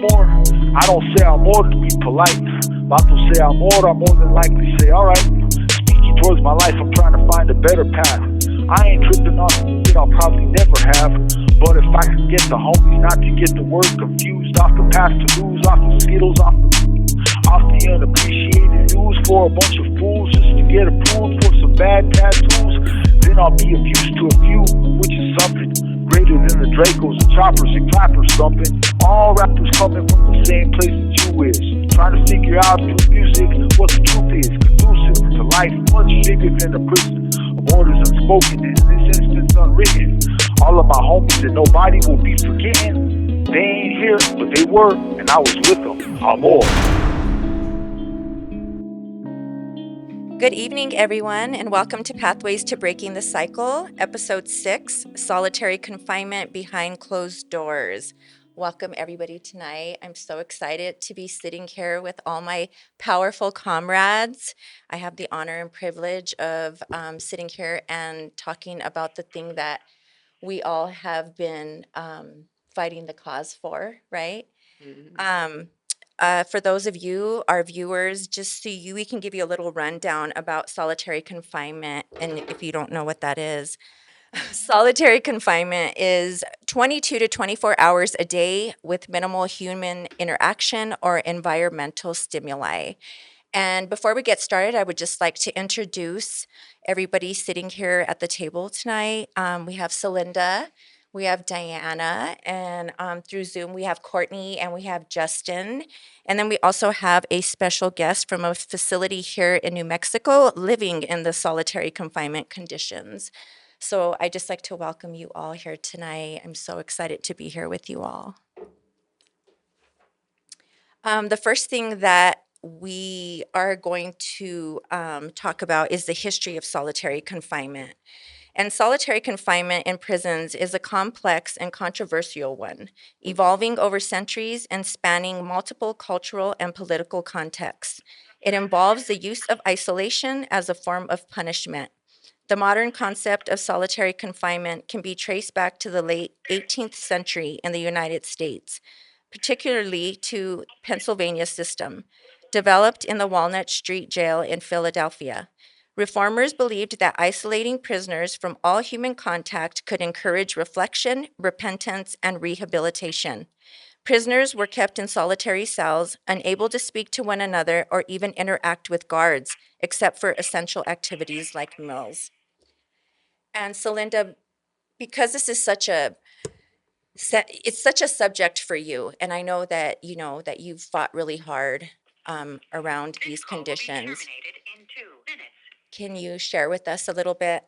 more. I don't say amor to be polite. Vato say amor, I more than likely say, alright. Speaking towards my life, I'm trying to find a better path. I ain't tripping on shit I'll probably never have. But if I could get the homies not to get the word confused, off the past to lose, off the Skittles, off the unappreciated news for a bunch of fools just to get approved for some bad tattoos, then I'll be of use to a few, which is something greater than the Dracos and choppers and clappers thumping. All rappers coming from the same place that you is, trying to figure out through music what the truth is, conducive to life much bigger than a prison of orders unspoken, and in this instance unwritten. All of my homies that nobody will be forgetting, they ain't here, but they were, and I was with them. Amor. Good evening, everyone, and welcome to Pathways to Breaking the Cycle, Episode 6, Solitary Confinement Behind Closed Doors. Welcome, everybody, tonight. I'm so excited to be sitting here with all my powerful comrades. I have the honor and privilege of sitting here and talking about the thing that we all have been fighting the cause for, right? For those of you, our viewers, just so we can give you a little rundown about solitary confinement, and if you don't know what that is, solitary confinement is 22 to 24 hours a day with minimal human interaction or environmental stimuli. And before we get started, I would just like to introduce everybody sitting here at the table tonight. We have Celinda, we have Diana, and through Zoom, we have Courtney and we have Justin. And then we also have a special guest from a facility here in New Mexico living in the solitary confinement conditions. So I'd just like to welcome you all here tonight. I'm so excited to be here with you all. The first thing that we are going to talk about is the history of solitary confinement. And solitary confinement in prisons is a complex and controversial one, evolving over centuries and spanning multiple cultural and political contexts. It involves the use of isolation as a form of punishment. The modern concept of solitary confinement can be traced back to the late 18th century in the United States, particularly to Pennsylvania system, developed in the Walnut Street Jail in Philadelphia. Reformers believed that isolating prisoners from all human contact could encourage reflection, repentance, and rehabilitation. Prisoners were kept in solitary cells, unable to speak to one another or even interact with guards, except for essential activities like meals. And Celinda, because this is it's such a subject for you, and I know that that you've fought really hard around these conditions. Can you share with us a little bit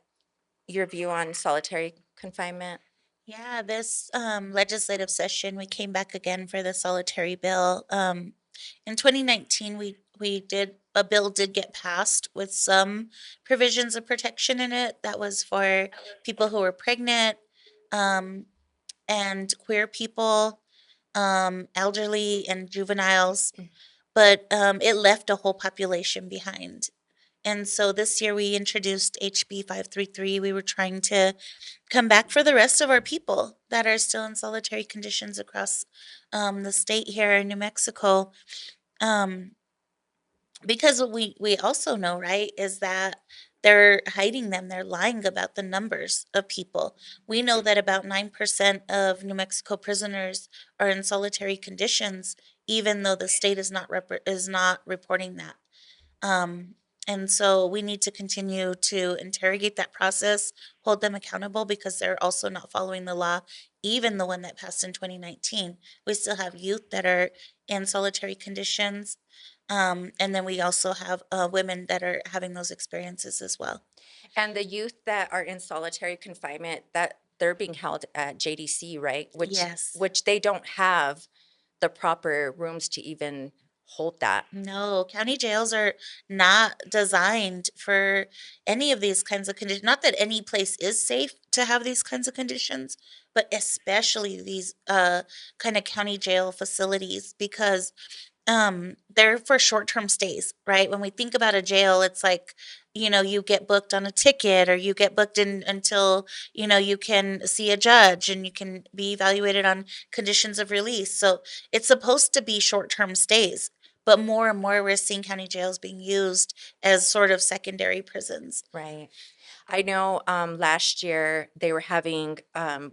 your view on solitary confinement? Yeah, this legislative session, we came back again for the solitary bill. In 2019, we did a bill did get passed with some provisions of protection in it. That was for people who were pregnant, um, and queer people, elderly and juveniles, but it left a whole population behind. And so this year we introduced HB 533. We were trying to come back for the rest of our people that are still in solitary conditions across the state here in New Mexico. Um, because we also know, right, is that they're hiding them. They're lying about the numbers of people. We know that about 9% of New Mexico prisoners are in solitary conditions, even though the state is not reporting that. Um, and so we need to continue to interrogate that process, hold them accountable because they're also not following the law, even the one that passed in 2019. We still have youth that are in solitary conditions. And then we also have women that are having those experiences as well. And the youth that are in solitary confinement, that they're being held at JDC, right? Yes. Which they don't have the proper rooms to even hold that. No, county jails are not designed for any of these kinds of conditions. Not that any place is safe to have these kinds of conditions, but especially these kind of county jail facilities because they're for short-term stays, right? When we think about a jail, it's like, you get booked on a ticket, or you get booked in until, you can see a judge and you can be evaluated on conditions of release. So it's supposed to be short-term stays, but more and more we're seeing county jails being used as sort of secondary prisons. Right. I know last year they were having,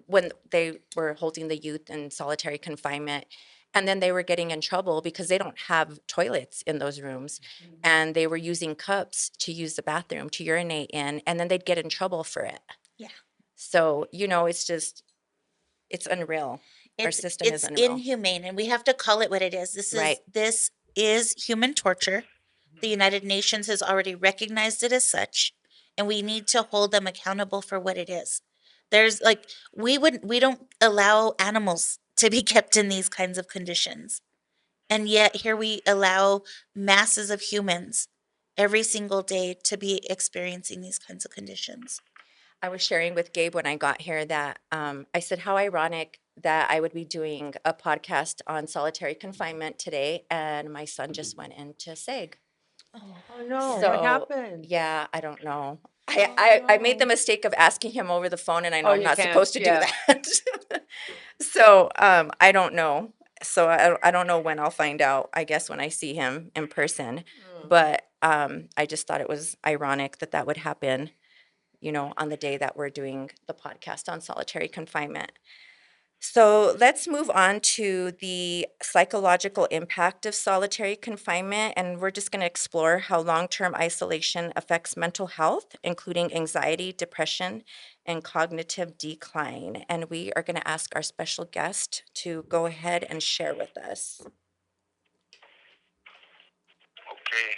when they were holding the youth in solitary confinement, and then they were getting in trouble because they don't have toilets in those rooms. And they were using cups to use the bathroom to urinate in, and then they'd get in trouble for it. Yeah. So, it's unreal. Our system is It's unreal. inhumane, and we have to call it what it is. Right. This is human torture. The United Nations has already recognized it as such, and we need to hold them accountable for what it is. There's like we don't allow animals to be kept in these kinds of conditions. And yet here we allow masses of humans every single day to be experiencing these kinds of conditions. I was sharing with Gabe when I got here that I said, how ironic that I would be doing a podcast on solitary confinement today, and my son just went into SEG. Oh no, what So, happened? yeah, I don't know. Oh, I made the no. mistake of asking him over the phone, and I know Oh, I'm you not can't, supposed to do yeah. that. So, I don't know. So I don't know when I'll find out, I guess when I see him in person. But I just thought it was ironic that that would happen, on the day that we're doing the podcast on solitary confinement. So let's move on to the psychological impact of solitary confinement. And we're just going to explore how long term isolation affects mental health, including anxiety, depression, and cognitive decline. And we are going to ask our special guest to go ahead and share with us. Okay.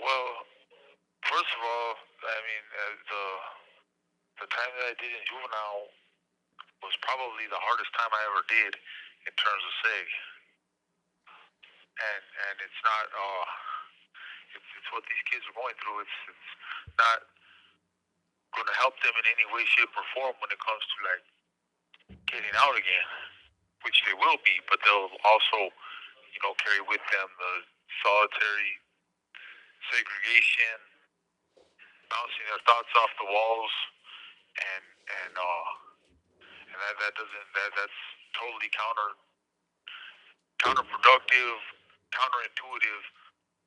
Well, first of all, I mean, the time that I did in juvenile was probably the hardest time I ever did in terms of SEG, and it's not it's what these kids are going through. It's not going to help them in any way, shape, or form when it comes to like getting out again, which they will be, but they'll also carry with them the solitary segregation, bouncing their thoughts off the walls, and that doesn't that's totally counterproductive, counterintuitive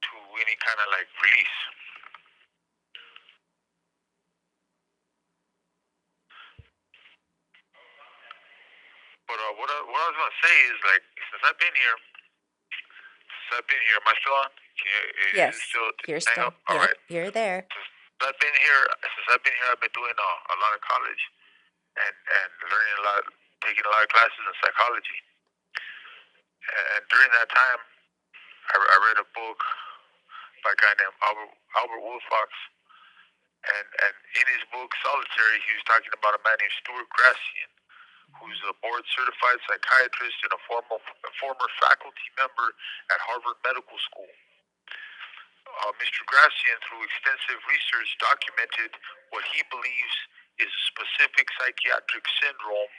to any kind of like release. But what I was gonna say is like since I've been here, am I still on? Yes, Is it still you're hang still, up? All yep, right. you're there. Since I've been here, I've been doing a lot of college and learning a lot, taking a lot of classes in psychology. And during that time, I read a book by a guy named Albert Wilfox, and in his book Solitary, he was talking about a man named Stuart Gracian, who's a board-certified psychiatrist and a former faculty member at Harvard Medical School. Mr. Gracian, through extensive research, documented what he believes is a specific psychiatric syndrome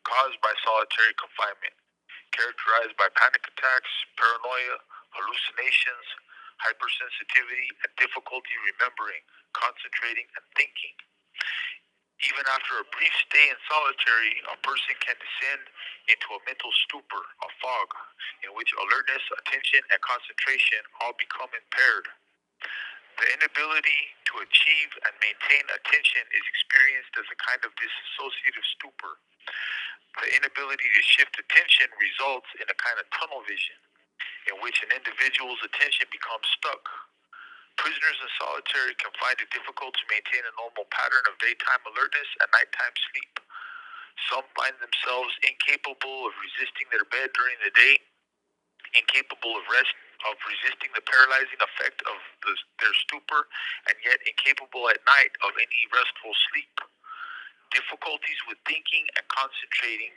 caused by solitary confinement, characterized by panic attacks, paranoia, hallucinations, hypersensitivity, and difficulty remembering, concentrating, and thinking. Even after a brief stay in solitary, a person can descend into a mental stupor, a fog, in which alertness, attention, and concentration all become impaired. The inability to achieve and maintain attention is experienced as a kind of dissociative stupor. The inability to shift attention results in a kind of tunnel vision, in which an individual's attention becomes stuck. Prisoners in solitary can find it difficult to maintain a normal pattern of daytime alertness and nighttime sleep. Some find themselves incapable of resisting their bed during the day, incapable of resisting the paralyzing effect of their stupor, and yet incapable at night of any restful sleep. Difficulties with thinking and concentrating,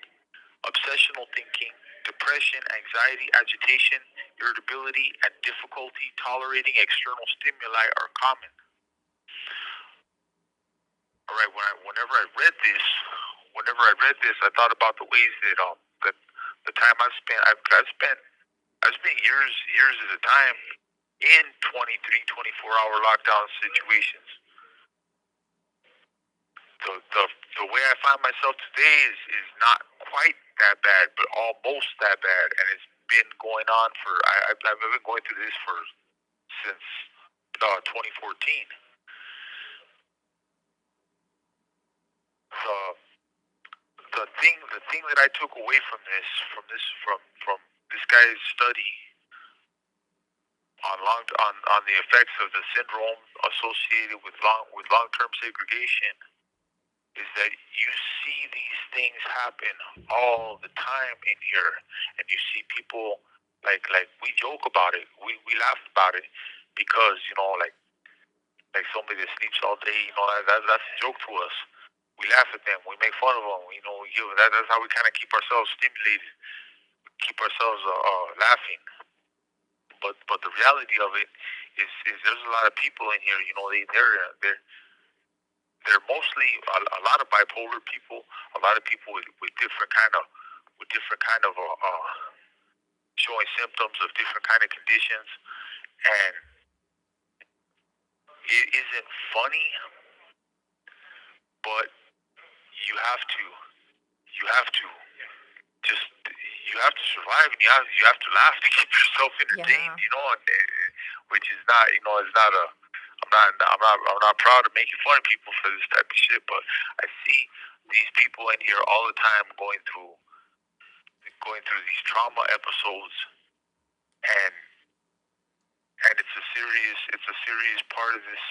obsessional thinking, depression, anxiety, agitation, irritability, and difficulty tolerating external stimuli are common. All right, whenever I read this, I thought about the ways that the time I've spent I spent years at a time in 23, 24-hour lockdown situations. The way I find myself today is not quite that bad, but almost that bad, and it's been going on for I've been going through this for since 2014. The thing that I took away from this guy's study on the effects of the syndrome associated with long-term segregation is that you see these things happen all the time in here, and you see people like we joke about it, we laugh about it because like somebody that sleeps all day, that's a joke to us. We laugh at them, we make fun of them, we give that's how we kind of keep ourselves stimulated, keep ourselves laughing. But the reality of it is there's a lot of people in here, they're mostly a lot of bipolar people, a lot of people with different kind of showing symptoms of different kind of conditions, and it isn't funny, but you have to you have to just you have to survive, and you have to laugh to keep yourself entertained, Yeah. which is not it's not a I'm not proud of making fun of people for this type of shit, but I see these people in here all the time going through these trauma episodes, and it's a serious part of this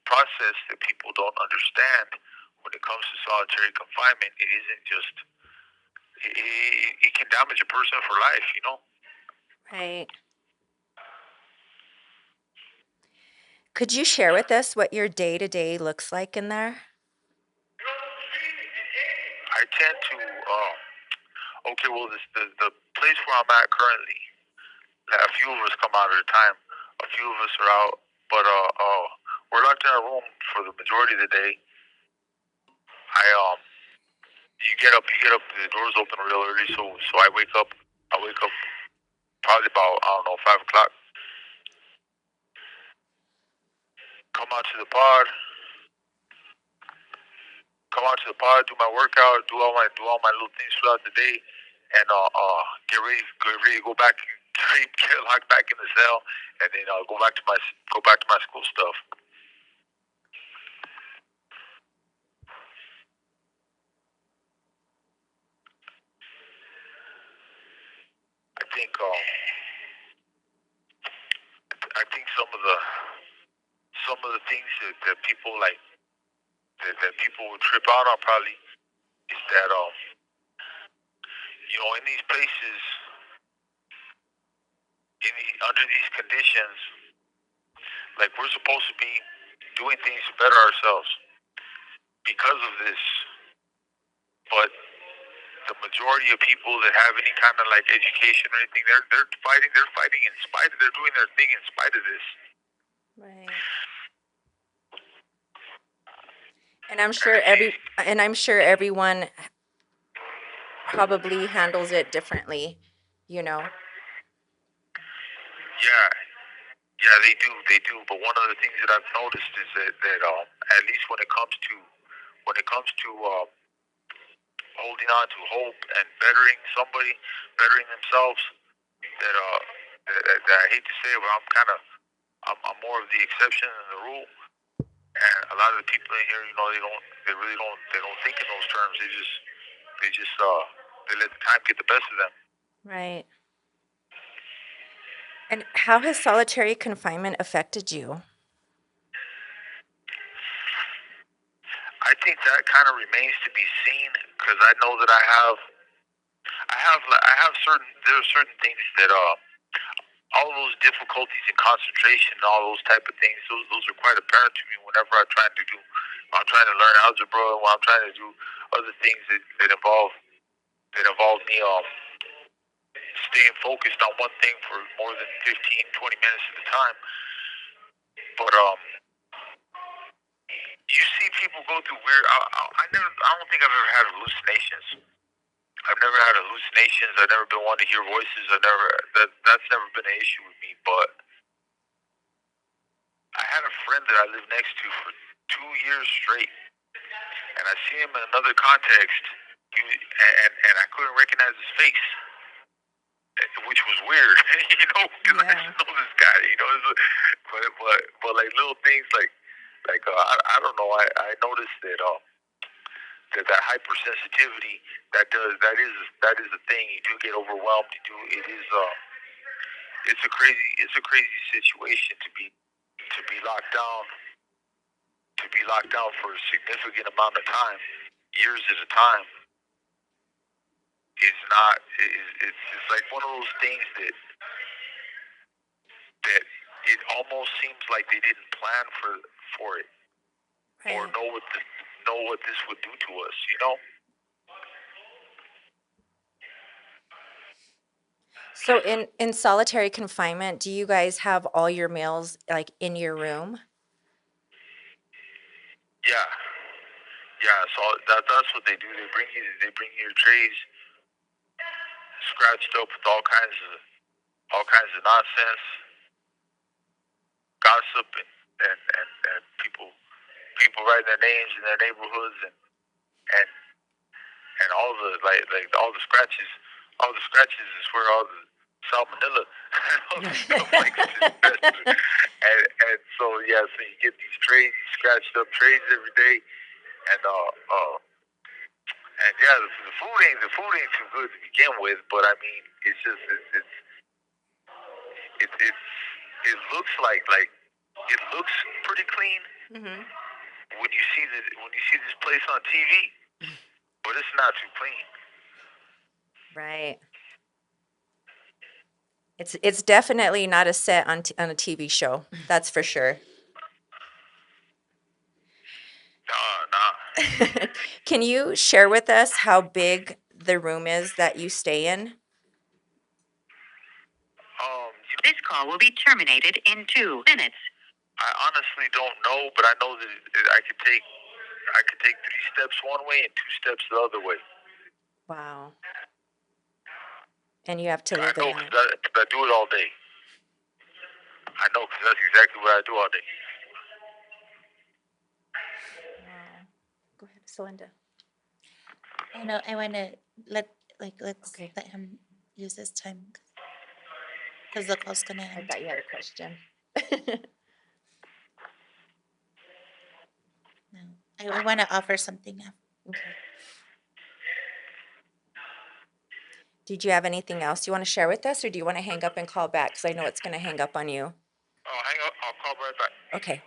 process that people don't understand. When it comes to solitary confinement, it isn't just it can damage a person for life. Right. Could you share with us what your day-to-day looks like in there? I tend to okay, well, the place where I'm at currently, a few of us come out at a time. A few of us are out, but we're locked in our room for the majority of the day. I you get up, the doors open real early, so I wake up probably about, I don't know, 5 o'clock. Come out to the pod, do my workout, do all my little things throughout the day, and get ready to go back, get locked back in the cell, and then go back to my school stuff. I think some of the things that people that people would trip out on probably is that in these places, under these conditions, like, we're supposed to be doing things to better ourselves because of this, but the majority of people that have any kind of like education or anything, they're fighting in spite of, they're doing their thing in spite of this. Right. And I'm sure everyone probably handles it differently, you know. Yeah, yeah, they do. But one of the things that I've noticed is that at least when it comes to holding on to hope and bettering themselves, that that I hate to say it, but I'm more of the exception than the rule. And a lot of the people in here, they don't think in those terms. They let the time get the best of them. Right. And how has solitary confinement affected you? I think that kind of remains to be seen, because I know that there are certain things that all those difficulties in concentration and all those type of things, those are quite apparent to me whenever I'm trying to learn algebra, when I'm trying to do other things that involve me staying focused on one thing for more than 15, 20 minutes at a time. But you see people go through weird. I don't think I've ever had hallucinations, I've never had hallucinations. I've never been one to hear voices. That's never been an issue with me. But I had a friend that I lived next to for 2 years straight, and I see him in another context, and I couldn't recognize his face, which was weird, because I Yeah. just know this guy, but like little things like I don't know. I noticed that hypersensitivity that is a thing. You do get overwhelmed. You do it is it's a crazy situation to be locked down for a significant amount of time, years at a time. It's not. It's like one of those things that it almost seems like they didn't plan for it or Right. know what this would do to us. You know. So in solitary confinement, do you guys have all your meals like in your room? Yeah. Yeah. So that's what they do. They bring you your trays scratched up with all kinds of nonsense, gossip, and people writing their names and their neighborhoods and and all the scratches is where all the salmonella and all the stuff like this. And so yeah, so you get these trays, these scratched up trays every day, and yeah, the food ain't too good to begin with, but I mean it's just it's it looks like it looks pretty clean Mm-hmm. when you see this place on TV, but it's not too clean. Right. It's definitely not a set on a TV show. That's for sure. Nah. Can you share with us how big the room is that you stay in? This call will be terminated in 2 minutes. I honestly don't know, but I know that I could take 3 steps one way and 2 steps the other way. Wow. And you have to I live in know that. because I do it all day. I know because that's exactly what I do all day. Wow. Go ahead, Celinda. I know. I want to let's Okay. let him use his time because the call's gonna I end. thought you had a question. No, I want to offer something now. Okay. Did you have anything else you want to share with us, or do you want to hang up and call back? Because I know it's going to hang up on you. Hang up. I'll call right back. Okay.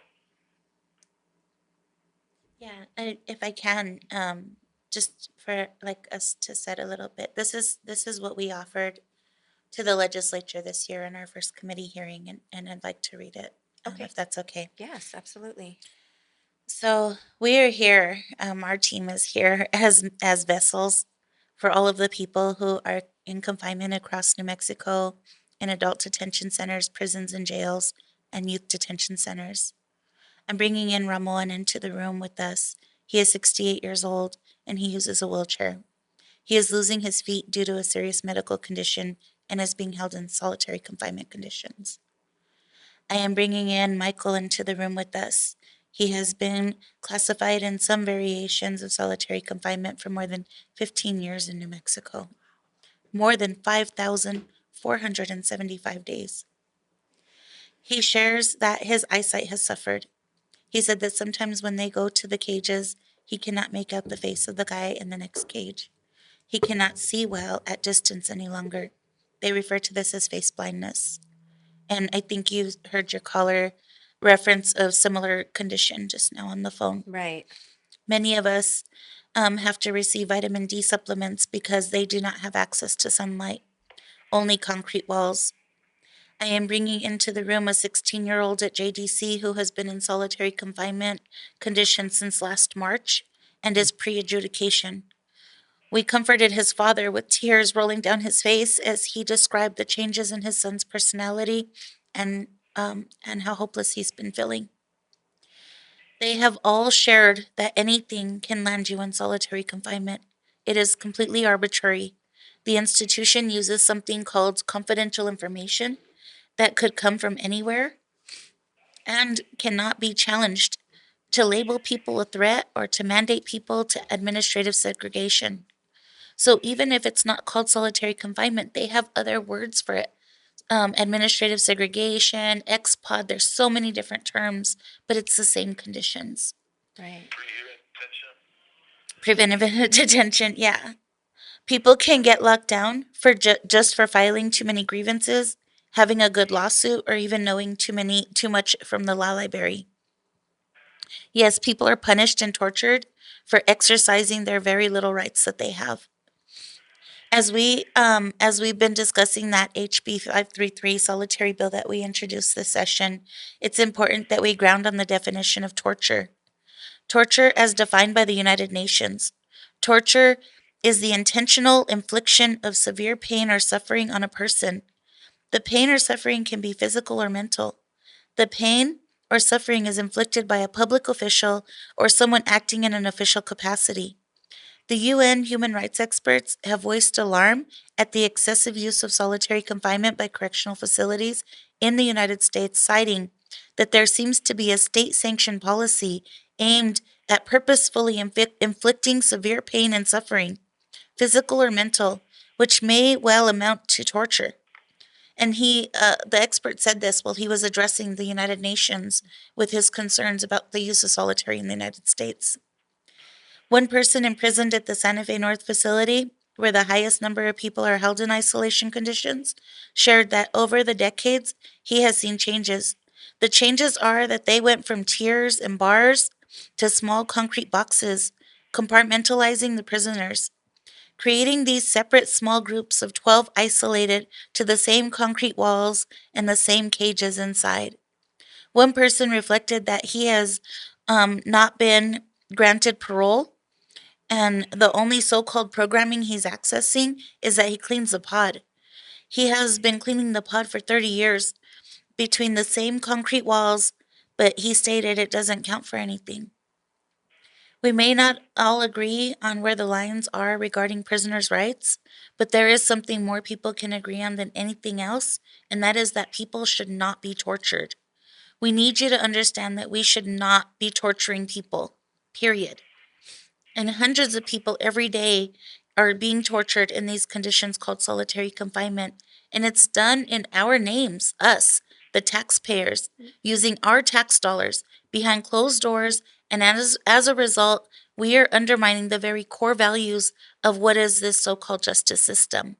Yeah, if I can, just for like us to set a little bit. This is what we offered to the legislature this year in our first committee hearing, and I'd like to read it, Okay. if that's okay. Yes, absolutely. So we are here. Our team is here as vessels for all of the people who are in confinement across New Mexico in adult detention centers, prisons, and jails, and youth detention centers. I'm bringing in Ramon into the room with us. He is 68 years old and he uses a wheelchair. He is losing his feet due to a serious medical condition and is being held in solitary confinement conditions. I am bringing in Michael into the room with us. He has been classified in some variations of solitary confinement for more than 15 years in New Mexico, more than 5,475 days. He shares that his eyesight has suffered. He said that sometimes when they go to the cages, he cannot make out the face of the guy in the next cage. He cannot see well at distance any longer. They refer to this as face blindness. And I think you heard your caller reference of similar condition just now on the phone. Right. Many of us have to receive vitamin D supplements because they do not have access to sunlight, only concrete walls. I am bringing into the room a 16-year-old at JDC who has been in solitary confinement condition since last March and is pre-adjudication. We comforted his father with tears rolling down his face as he described the changes in his son's personality and how hopeless he's been feeling. They have all shared that anything can land you in solitary confinement. It is completely arbitrary. The institution uses something called confidential information that could come from anywhere and cannot be challenged to label people a threat or to mandate people to administrative segregation. So even if it's not called solitary confinement, they have other words for it. Administrative segregation, XPOD, there's so many different terms, but it's the same conditions. Right. Preventive detention, yeah. People can get locked down for just for filing too many grievances, having a good lawsuit, or even knowing too much from the law library. Yes, people are punished and tortured for exercising their very little rights that they have. As we've been discussing that HB 533 solitary bill that we introduced this session, it's important that we ground on the definition of torture. Torture as defined by the United Nations. Torture is the intentional infliction of severe pain or suffering on a person. The pain or suffering can be physical or mental. The pain or suffering is inflicted by a public official or someone acting in an official capacity. The UN human rights experts have voiced alarm at the excessive use of solitary confinement by correctional facilities in the United States, citing that there seems to be a state sanctioned policy aimed at purposefully inflicting severe pain and suffering, physical or mental, which may well amount to torture. And the expert said this while he was addressing the United Nations with his concerns about the use of solitary in the United States. One person imprisoned at the Santa Fe North facility, where the highest number of people are held in isolation conditions, shared that over the decades, he has seen changes. The changes are that they went from tiers and bars to small concrete boxes, compartmentalizing the prisoners, creating these separate small groups of 12 isolated to the same concrete walls and the same cages inside. One person reflected that he has not been granted parole, and the only so called programming he's accessing is that he cleans the pod. He has been cleaning the pod for 30 years between the same concrete walls, but he stated it doesn't count for anything. We may not all agree on where the lines are regarding prisoners' rights, but there is something more people can agree on than anything else, and that is that people should not be tortured. We need you to understand that we should not be torturing people, period. And hundreds of people every day are being tortured in these conditions called solitary confinement. And it's done in our names, us, the taxpayers, using our tax dollars behind closed doors. And as a result, we are undermining the very core values of what is this so called justice system.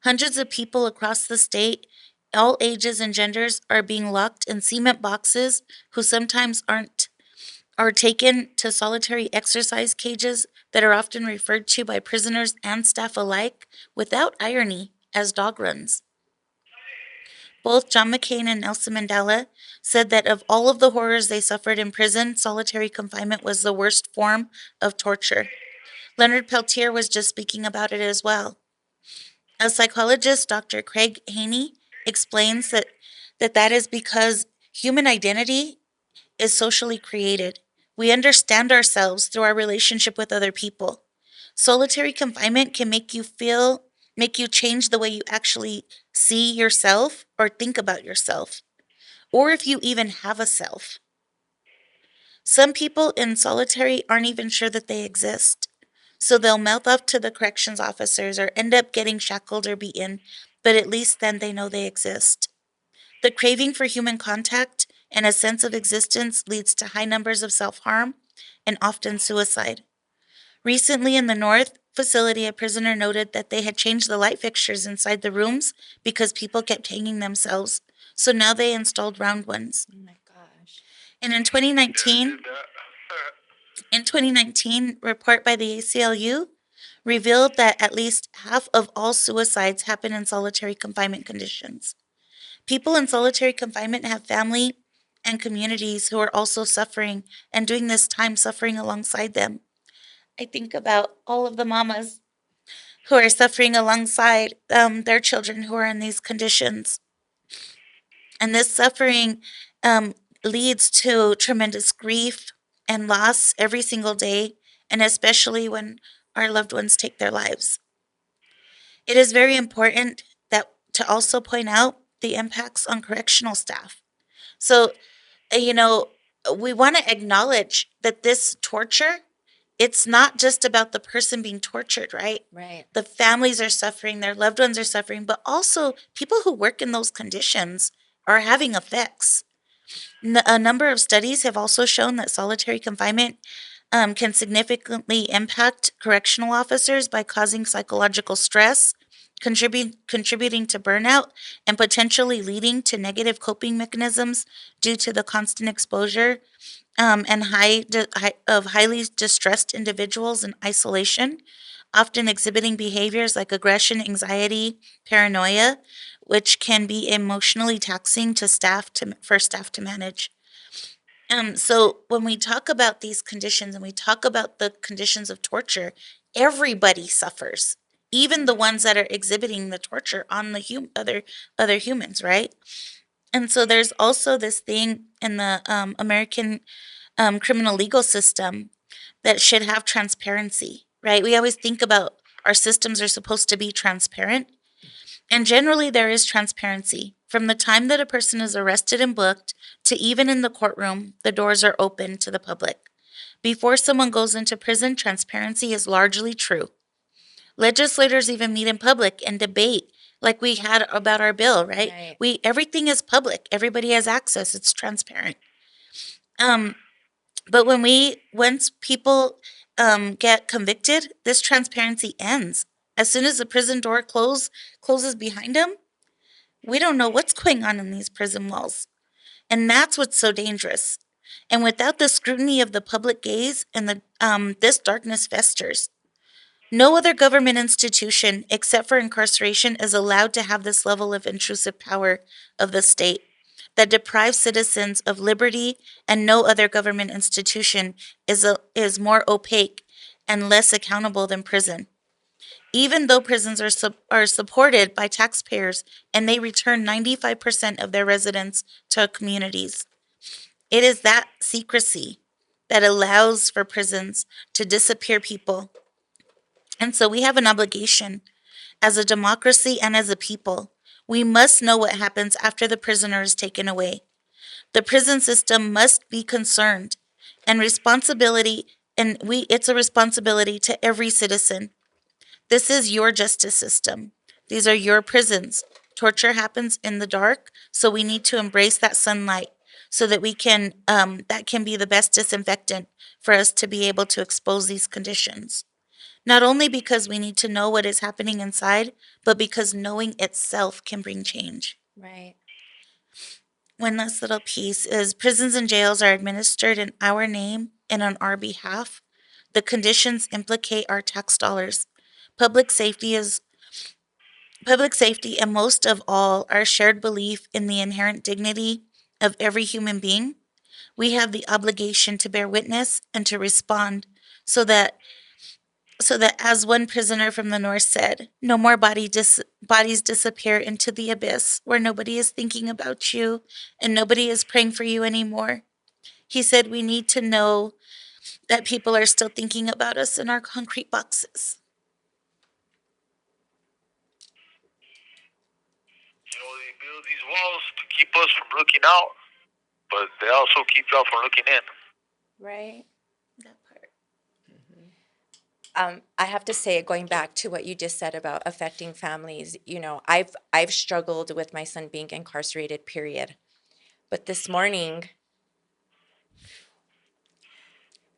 Hundreds of people across the state, all ages and genders, are being locked in cement boxes who sometimes are taken to solitary exercise cages that are often referred to by prisoners and staff alike, without irony, as dog runs. Both John McCain and Nelson Mandela said that of all of the horrors they suffered in prison, solitary confinement was the worst form of torture. Leonard Peltier was just speaking about it as well. A psychologist, Dr. Craig Haney, explains that is because human identity is socially created. We understand ourselves through our relationship with other people. Solitary confinement can make you change the way you actually see yourself or think about yourself, or if you even have a self. Some people in solitary aren't even sure that they exist. So they'll mouth off to the corrections officers or end up getting shackled or beaten, but at least then they know they exist. The craving for human contact and a sense of existence leads to high numbers of self-harm and often suicide. Recently in the North facility, a prisoner noted that they had changed the light fixtures inside the rooms because people kept hanging themselves. So now they installed round ones. Oh my gosh. And in 2019, report by the ACLU revealed that at least half of all suicides happen in solitary confinement conditions. People in solitary confinement have family and communities who are also suffering and doing this time suffering alongside them. I think about all of the mamas who are suffering alongside their children who are in these conditions. And this suffering leads to tremendous grief and loss every single day, and especially when our loved ones take their lives. It is very important that to also point out the impacts on correctional staff. So, you know, we want to acknowledge that this torture, it's not just about the person being tortured, right? Right. The families are suffering, their loved ones are suffering, but also people who work in those conditions are having effects. A number of studies have also shown that solitary confinement can significantly impact correctional officers by causing psychological stress, contributing to burnout, and potentially leading to negative coping mechanisms due to the constant exposure and of highly distressed individuals in isolation, often exhibiting behaviors like aggression, anxiety, paranoia, which can be emotionally taxing to for staff to manage. So when we talk about these conditions and we talk about the conditions of torture, everybody suffers, even the ones that are exhibiting the torture on the other humans, right? And so there's also this thing in the American criminal legal system that should have transparency, right? We always think about our systems are supposed to be transparent, and generally, there is transparency. From the time that a person is arrested and booked to even in the courtroom, the doors are open to the public. Before someone goes into prison, transparency is largely true. Legislators even meet in public and debate, like we had about our bill, right? Everything is public. Everybody has access. It's transparent. But once people get convicted, this transparency ends. As soon as the prison door closes behind them, we don't know what's going on in these prison walls. And that's what's so dangerous. And without the scrutiny of the public gaze and this darkness festers. No other government institution except for incarceration is allowed to have this level of intrusive power of the state that deprives citizens of liberty, and no other government institution is more opaque and less accountable than prison. Even though prisons are supported by taxpayers and they return 95% of their residents to communities, it is that secrecy that allows for prisons to disappear people. And so we have an obligation as a democracy and as a people. We must know what happens after the prisoner is taken away. The prison system must be concerned and it's a responsibility to every citizen. This is your justice system. These are your prisons. Torture happens in the dark, so we need to embrace that sunlight so that that can be the best disinfectant for us to be able to expose these conditions. Not only because we need to know what is happening inside, but because knowing itself can bring change. Right. One last little piece is prisons and jails are administered in our name and on our behalf. The conditions implicate our tax dollars. Public safety and most of all our shared belief in the inherent dignity of every human being. We have the obligation to bear witness and to respond so that as one prisoner from the north said, no more bodies disappear into the abyss where nobody is thinking about you and nobody is praying for you anymore. He said we need to know that people are still thinking about us in our concrete boxes. They build these walls to keep us from looking out, but they also keep y'all from looking in. Right. That part. I have to say, going back to what you just said about affecting families, I've struggled with my son being incarcerated, period. But this morning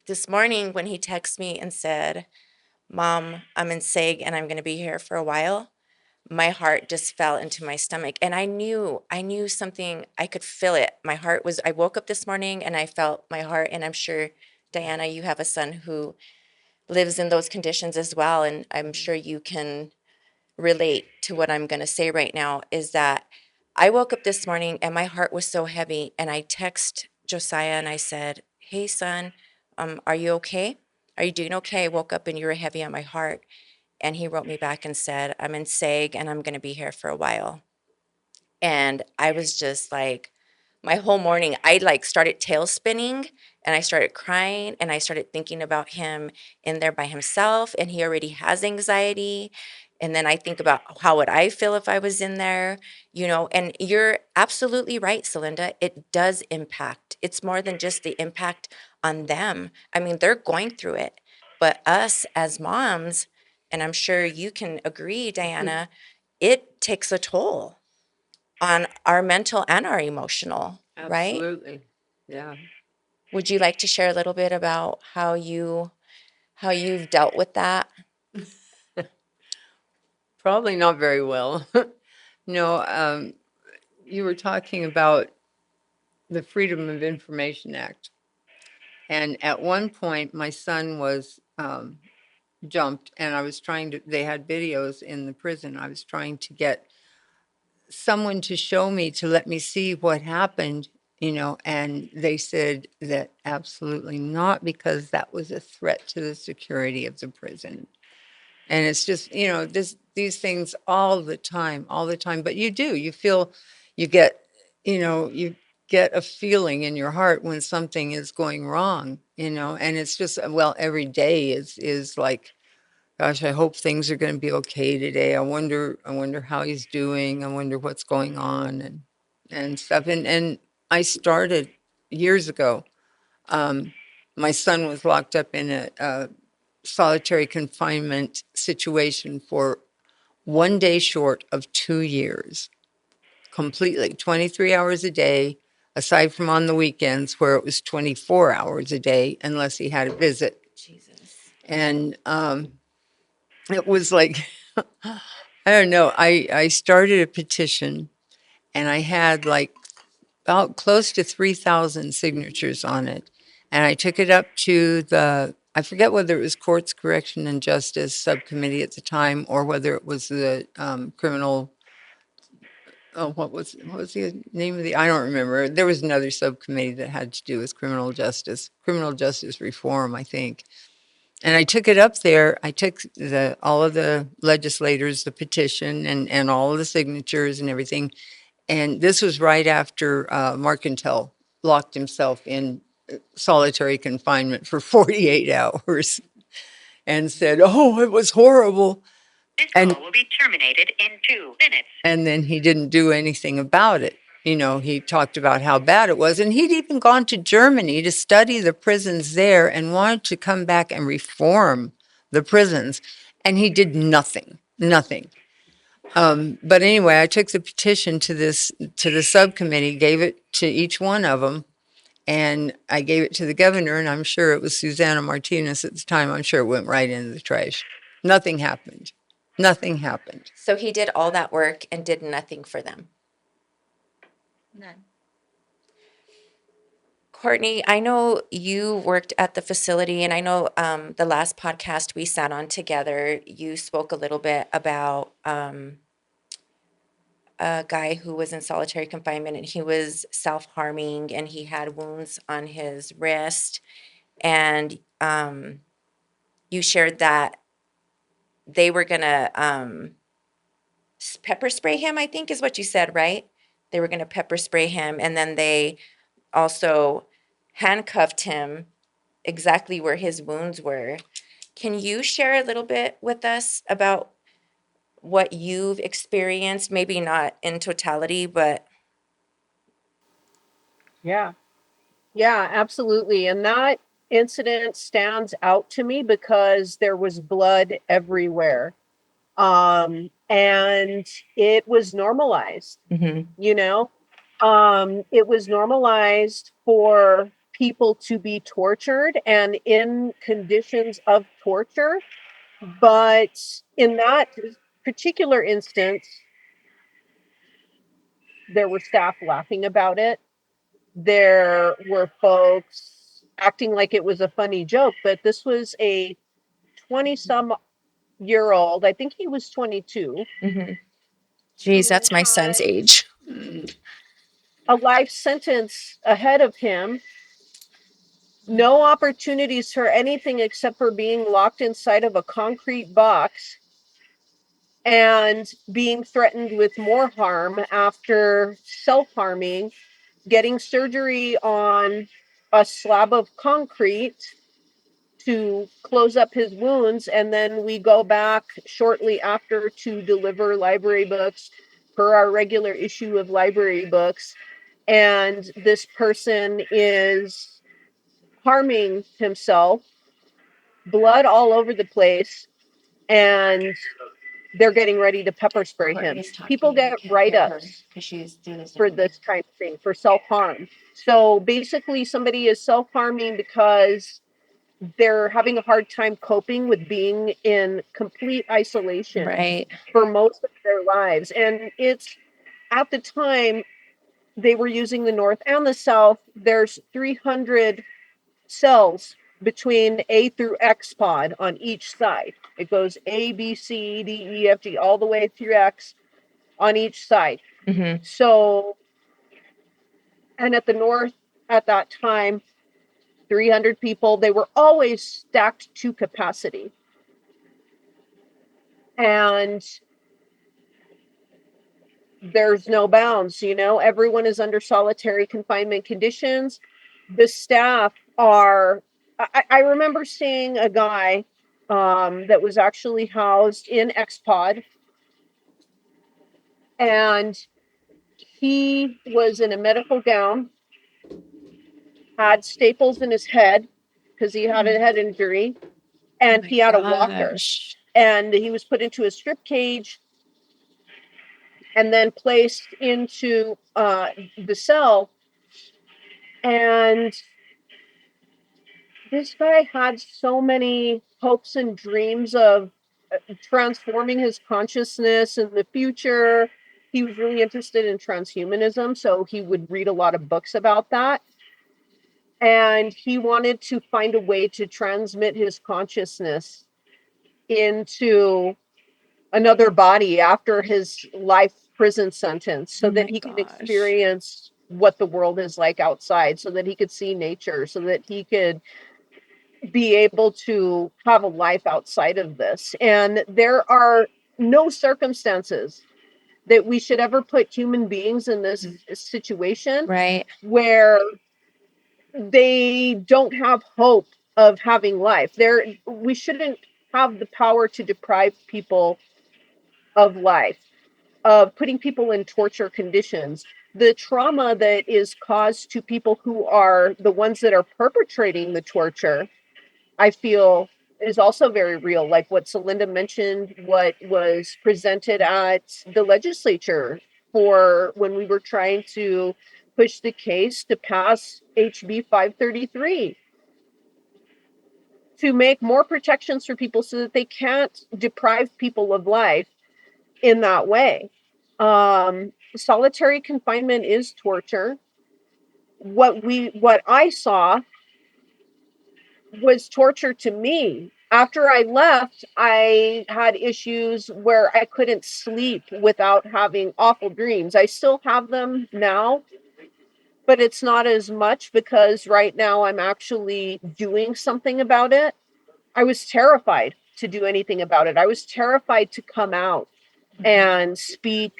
when he texted me and said, "Mom, I'm in SEG and I'm going to be here for a while," my heart just fell into my stomach. And I knew something, I could feel it. I woke up this morning and I felt my heart, and I'm sure, Diana, you have a son who lives in those conditions as well, and I'm sure you can relate to what I'm going to say right now, is that I woke up this morning and my heart was so heavy, and I text Josiah and I said, "Hey son, are you okay? Are you doing okay? I woke up and you were heavy on my heart." And he wrote me back and said, "I'm in SEG and I'm going to be here for a while." And I was just like, my whole morning, I like started tail spinning and I started crying and I started thinking about him in there by himself and he already has anxiety. And then I think about how would I feel if I was in there, and you're absolutely right, Celinda. It does impact. It's more than just the impact on them. I mean, they're going through it, but us as moms, and I'm sure you can agree, Diana, it takes a toll on our mental and our emotional, right? Absolutely. Yeah. Would you like to share a little bit about how you've dealt with that? Probably not very well. No, you were talking about the Freedom of Information Act. And at one point, my son was jumped, and they had videos in the prison. I was trying to get someone to show me, to let me see what happened, and they said that absolutely not, because that was a threat to the security of the prison. And it's just, these things all the time, all the time. But you feel, you get, you get a feeling in your heart when something is going wrong, and it's just, well, every day is like, gosh, I hope things are going to be okay today. I wonder how he's doing. I wonder what's going on and stuff. And I started years ago. My son was locked up in a solitary confinement situation for 1 day short of 2 years, completely 23 hours a day, aside from on the weekends where it was 24 hours a day, unless he had a visit. Jesus. And it was like, I don't know. I started a petition, and I had like about close to 3,000 signatures on it. And I took it up to I forget whether it was Courts, Correction, and Justice Subcommittee at the time, or whether it was the criminal, oh, what was the name of I don't remember. There was another subcommittee that had to do with criminal justice reform, I think. And I took it up there. I took all of the legislators, the petition, and all of the signatures and everything. And this was right after Marcantel locked himself in solitary confinement for 48 hours and said, "Oh, it was horrible." This And call will be terminated in 2 minutes. and then he didn't do anything about it. He talked about how bad it was, and he'd even gone to Germany to study the prisons there and wanted to come back and reform the prisons, and he did nothing, nothing. But anyway, I took the petition to the subcommittee, gave it to each one of them, and I gave it to the governor, and I'm sure it was Susana Martinez at the time. I'm sure it went right into the trash. Nothing happened. Nothing happened. So he did all that work and did nothing for them. None. Courtney, I know you worked at the facility, and I know the last podcast we sat on together, you spoke a little bit about a guy who was in solitary confinement and he was self-harming and he had wounds on his wrist. And you shared that they were going to pepper spray him, I think is what you said, right? They were going to pepper spray him. And then they also handcuffed him exactly where his wounds were. Can you share a little bit with us about what you've experienced? Maybe not in totality, but Yeah. Yeah, absolutely. And that incident stands out to me because there was blood everywhere. And it was normalized, you know? It was normalized for people to be tortured and in conditions of torture. But in that particular instance, there were staff laughing about it. There were folks acting like it was a funny joke, but this was a 20-some-year-old, I think he was 22, geez, who that's my son's had age. a life sentence ahead of him, no opportunities for anything except for being locked inside of a concrete box and being threatened with more harm after self-harming getting surgery on a slab of concrete to close up his wounds, and then we go back shortly after to deliver library books per our regular issue of library books, and this person is harming himself, blood all over the place, and they're getting ready to pepper spray him. People get write-ups for this kind of thing, for self-harm. So basically somebody is self-harming because they're having a hard time coping with being in complete isolation Right. for most of their lives. And it's, at the time, they were using the North and the South. There's 300 cells between A through X pod on each side. It goes A, B, C, D, E, F, G, all the way through X on each side. Mm-hmm. So, and at the North at that time, 300 people, they were always stacked to capacity. And there's no bounds, you know, everyone is under solitary confinement conditions. The staff are, I remember seeing a guy that was actually housed in X-Pod, and he was in a medical gown, had staples in his head because he had a head injury, and he had a walker. And he was put into a strip cage and then placed into the cell. And this guy had so many hopes and dreams of transforming his consciousness in the future. He was really interested in transhumanism, so he would read a lot of books about that. And he wanted to find a way to transmit his consciousness into another body after his life prison sentence, so that he could experience what the world is like outside, so that he could see nature, so that he could be able to have a life outside of this. And there are no circumstances that we should ever put human beings in this situation, Right. where they don't have hope of having life. We shouldn't have the power to deprive people of life, of putting people in torture conditions. The trauma that is caused to people who are the ones that are perpetrating the torture, I feel, is also very real. Like what Celinda mentioned, what was presented at the legislature for when we were trying to push the case to pass HB 533 to make more protections for people so that they can't deprive people of life in that way. Solitary confinement is torture. What I saw was torture to me. After I left, I had issues where I couldn't sleep without having awful dreams. I still have them now, but it's not as much because right now I'm actually doing something about it. I was terrified to do anything about it. I was terrified to come out and speak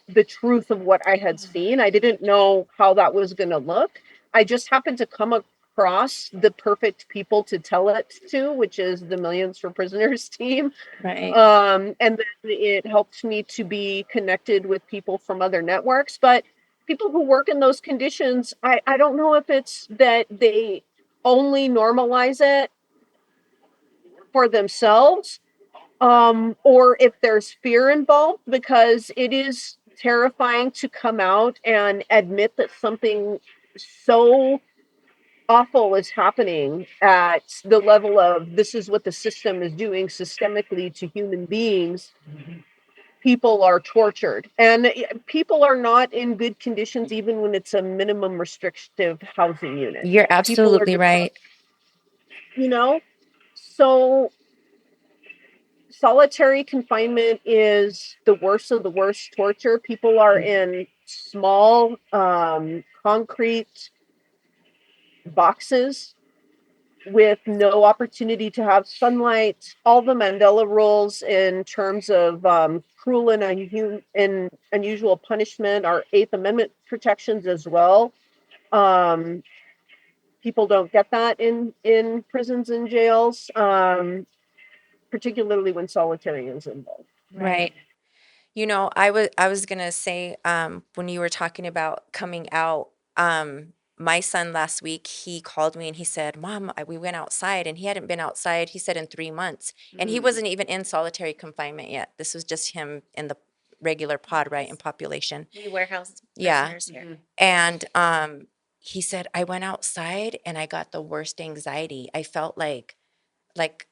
the truth of what I had seen. I didn't know how that was going to look. I just happened to come across the perfect people to tell it to, which is the Millions for Prisoners team. Right. And then it helped me to be connected with people from other networks. But people who work in those conditions, I don't know if it's that they only normalize it for themselves, or if there's fear involved, because it is terrifying to come out and admit that something so awful is happening at the level of this is what the system is doing systemically to human beings. People are tortured, and people are not in good conditions even when it's a minimum restrictive housing unit. You're People are absolutely right. you know, so solitary confinement is the worst of the worst torture. People are in small concrete boxes with no opportunity to have sunlight. All the Mandela rules in terms of cruel and unusual punishment are Eighth Amendment protections as well. People don't get that in prisons and jails, particularly when solitary is involved. Right. You know, I was gonna say, when you were talking about coming out, my son last week, he called me and he said, "Mom, we went outside," and he hadn't been outside, he said, in 3 months, and he wasn't even in solitary confinement yet. This was just him in the regular pod, right, in population. We warehouse Yeah. prisoners here. And he said, I went outside and I got the worst anxiety. I felt like, like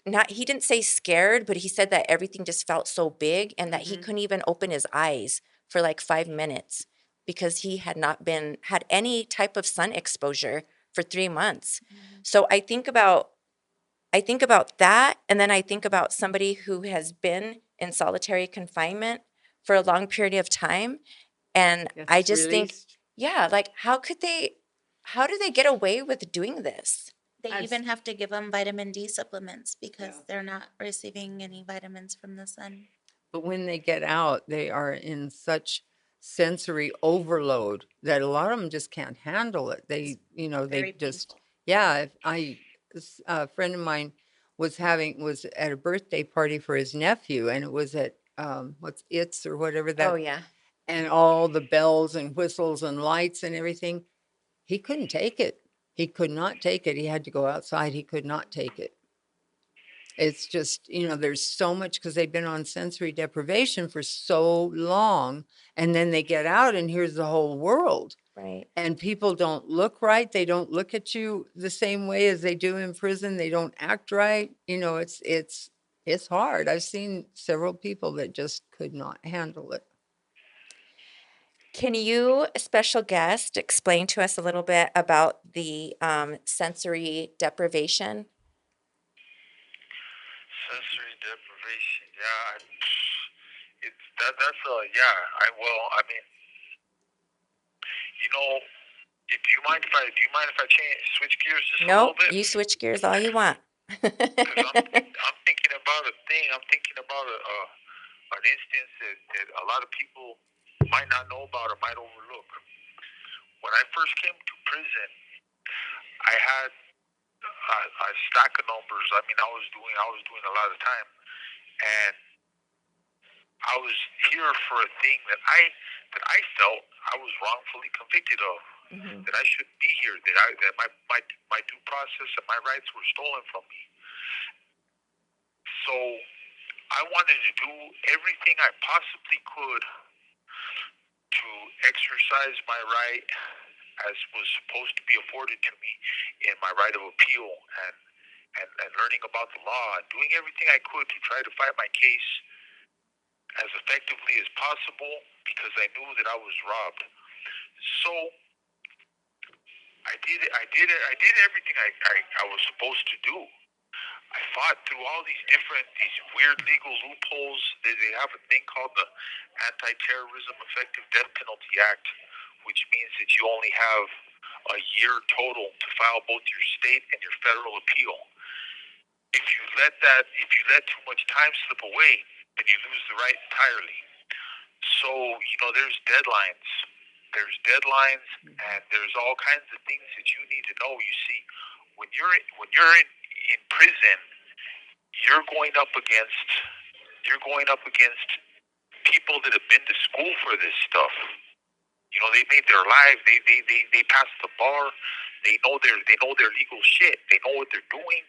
not, he didn't say scared, but he said that everything just felt so big and that he couldn't even open his eyes for like 5 minutes because he had not had any type of sun exposure for 3 months. So I think about that. And then I think about somebody who has been in solitary confinement for a long period of time. And I Gets just think, released. yeah, like how do they get away with doing this? They I've even have to give them vitamin D supplements because Yeah. they're not receiving any vitamins from the sun. But when they get out, they are in such sensory overload that a lot of them just can't handle it. They, you know, they Very just, painful. yeah. A friend of mine was at a birthday party for his nephew, and it was at what's it's or whatever Oh that, yeah. and all the bells and whistles and lights and everything. He couldn't take it. He could not take it. He had to go outside. He could not take it. It's just, there's so much because they've been on sensory deprivation for so long. And then they get out and here's the whole world. Right. And people don't look right. They don't look at you the same way as they do in prison. They don't act right. It's hard. I've seen several people that just could not handle it. Can you, special guest, explain to us a little bit about the sensory deprivation? Sensory deprivation. Yeah, it's that's yeah. I mean, you know, do you mind if I switch gears just a little Nope, bit? you switch gears all you want. Because I'm thinking about a thing. I'm thinking about an instance that a lot of people might not know about or might overlook. When I first came to prison, I had a stack of numbers. I mean, I was doing a lot of time, and I was here for a thing that I felt I was wrongfully convicted of. That I shouldn't be here. That my due process and my rights were stolen from me. So I wanted to do everything I possibly could to exercise my right as was supposed to be afforded to me in my right of appeal and learning about the law and doing everything I could to try to fight my case as effectively as possible because I knew that I was robbed. So I did everything I was supposed to do. I fought through all these weird legal loopholes. They have a thing called the Anti-Terrorism Effective Death Penalty Act, which means that you only have a year total to file both your state and your federal appeal. If you let too much time slip away, then you lose the right entirely. So, there's deadlines. And there's all kinds of things that you need to know. You see, when you're in prison, you're going up against people that have been to school for this stuff. They made their lives. They passed the bar. They know their legal shit. They know what they're doing,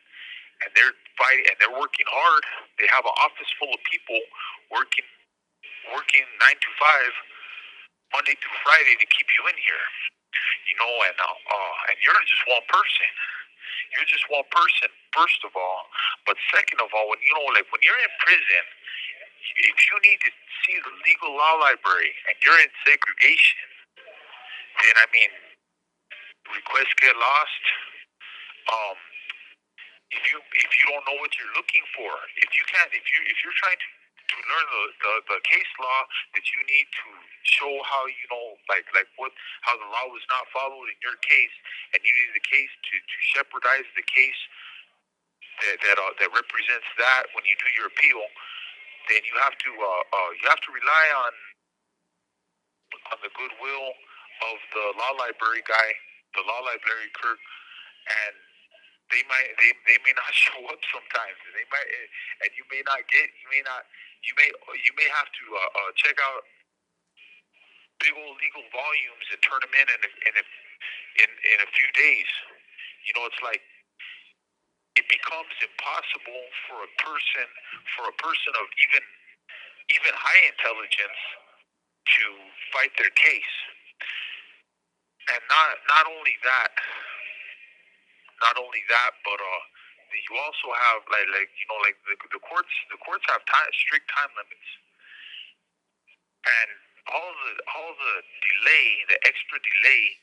and they're fighting and they're working hard. They have an office full of people working 9 to 5, Monday through Friday to keep you in here. And you're just one person. You're just one person, first of all. But second of all, when you're in prison, if you need to see the legal law library and you're in segregation, then requests get lost. If you don't know what you're looking for, if you're trying to learn the case law that you need to show how how the law was not followed in your case, and you need the case to shepherdize the case that represents that when you do your appeal, then you have to rely on the goodwill of the law library guy, the law library Kirk, and they may not show up sometimes. They might, and you may not get, you may have to check out big old legal volumes and turn them in in a few days. You know, it's like it becomes impossible for a person of even high intelligence to fight their case. And not only that, but you also have like you know, like the courts have strict time limits, and all the delay, the extra delay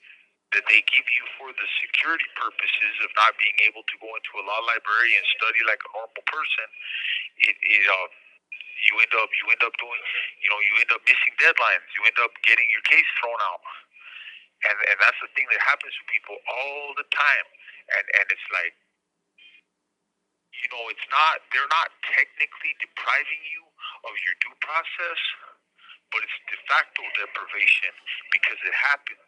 that they give you for the security purposes of not being able to go into a law library and study like a normal person, you end up doing, you know, you end up missing deadlines, you end up getting your case thrown out, and that's the thing that happens to people all the time, and it's like, you know, it's not, they're not technically depriving you of your due process, but it's de facto deprivation because it happens.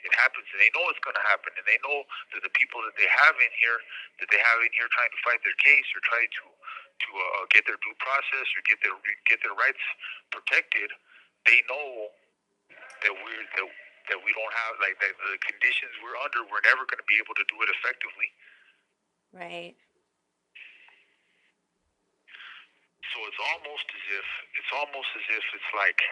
It happens, and they know it's going to happen, and they know that the people that they have in here, trying to fight their case or try to get their due process or get their rights protected, they know that we don't have, like, that the conditions we're under, we're never going to be able to do it effectively. Right. So it's almost as if it's like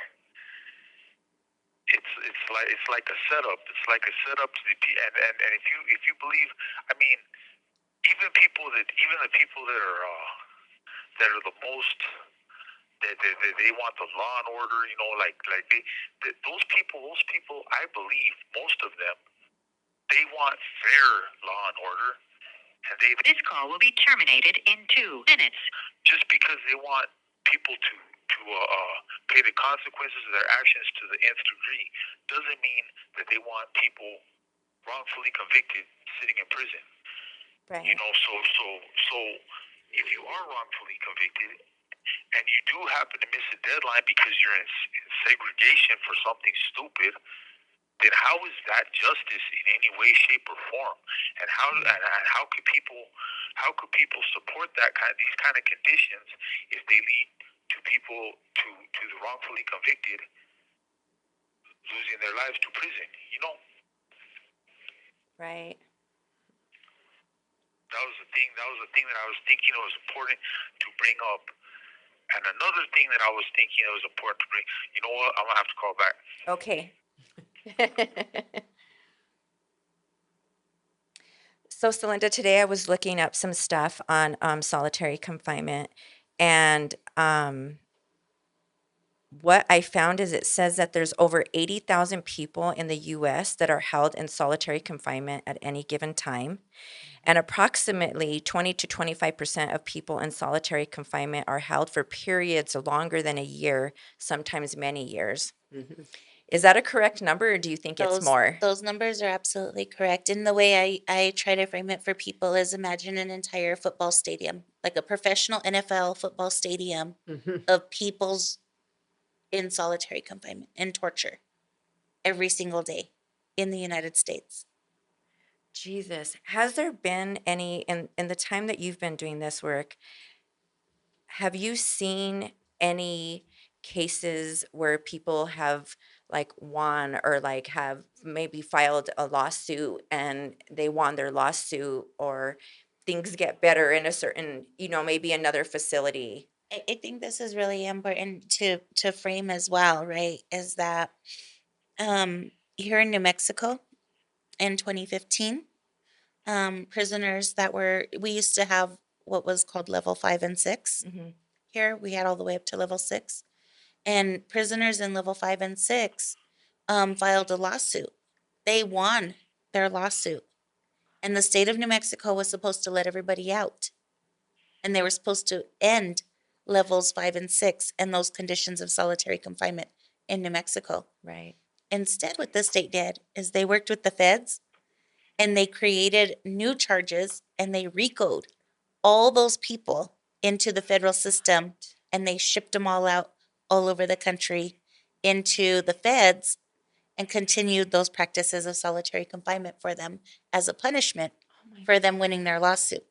it's like a setup. It's like a setup to the and if you believe, I mean, even the people that are the most that they want the law and order, you know, like those people, I believe most of them, they want fair law and order, and This call will be terminated in 2 minutes. just because they want people to pay the consequences of their actions to the nth degree doesn't mean that they want people wrongfully convicted sitting in prison. Right. You know, so if you are wrongfully convicted and you do happen to miss a deadline because you're in segregation for something stupid, then how is that justice in any way, shape, or form? And how could people support these kind of conditions if they lead to people to the wrongfully convicted losing their lives to prison? You know, Right. that was the thing that I was thinking it was important to bring up. And another thing that I was thinking it was important to bring. You know what? I'm gonna have to call back. Okay. So, Celinda, today I was looking up some stuff on solitary confinement, and what I found is it says that there's over 80,000 people in the U.S. that are held in solitary confinement at any given time, and approximately 20 to 25% of people in solitary confinement are held for periods longer than a year, sometimes many years. Mhm. Is that a correct number, or do you think it's more? Those numbers are absolutely correct. And the way I try to frame it for people is imagine an entire football stadium, like a professional NFL football stadium Mhm. of people's in solitary confinement and torture every single day in the United States. Jesus, has there been any in the time that you've been doing this work, have you seen any cases where people have like won or like have maybe filed a lawsuit and they won their lawsuit, or things get better in a certain, maybe another facility? I think this is really important to frame as well, right? Is that here in New Mexico in 2015, prisoners that we used to have what was called level 5 and 6. Mm-hmm. Here we had all the way up to level 6, and prisoners in level 5 and 6 filed a lawsuit. They won their lawsuit, and the state of New Mexico was supposed to let everybody out, and they were supposed to end levels 5 and 6 and those conditions of solitary confinement in New Mexico. Right. Instead, what the state did is they worked with the feds and they created new charges and they RICO'd all those people into the federal system, and they shipped them all out all over the country into the feds, and continued those practices of solitary confinement for them as a punishment for them winning their lawsuit.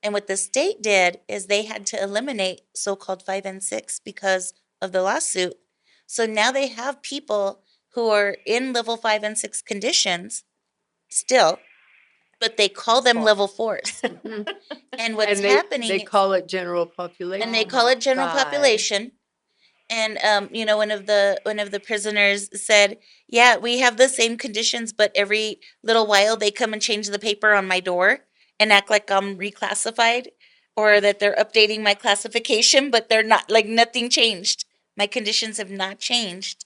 And what the state did is they had to eliminate so-called 5 and 6 because of the lawsuit. So now they have people who are in level 5 and 6 conditions still, but they call them level 4s. And what's And happening, they call it general population. and they call it general God. population. And one of the prisoners said, "Yeah, we have the same conditions, but every little while they come and change the paper on my door and act like I'm reclassified, or that they're updating my classification, but they're not. Like nothing changed. My conditions have not changed,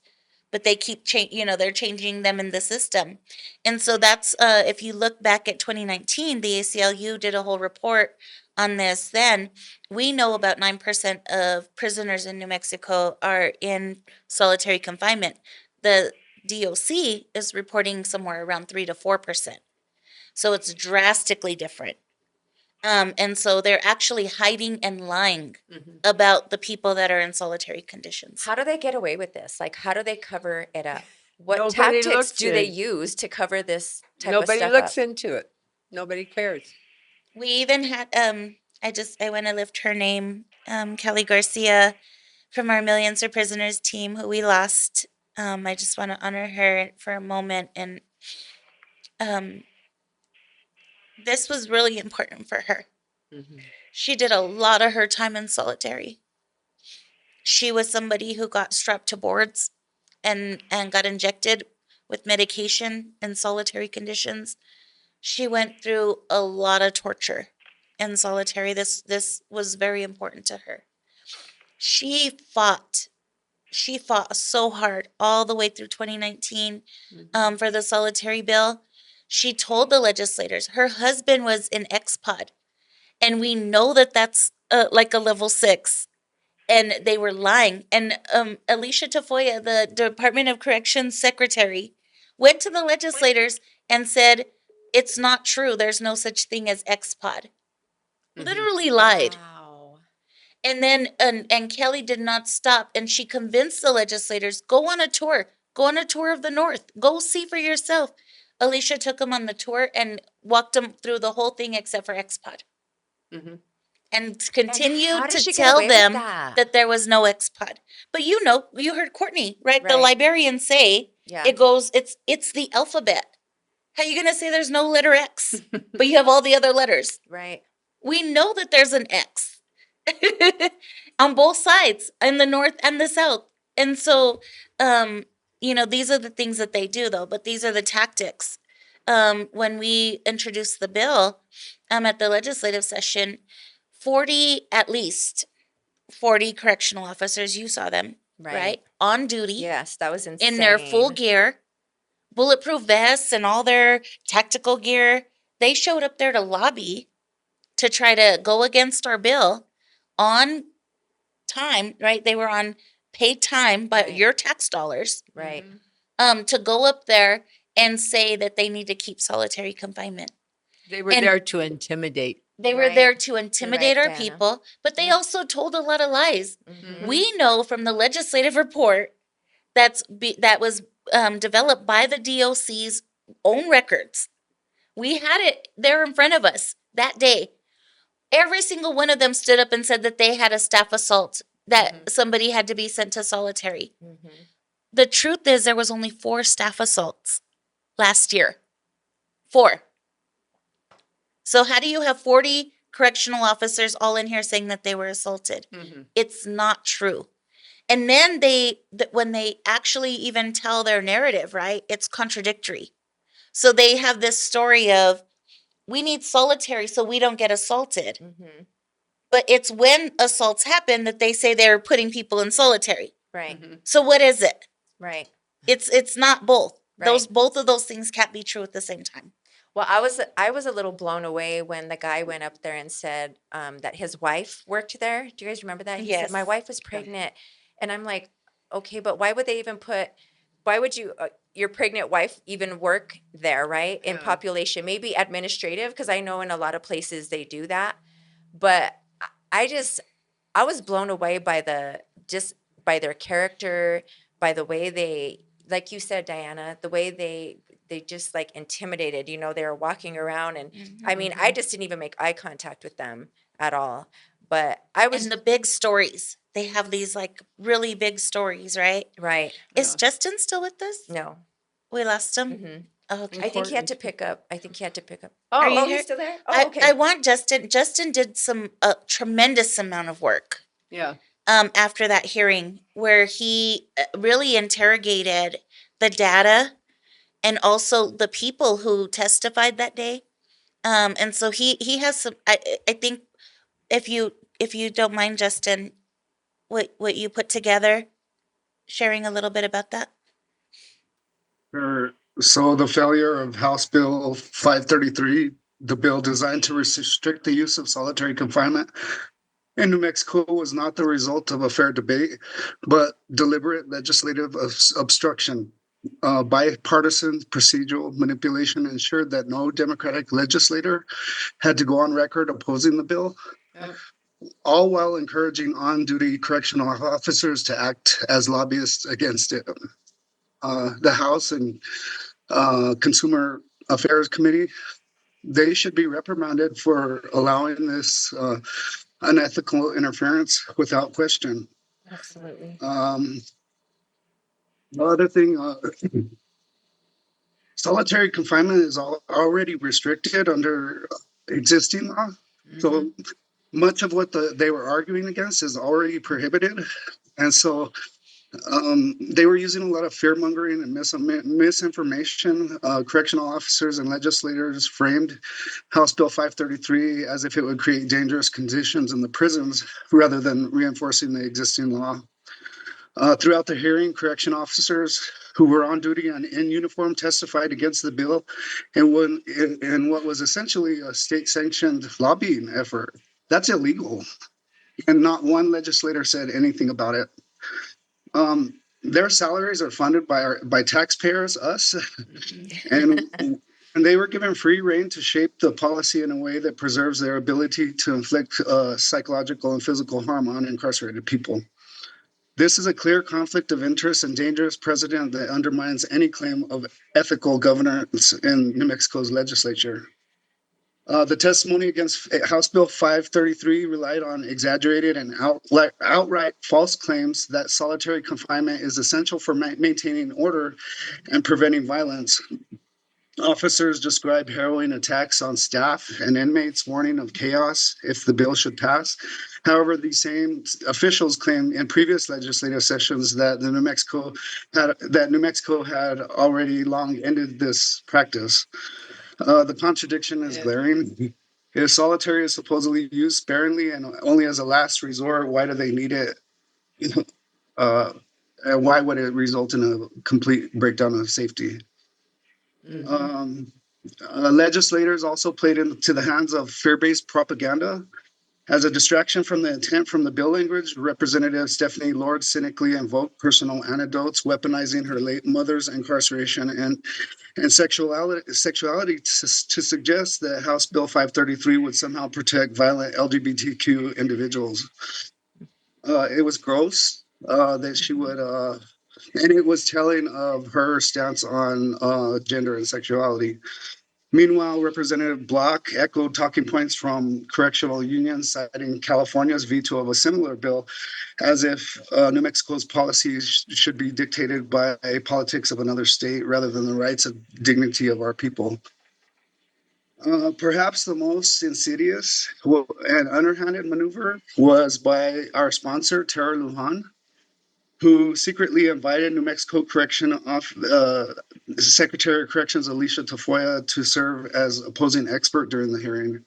but they keep they're changing them in the system." And so that's if you look back at 2019, the ACLU did a whole report on this. Then we know about 9% of prisoners in New Mexico are in solitary confinement. The DOC is reporting somewhere around 3 to 4%. So it's drastically different. And so they're actually hiding and lying about the people that are in solitary conditions. How do they get away with this? Like, how do they cover it up? What Nobody tactics looks do they in. use to cover this type of Nobody stuff looks up? into it. Nobody cares. We even had I want to lift her name, Kelly Garcia from our Millions of Prisoners team, who we lost. I just want to honor her for a moment. And this was really important for her. She did a lot of her time in solitary. She was somebody who got strapped to boards and got injected with medication in solitary conditions. She went through a lot of torture in solitary. This was very important to her. She fought so hard all the way through 2019 for the solitary bill. She told the legislators her husband was in X-Pod, and we know that that's like a level 6, and they were lying. And Alicia Tafoya, the Department of Corrections secretary, went to the legislators and said, "It's not true. There's no such thing as X-Pod." Literally lied. Wow. And then and Kelly did not stop, and she convinced the legislators, go on a tour of the North, go see for yourself. Alicia took them on the tour and walked them through the whole thing except for X-Pod. And how continued did to she get tell away with them that? that there was no X-Pod. But you heard Courtney, right? The Right. librarians say Yeah. it's the alphabet. How are you gonna say there's no letter X, but you have all the other letters? Right. We know that there's an X on both sides, in the North and the South. And so, these are the things that they do, though, but these are the tactics. When we introduced the bill at the legislative session, at least 40 correctional officers, you saw them, right? On duty. Yes, that was insane. In their full gear, bulletproof vests and all their tactical gear. They showed up there to lobby to try to go against our bill on time, right? They were on paid time by your tax dollars. Right. To go up there and say that they need to keep solitary confinement. They were there to intimidate. They were there to intimidate our people, but they also told a lot of lies. We know from the legislative report that was developed by the DOC's own records. We had it there in front of us that day. Every single one of them stood up and said that they had a staff assault, that somebody had to be sent to solitary. The truth is there was only 4 staff assaults last year. 4. So how do you have 40 correctional officers all in here saying that they were assaulted? It's not true. And then when they actually even tell their narrative, right, it's contradictory. So they have this story of, we need solitary so we don't get assaulted. But it's when assaults happen that they say they're putting people in solitary. Right. So what is it? Right. It's not both. Right. Both of those things can't be true at the same time. Well, I was a little blown away when the guy went up there and said that his wife worked there. Do you guys remember that? He said, my wife was pregnant. And I'm like, okay, but why would your pregnant wife even work there, right? In population, maybe administrative, because I know in a lot of places they do that. But I was blown away by their character, by the way like you said, Diana, the way they just like intimidated, you know, they were walking around and I mean, I just didn't even make eye contact with them at all. But I was And the big stories. They have these like really big stories, right? right. Is Justin still with us? No. We lost him. Hmm. Oh, okay. I think he had to Important. pick up. I think he had to pick up. Are you Oh, here? he's still there? Oh, okay. I want Justin. Justin did some tremendous amount of work Yeah. after that hearing where he really interrogated the data and also the people who testified that day. And so he has some. I think if you don't mind, Justin, what you put together, sharing a little bit about that. Sure. So the failure of House Bill 533, the bill designed to restrict the use of solitary confinement in New Mexico, was not the result of a fair debate, but deliberate legislative obstruction. Bipartisan procedural manipulation ensured that no Democratic legislator had to go on record opposing the bill, Yep. all while encouraging on-duty correctional officers to act as lobbyists against it. The House and Consumer Affairs Committee, they should be reprimanded for allowing this unethical interference without question. Absolutely. The other thing, solitary confinement is already restricted under existing law. So much of what they were arguing against is already prohibited. And so they were using a lot of fear mongering and misinformation. Correctional officers and legislators framed House Bill 533 as if it would create dangerous conditions in the prisons rather than reinforcing the existing law. Throughout the hearing, correction officers who were on duty and in uniform testified against the bill in what was essentially a state-sanctioned lobbying effort. That's illegal, and not one legislator said anything about it. Their salaries are funded by taxpayers, us, and they were given free rein to shape the policy in a way that preserves their ability to inflict psychological and physical harm on incarcerated people. This is a clear conflict of interest and dangerous precedent that undermines any claim of ethical governance in New Mexico's legislature. The testimony against House Bill 533 relied on exaggerated and outright false claims that solitary confinement is essential for maintaining order and preventing violence. Officers described harrowing attacks on staff and inmates, warning of chaos if the bill should pass. However, these same officials claimed in previous legislative sessions that New Mexico had already long ended this practice. The contradiction is glaring. If solitary is supposedly used sparingly and only as a last resort, why do they need it? And why would it result in a complete breakdown of safety? Legislators also played into the hands of fear-based propaganda. As a distraction from the intent from the bill language, Representative Stephanie Lord cynically invoked personal anecdotes, weaponizing her late mother's incarceration and sexuality to suggest that House Bill 533 would somehow protect violent LGBTQ individuals. It was gross that she would, and it was telling of her stance on gender and sexuality. Meanwhile, Representative Block echoed talking points from correctional unions, citing California's veto of a similar bill, as if New Mexico's policies should be dictated by politics of another state rather than the rights and dignity of our people. Perhaps the most insidious and underhanded maneuver was by our sponsor, Tara Lujan, who secretly invited New Mexico Secretary of Corrections Alicia Tafoya to serve as opposing expert during the hearing.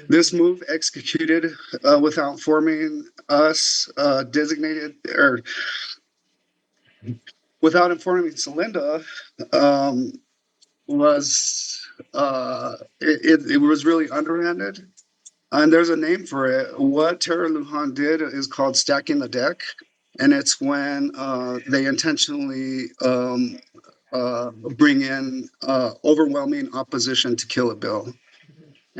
This move, executed without informing us, without informing Celinda, it was really underhanded. And there's a name for it. What Tara Lujan did is called stacking the deck. And it's when they intentionally bring in overwhelming opposition to kill a bill.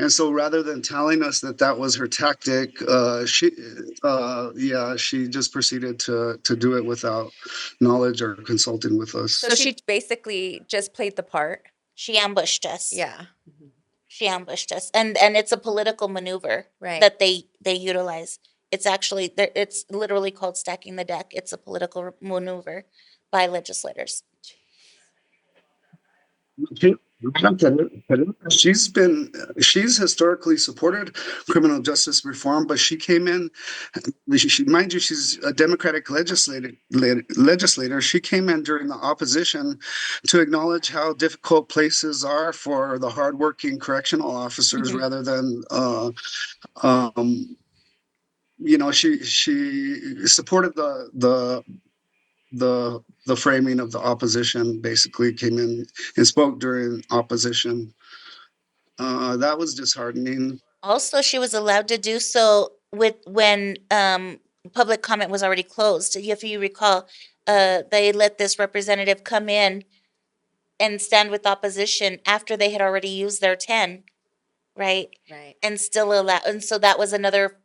And so rather than telling us that that was her tactic, she just proceeded to do it without knowledge or consulting with us. So she basically just played the part. She ambushed us. Yeah. She ambushed us, and it's a political maneuver Right. that they utilize. It's actually it's literally called stacking the deck. It's a political maneuver by legislators. She's historically supported criminal justice reform, but she came in, mind you, she's a Democratic legislator. She came in during the opposition to acknowledge how difficult places are for the hardworking correctional officers rather than, she supported the framing of the opposition, basically came in and spoke during opposition. That was disheartening. Also, she was allowed to do so with when public comment was already closed. If you recall, they let this representative come in and stand with opposition after they had already used their 10, right? Right. And still allow, and so that was another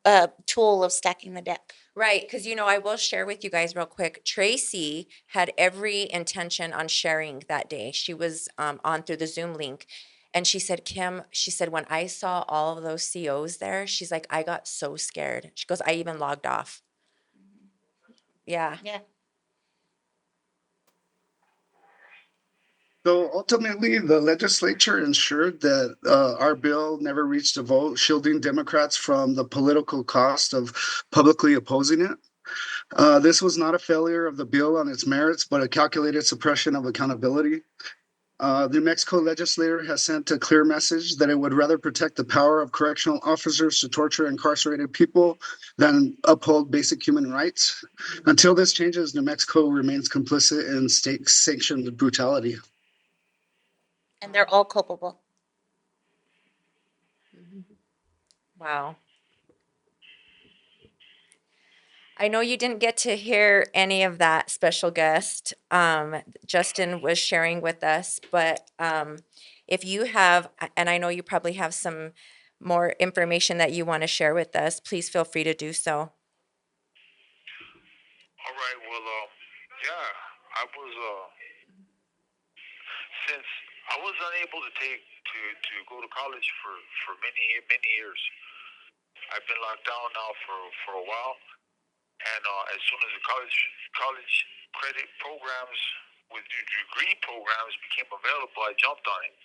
tool of stacking the deck. Right, because I will share with you guys real quick. Tracy had every intention on sharing that day. She was on through the Zoom link, and she said, "Kim," she said, "when I saw all of those COs there, she's like, I got so scared." She goes, "I even logged off." Yeah. Yeah. So ultimately, the legislature ensured that our bill never reached a vote, shielding Democrats from the political cost of publicly opposing it. This was not a failure of the bill on its merits, but a calculated suppression of accountability. The New Mexico legislature has sent a clear message that it would rather protect the power of correctional officers to torture incarcerated people than uphold basic human rights. Until this changes, New Mexico remains complicit in state sanctioned brutality. And they're all culpable. Wow. I know you didn't get to hear any of that, special guest. Justin was sharing with us, but if you have, and I know you probably have some more information that you want to share with us, please feel free to do so. All right. Well, yeah, I was since I was unable to go to college for many years. I've been locked down now for a while, and as soon as the college credit programs with the degree programs became available, I jumped on it.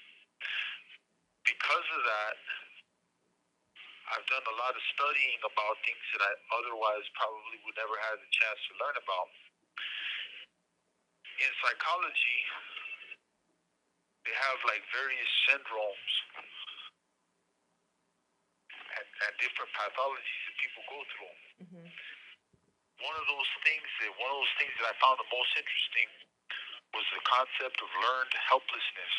Because of that, I've done a lot of studying about things that I otherwise probably would never have the chance to learn about. In psychology, they have like various syndromes and different pathologies that people go through. Mm-hmm. One of those things that I found the most interesting was the concept of learned helplessness.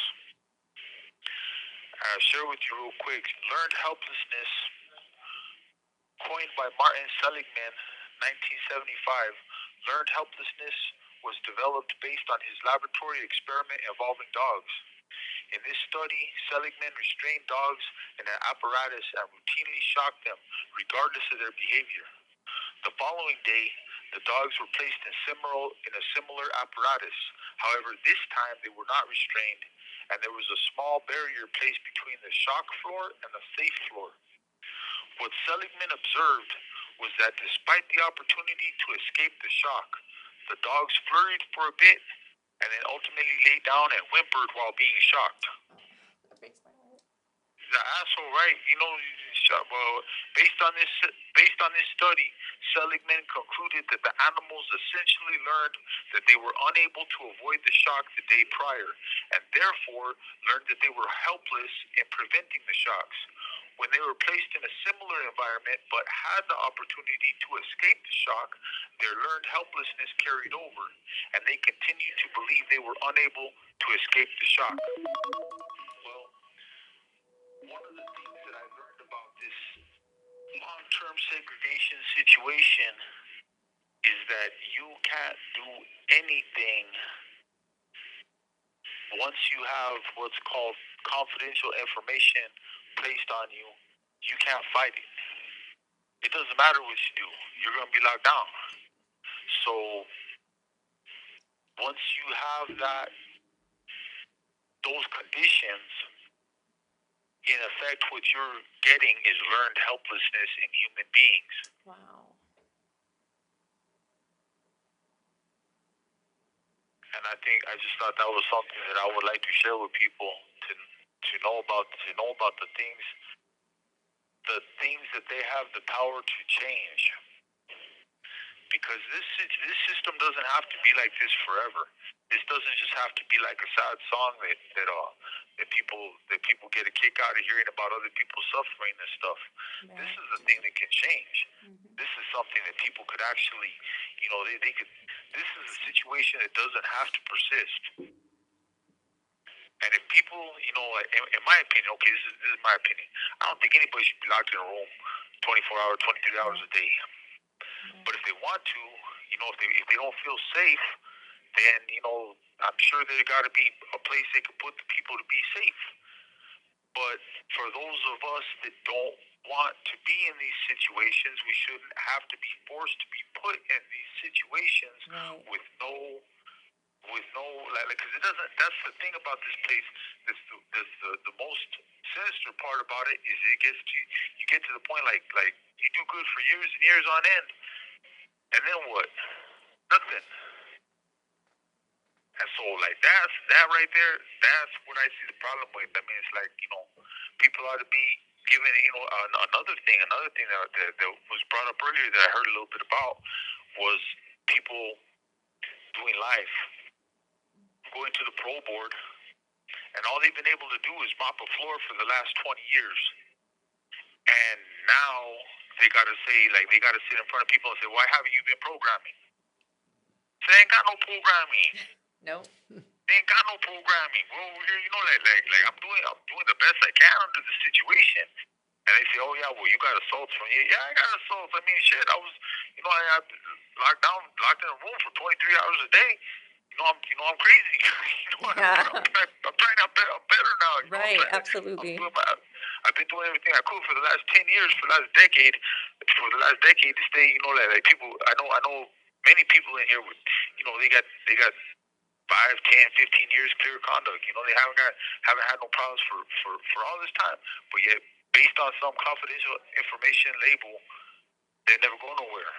I'll share with you real quick. Learned helplessness, coined by Martin Seligman, 1975. Learned helplessness was developed based on his laboratory experiment involving dogs. In this study, Seligman restrained dogs in an apparatus and routinely shocked them, regardless of their behavior. The following day, the dogs were placed in a similar apparatus. However, this time they were not restrained, and there was a small barrier placed between the shock floor and the safe floor. What Seligman observed was that despite the opportunity to escape the shock, the dogs flurried for a bit and then ultimately lay down and whimpered while being shocked. The asshole, right? Well, based on this study, Seligman concluded that the animals essentially learned that they were unable to avoid the shock the day prior, and therefore learned that they were helpless in preventing the shocks. When they were placed in a similar environment but had the opportunity to escape the shock, their learned helplessness carried over, and they continued to believe they were unable to escape the shock. Well, one of the things that I learned about this long-term segregation situation is that you can't do anything once you have what's called confidential information placed on you, you can't fight it. It doesn't matter what you do. You're going to be locked down. So once you have those conditions, in effect, what you're getting is learned helplessness in human beings. Wow. And I just thought that was something that I would like to share with people to know about the things that they have the power to change. Because this system doesn't have to be like this forever. This doesn't just have to be like a sad song that people get a kick out of hearing about other people suffering and stuff. Right. This is a thing that can change. Mm-hmm. This is something that people could actually, they could. This is a situation that doesn't have to persist. And if people, in my opinion, okay, this is my opinion. I don't think anybody should be locked in a room 24 hours, 23 hours a day. But if they want to, if they don't feel safe, then, I'm sure there got to be a place they could put the people to be safe. But for those of us that don't want to be in these situations, we shouldn't have to be forced to be put in these situations with no, because it doesn't, that's the thing about this place, the most sinister part about it is you get to the point like you do good for years and years on end, and then what? Nothing. And so, that right there, that's what I see the problem with. I mean, it's like, people ought to be given, another thing that was brought up earlier that I heard a little bit about was people doing life, going to the parole board, and all they've been able to do is mop a floor for the last 20 years. And now they got to sit in front of people and say, why haven't you been programming? They ain't got no programming. Nope. They ain't got no programming. Well, like I'm doing the best I can under the situation. And they say, oh yeah, well you got assaults from here. Yeah, I got assaults. I mean, shit, I was, I locked in a room for 23 hours a day. I'm crazy. Yeah. I'm trying to. I'm better now. Right. Absolutely. I've been doing everything I could for the last 10 years, for the last decade, to stay. Like people. I know many people in here. They got 5, 10, 15 years clear conduct. They haven't had no problems for all this time. But yet, based on some confidential information label, they never go nowhere.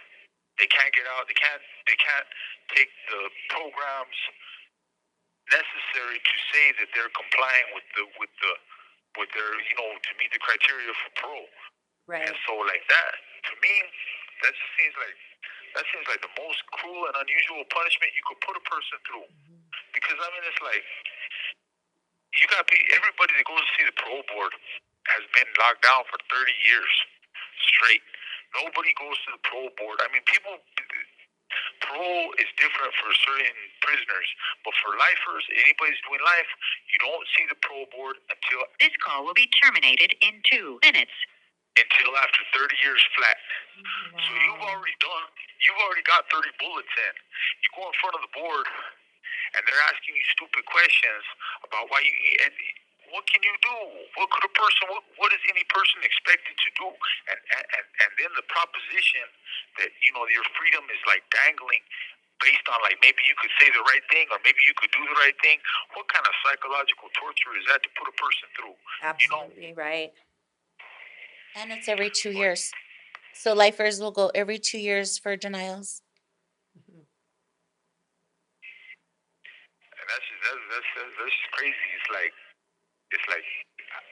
They can't get out. They can't take the programs necessary to say that they're complying with their to meet the criteria for parole. Right. And so like that, to me, that seems like the most cruel and unusual punishment you could put a person through. Mm-hmm. Because I mean, it's like everybody that goes to see the parole board has been locked down for 30 years straight. Nobody goes to the parole board. I mean, parole is different for certain prisoners, but for lifers, anybody's doing life, you don't see the parole board until This call will be terminated in 2 minutes. Until after 30 years flat. Wow. So you've already got 30 bullets in. You go in front of the board, and they're asking you stupid questions about why you. And what can you do? What could a person? What is any person expected to do? And then the proposition that your freedom is like dangling, based on like maybe you could say the right thing or maybe you could do the right thing. What kind of psychological torture is that to put a person through? Absolutely right. And it's every 2 years. So lifers will go every 2 years for denials. And that's just crazy. It's like,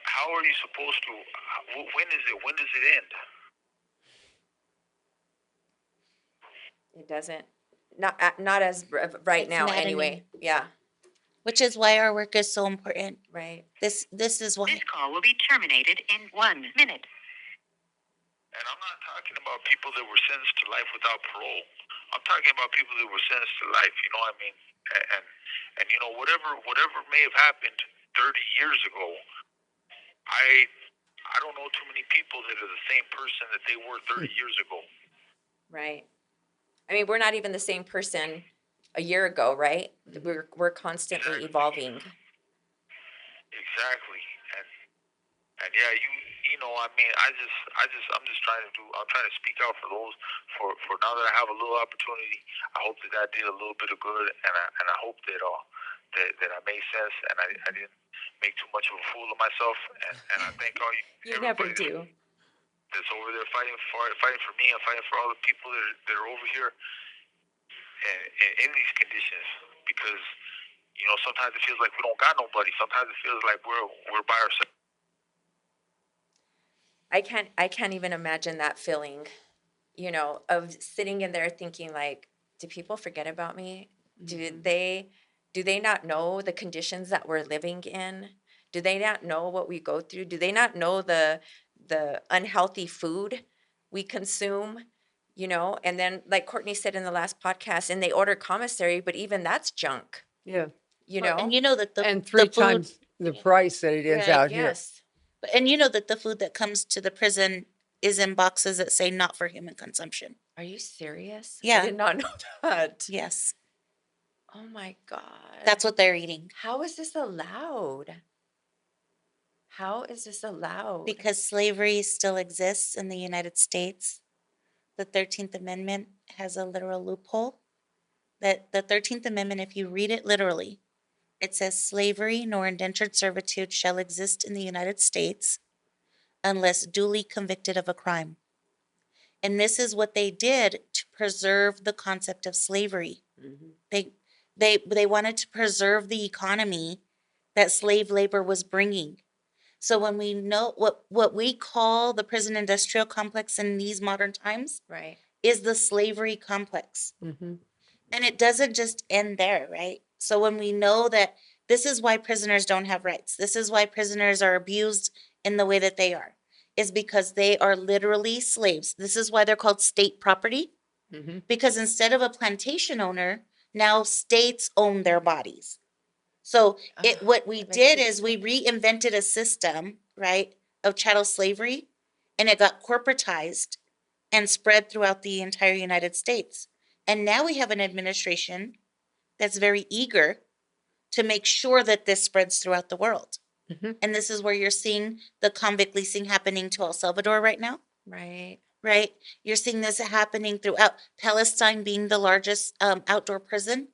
how are you supposed to? When does it end? It doesn't. Not as right now. Anyway. Yeah. Which is why our work is so important. Right. This is why. This call will be terminated in 1 minute. And I'm not talking about people that were sentenced to life without parole. I'm talking about people that were sentenced to life. You know what I mean? And whatever may have happened 30 years ago, I don't know too many people that are the same person that they were 30 years ago. Right. I mean, we're not even the same person a year ago, right? We're constantly evolving. Exactly. And yeah, you know, I mean, I'm just trying to I'm trying to speak out for those, for now that I have a little opportunity. I hope that did a little bit of good, and I hope that that I made sense, and I didn't make too much of a fool of myself. And I thank all You never everybody do. that's over there fighting for me and fighting for all the people that are over here and in these conditions, because you know, sometimes it feels like we don't got nobody. Sometimes it feels like we're by ourselves. I can't even imagine that feeling, you know, of sitting in there thinking like, do people forget about me? Do they not know the conditions that we're living in? Do they not know what we go through? Do they not know the unhealthy food we consume? You know, and then like Courtney said in the last podcast, and they order commissary, but even that's junk, Yeah. you Well, know? and you know that And the 3 food, times the price that it is Right, out here. Yes. and you know that the food that comes to the prison is in boxes that say not for human consumption. Are you serious? I Yeah. did not know that. Yes, Oh my God. that's what they're eating How is this allowed? How is this allowed? because slavery still exists in the United States. The 13th Amendment has a literal loophole that the 13th Amendment, if you read it literally, it says slavery nor indentured servitude shall exist in the United States unless duly convicted of a crime. And this is what they did to preserve the concept of slavery. They they wanted to preserve the economy that slave labor was bringing. So when we know what we call the prison industrial complex in these modern times Right. is the slavery complex. And it doesn't just end there, right? So when we know that this is why prisoners don't have rights, this is why prisoners are abused in the way that they are, is because they are literally slaves. This is why they're called state property, because instead of a plantation owner, now states own their bodies. So what we did is we reinvented a system, right, of chattel slavery, and it got corporatized and spread throughout the entire United States. And now we have an administration that's very eager to make sure that this spreads throughout the world. And this is where you're seeing the convict leasing happening to El Salvador right now. Right. Right? You're seeing this happening throughout Palestine being the largest outdoor prison.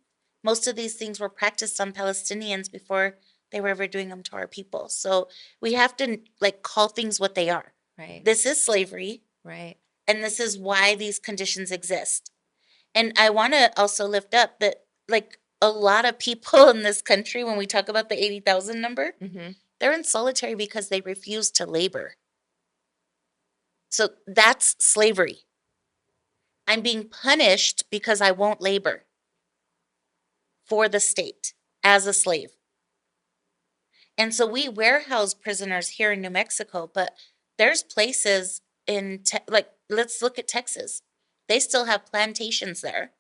Most of these things were practiced on Palestinians before they were ever doing them to our people. So we have to like call things what they are. Right. This is slavery. Right. And this is why these conditions exist. And I want to also lift up that like a lot of people in this country, when we talk about the 80,000 number, they're in solitary because they refuse to labor. So that's slavery. I'm being punished because I won't labor for the state as a slave. And so we warehouse prisoners here in New Mexico, but there's places in, like, let's look at Texas. They still have plantations there.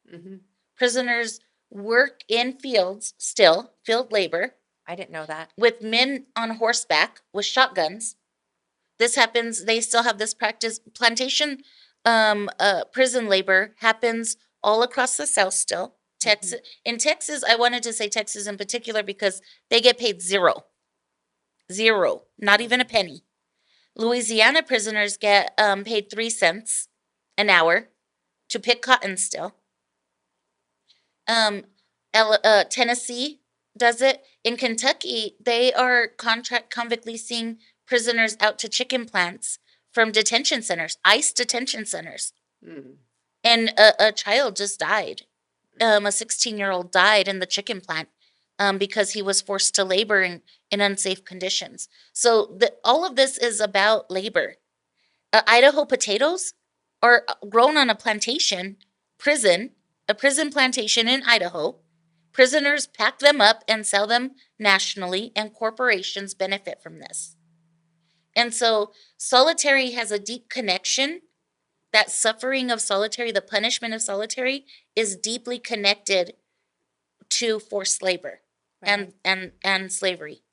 Prisoners work in fields still, field labor. I didn't know that. With men on horseback with shotguns. This happens, they still have this practice. Plantation prison labor happens all across the South still. Texas, in Texas, I wanted to say Texas in particular because they get paid zero, not even a penny. Louisiana prisoners get paid 3 cents an hour to pick cotton still. Tennessee does it. In Kentucky, they are contract convict leasing prisoners out to chicken plants from detention centers, ICE detention centers. And a child just died. A 16-year-old died in the chicken plant because he was forced to labor in unsafe conditions. So all of this is about labor. Idaho potatoes are grown on a plantation, a prison plantation in Idaho. Prisoners pack them up and sell them nationally, and corporations benefit from this. And so solitary has a deep connection. That suffering of solitary, the punishment of solitary, is deeply connected to forced labor and slavery.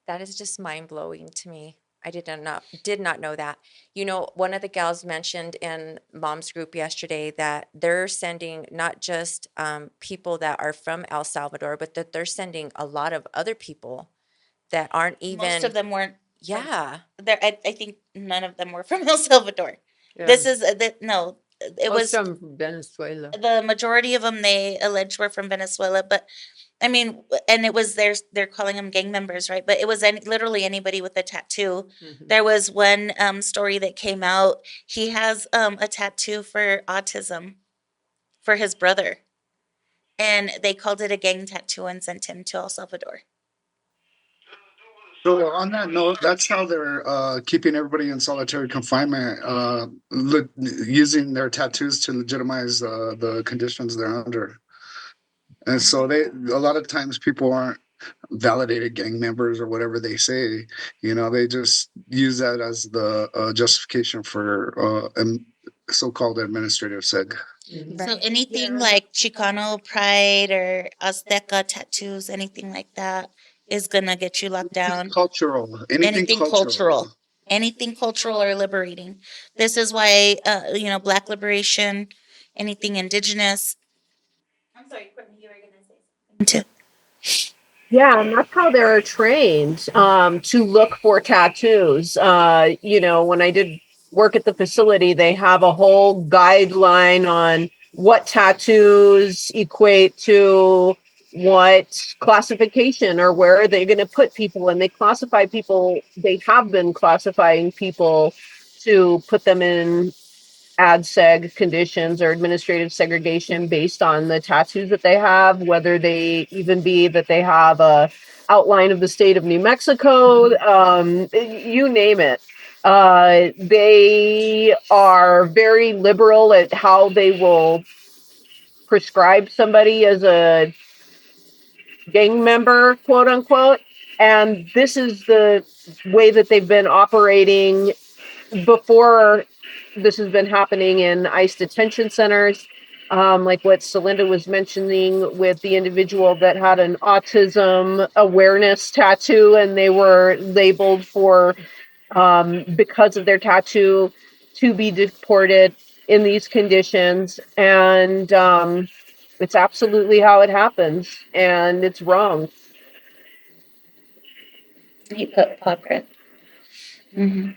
That is just mind blowing to me. I did not know that. You know, one of the gals mentioned in Mom's group yesterday that they're sending not just people that are from El Salvador, but that they're sending a lot of other people that aren't even. Most of them weren't. Yeah. I think none of them were from El Salvador. Yeah. This is no. It was some from Venezuela. the majority of them they alleged were from Venezuela, but I mean, and it was they're calling them gang members, right? But it was literally anybody with a tattoo. Mhm. There was one story that came out. He has a tattoo for autism for his brother, and they called it a gang tattoo and sent him to El Salvador. So on that note, that's how they're keeping everybody in solitary confinement, using their tattoos to legitimize the conditions they're under. And so a lot of times people aren't validated gang members or whatever they say. They just use that as the justification for so-called administrative seg. So anything like Chicano pride or Azteca tattoos, anything like that, is gonna get you locked down. Cultural, anything cultural. Anything cultural or liberating. This is why Black liberation, anything indigenous. I'm sorry, Courtney, you were gonna say something too. Yeah, and that's how they're trained to look for tattoos. When I did work at the facility, they have a whole guideline on what tattoos equate to what classification or where are they going to put people. And they classify people, they have been classifying people to put them in ad seg conditions or administrative segregation based on the tattoos that they have, whether they even be that they have a outline of the state of New Mexico, you name it. They are very liberal at how they will prescribe somebody as a gang member, quote unquote. And this is the way that they've been operating before this has been happening in ICE detention centers, like what Celinda was mentioning with the individual that had an autism awareness tattoo, and they were labeled for, because of their tattoo, to be deported in these conditions. And it's absolutely how it happens, and it's wrong. He put paw print. Mm-hmm.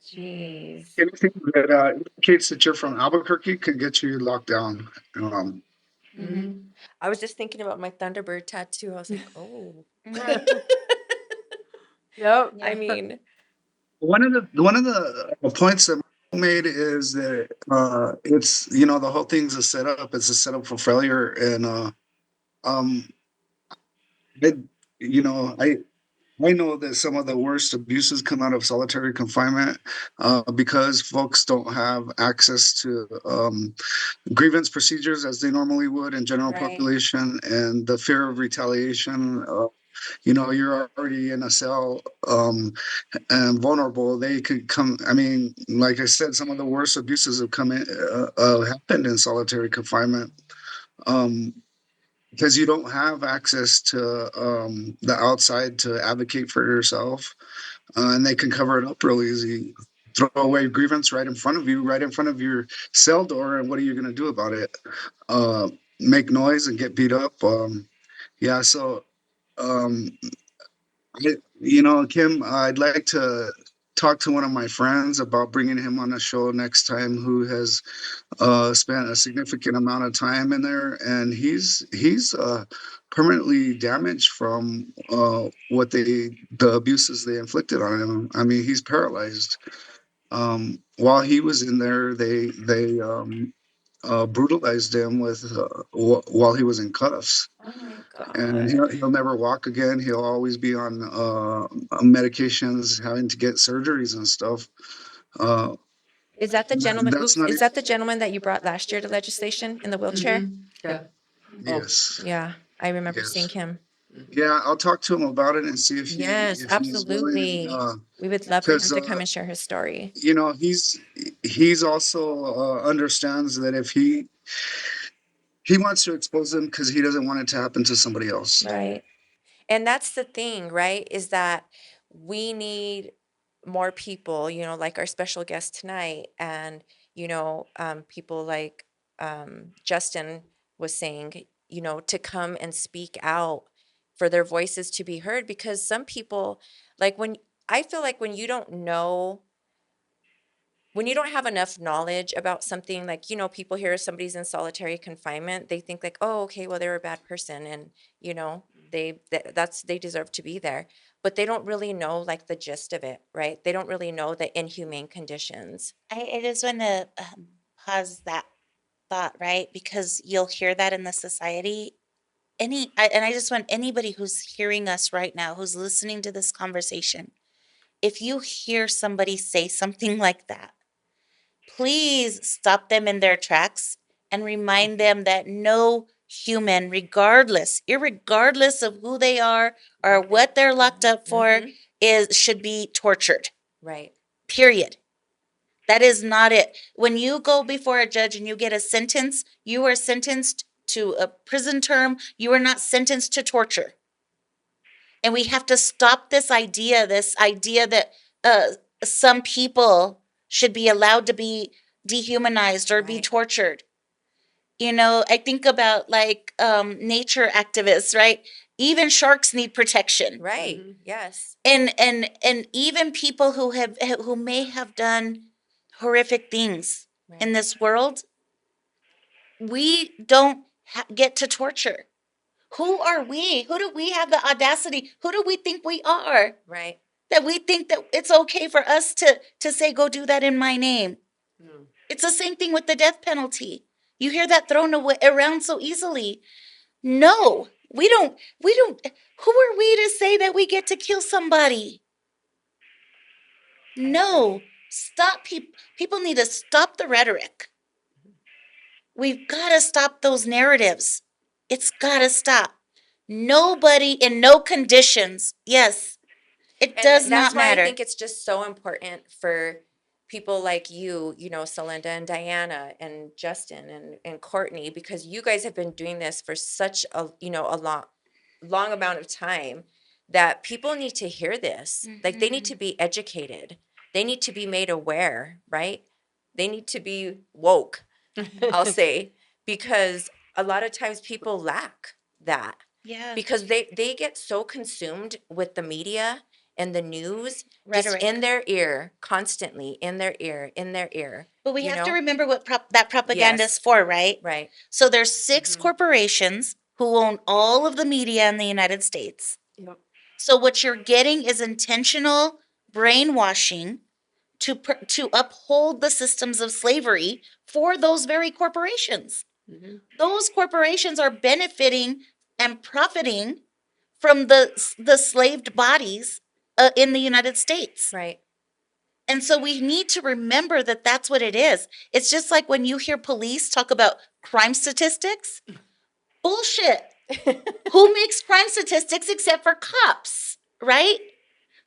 Jeez. Anything that indicates that you're from Albuquerque can get you locked down. I was just thinking about my Thunderbird tattoo. I was like, oh. Yep. I mean, One of the points that Michael made is that it's the whole thing's a setup. It's a setup for failure, and it, I know that some of the worst abuses come out of solitary confinement because folks don't have access to grievance procedures as they normally would in general Right. population, and the fear of retaliation. You're already in a cell and vulnerable. They could come. I mean, like I said, some of the worst abuses have happened in solitary confinement. Because you don't have access to the outside to advocate for yourself, and they can cover it up real easy. Throw away grievance right in front of you, right in front of your cell door, and what are you going to do about it? Make noise and get beat up. Yeah, so um, Kim, I'd like to talk to one of my friends about bringing him on a show next time, who has spent a significant amount of time in there, and he's permanently damaged from the abuses they inflicted on him. I mean, he's paralyzed. While he was in there, they brutalized him while he was in cuffs. oh my God. And he'll never walk again. He'll always be on medications, having to get surgeries and stuff. Is that the gentleman? That's not Is that the gentleman that you brought last year to legislation in the wheelchair? Yeah. Yes. Yeah, I remember Yes. seeing him. Yeah, I'll talk to him about it and see if Yes, he's absolutely. willing. We would love for him 'Cause, to come and share his story. He's also understands that if he wants to expose them because he doesn't want it to happen to somebody else. Right. And that's the thing, right? Is that we need more people, like our special guest tonight, and, people like Justin was saying, to come and speak out for their voices to be heard, because some people, like when I feel like when you don't know, when you don't have enough knowledge about something, like, people hear somebody's in solitary confinement, they think like, oh, okay, well, they're a bad person, and they deserve to be there, but they don't really know like the gist of it, right? They don't really know the inhumane conditions. I just want to pause that thought, right? Because you'll hear that in the society. And I just want anybody who's hearing us right now, who's listening to this conversation, if you hear somebody say something like that, please stop them in their tracks and remind them that no human, irregardless of who they are or what they're locked up for, should be tortured. Right. Period. That is not it. When you go before a judge and you get a sentence, you are sentenced to a prison term. You are not sentenced to torture. And we have to stop this idea that some people should be allowed to be dehumanized or be tortured. I think about like nature activists, right? Even sharks need protection. Right. Yes. And even people who may have done horrific things in this world, we don't get to torture. Who are we? Who do we have the audacity? Who do we think we are? Right. That we think that it's okay for us to say, go do that in my name. No. It's the same thing with the death penalty. You hear that thrown around so easily. No, we don't. Who are we to say that we get to kill somebody? No, stop. People need to stop the rhetoric. We've got to stop those narratives. It's got to stop. Nobody in no conditions. Yes, it does not matter. That's why I think it's just so important for people like you, Celinda and Diana and Justin and Courtney, because you guys have been doing this for such a long amount of time, that people need to hear this. Mm-hmm. Like, they need to be educated. They need to be made aware, right? They need to be woke, I'll say, because a lot of times people lack that. Yeah. Because they get so consumed with the media and the news, rhetoric, just in their ear, constantly in their ear. But we have to remember what that propaganda is for, right? Right. So there's 6 corporations who own all of the media in the United States. Yep. So what you're getting is intentional brainwashing to uphold the systems of slavery for those very corporations. Mm-hmm. Those corporations are benefiting and profiting from the slaved bodies in the United States. Right. And so we need to remember that that's what it is. It's just like when you hear police talk about crime statistics. Bullshit. Who makes crime statistics except for cops, right?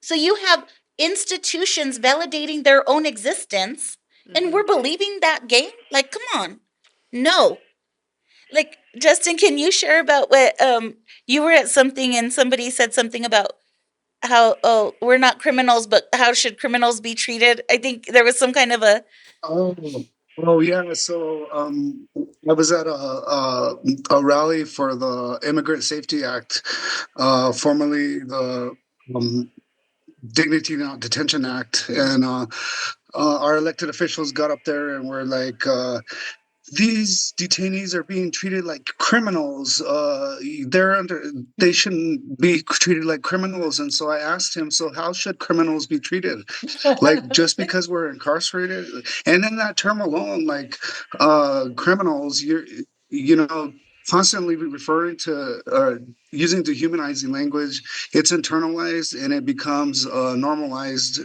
So you have institutions validating their own existence, and we're believing that game? Like, come on. No. Like, Justin, can you share about what you were at something and somebody said something about how, we're not criminals, but how should criminals be treated? I think there was some kind of a... Oh yeah. So I was at a rally for the Immigrant Safety Act, formerly the Dignity Not Detention Act, and our elected officials got up there and were like, these detainees are being treated like criminals. They shouldn't be treated like criminals. And so I asked him, so how should criminals be treated? Like, just because we're incarcerated? And in that term alone, like, criminals, constantly referring to using dehumanizing language, it's internalized and it becomes normalized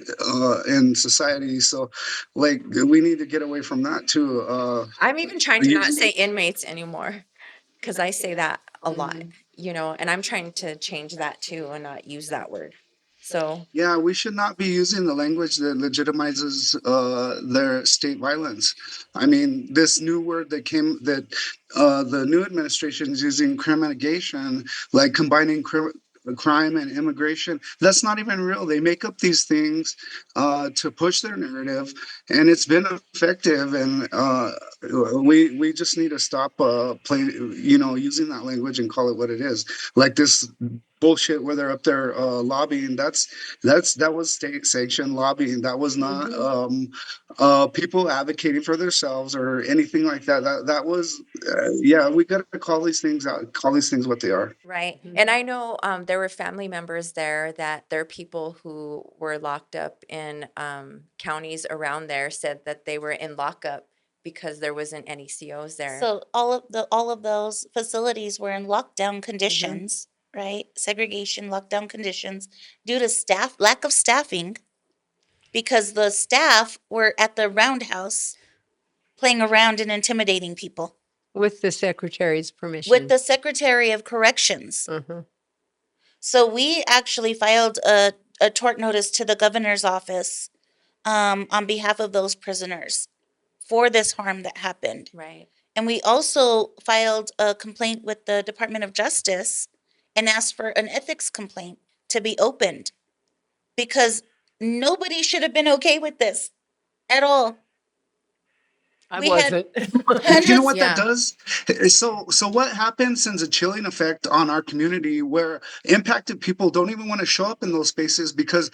in society. So, like, we need to get away from that too. I'm even trying to not say inmates anymore, because I say that a lot, and I'm trying to change that too and not use that word. So yeah, we should not be using the language that legitimizes their state violence. I mean, this new word that the new administration is using, criminalization, like combining crime and immigration. That's not even real. They make up these things to push their narrative, and it's been effective. And we just need to stop using that language and call it what it is. Like this bullshit where they're up there lobbying. That was state sanctioned lobbying. That was not people advocating for themselves or anything like that. That was yeah. We got to call these things out. Call these things what they are. Right. And I know there were family members there that there are people who were locked up in counties around there said that they were in lockup because there wasn't any COs there. So all of those facilities were in lockdown conditions, right? Segregation, lockdown conditions due to lack of staffing, because the staff were at the roundhouse playing around and intimidating people With the secretary's permission. with the Secretary of Corrections. So we actually filed a tort notice to the governor's office on behalf of those prisoners for this harm that happened. Right. And we also filed a complaint with the Department of Justice and asked for an ethics complaint to be opened, because nobody should have been okay with this at all. I We had wasn't. You know what Yeah. that does? So what happens sends a chilling effect on our community where impacted people don't even want to show up in those spaces because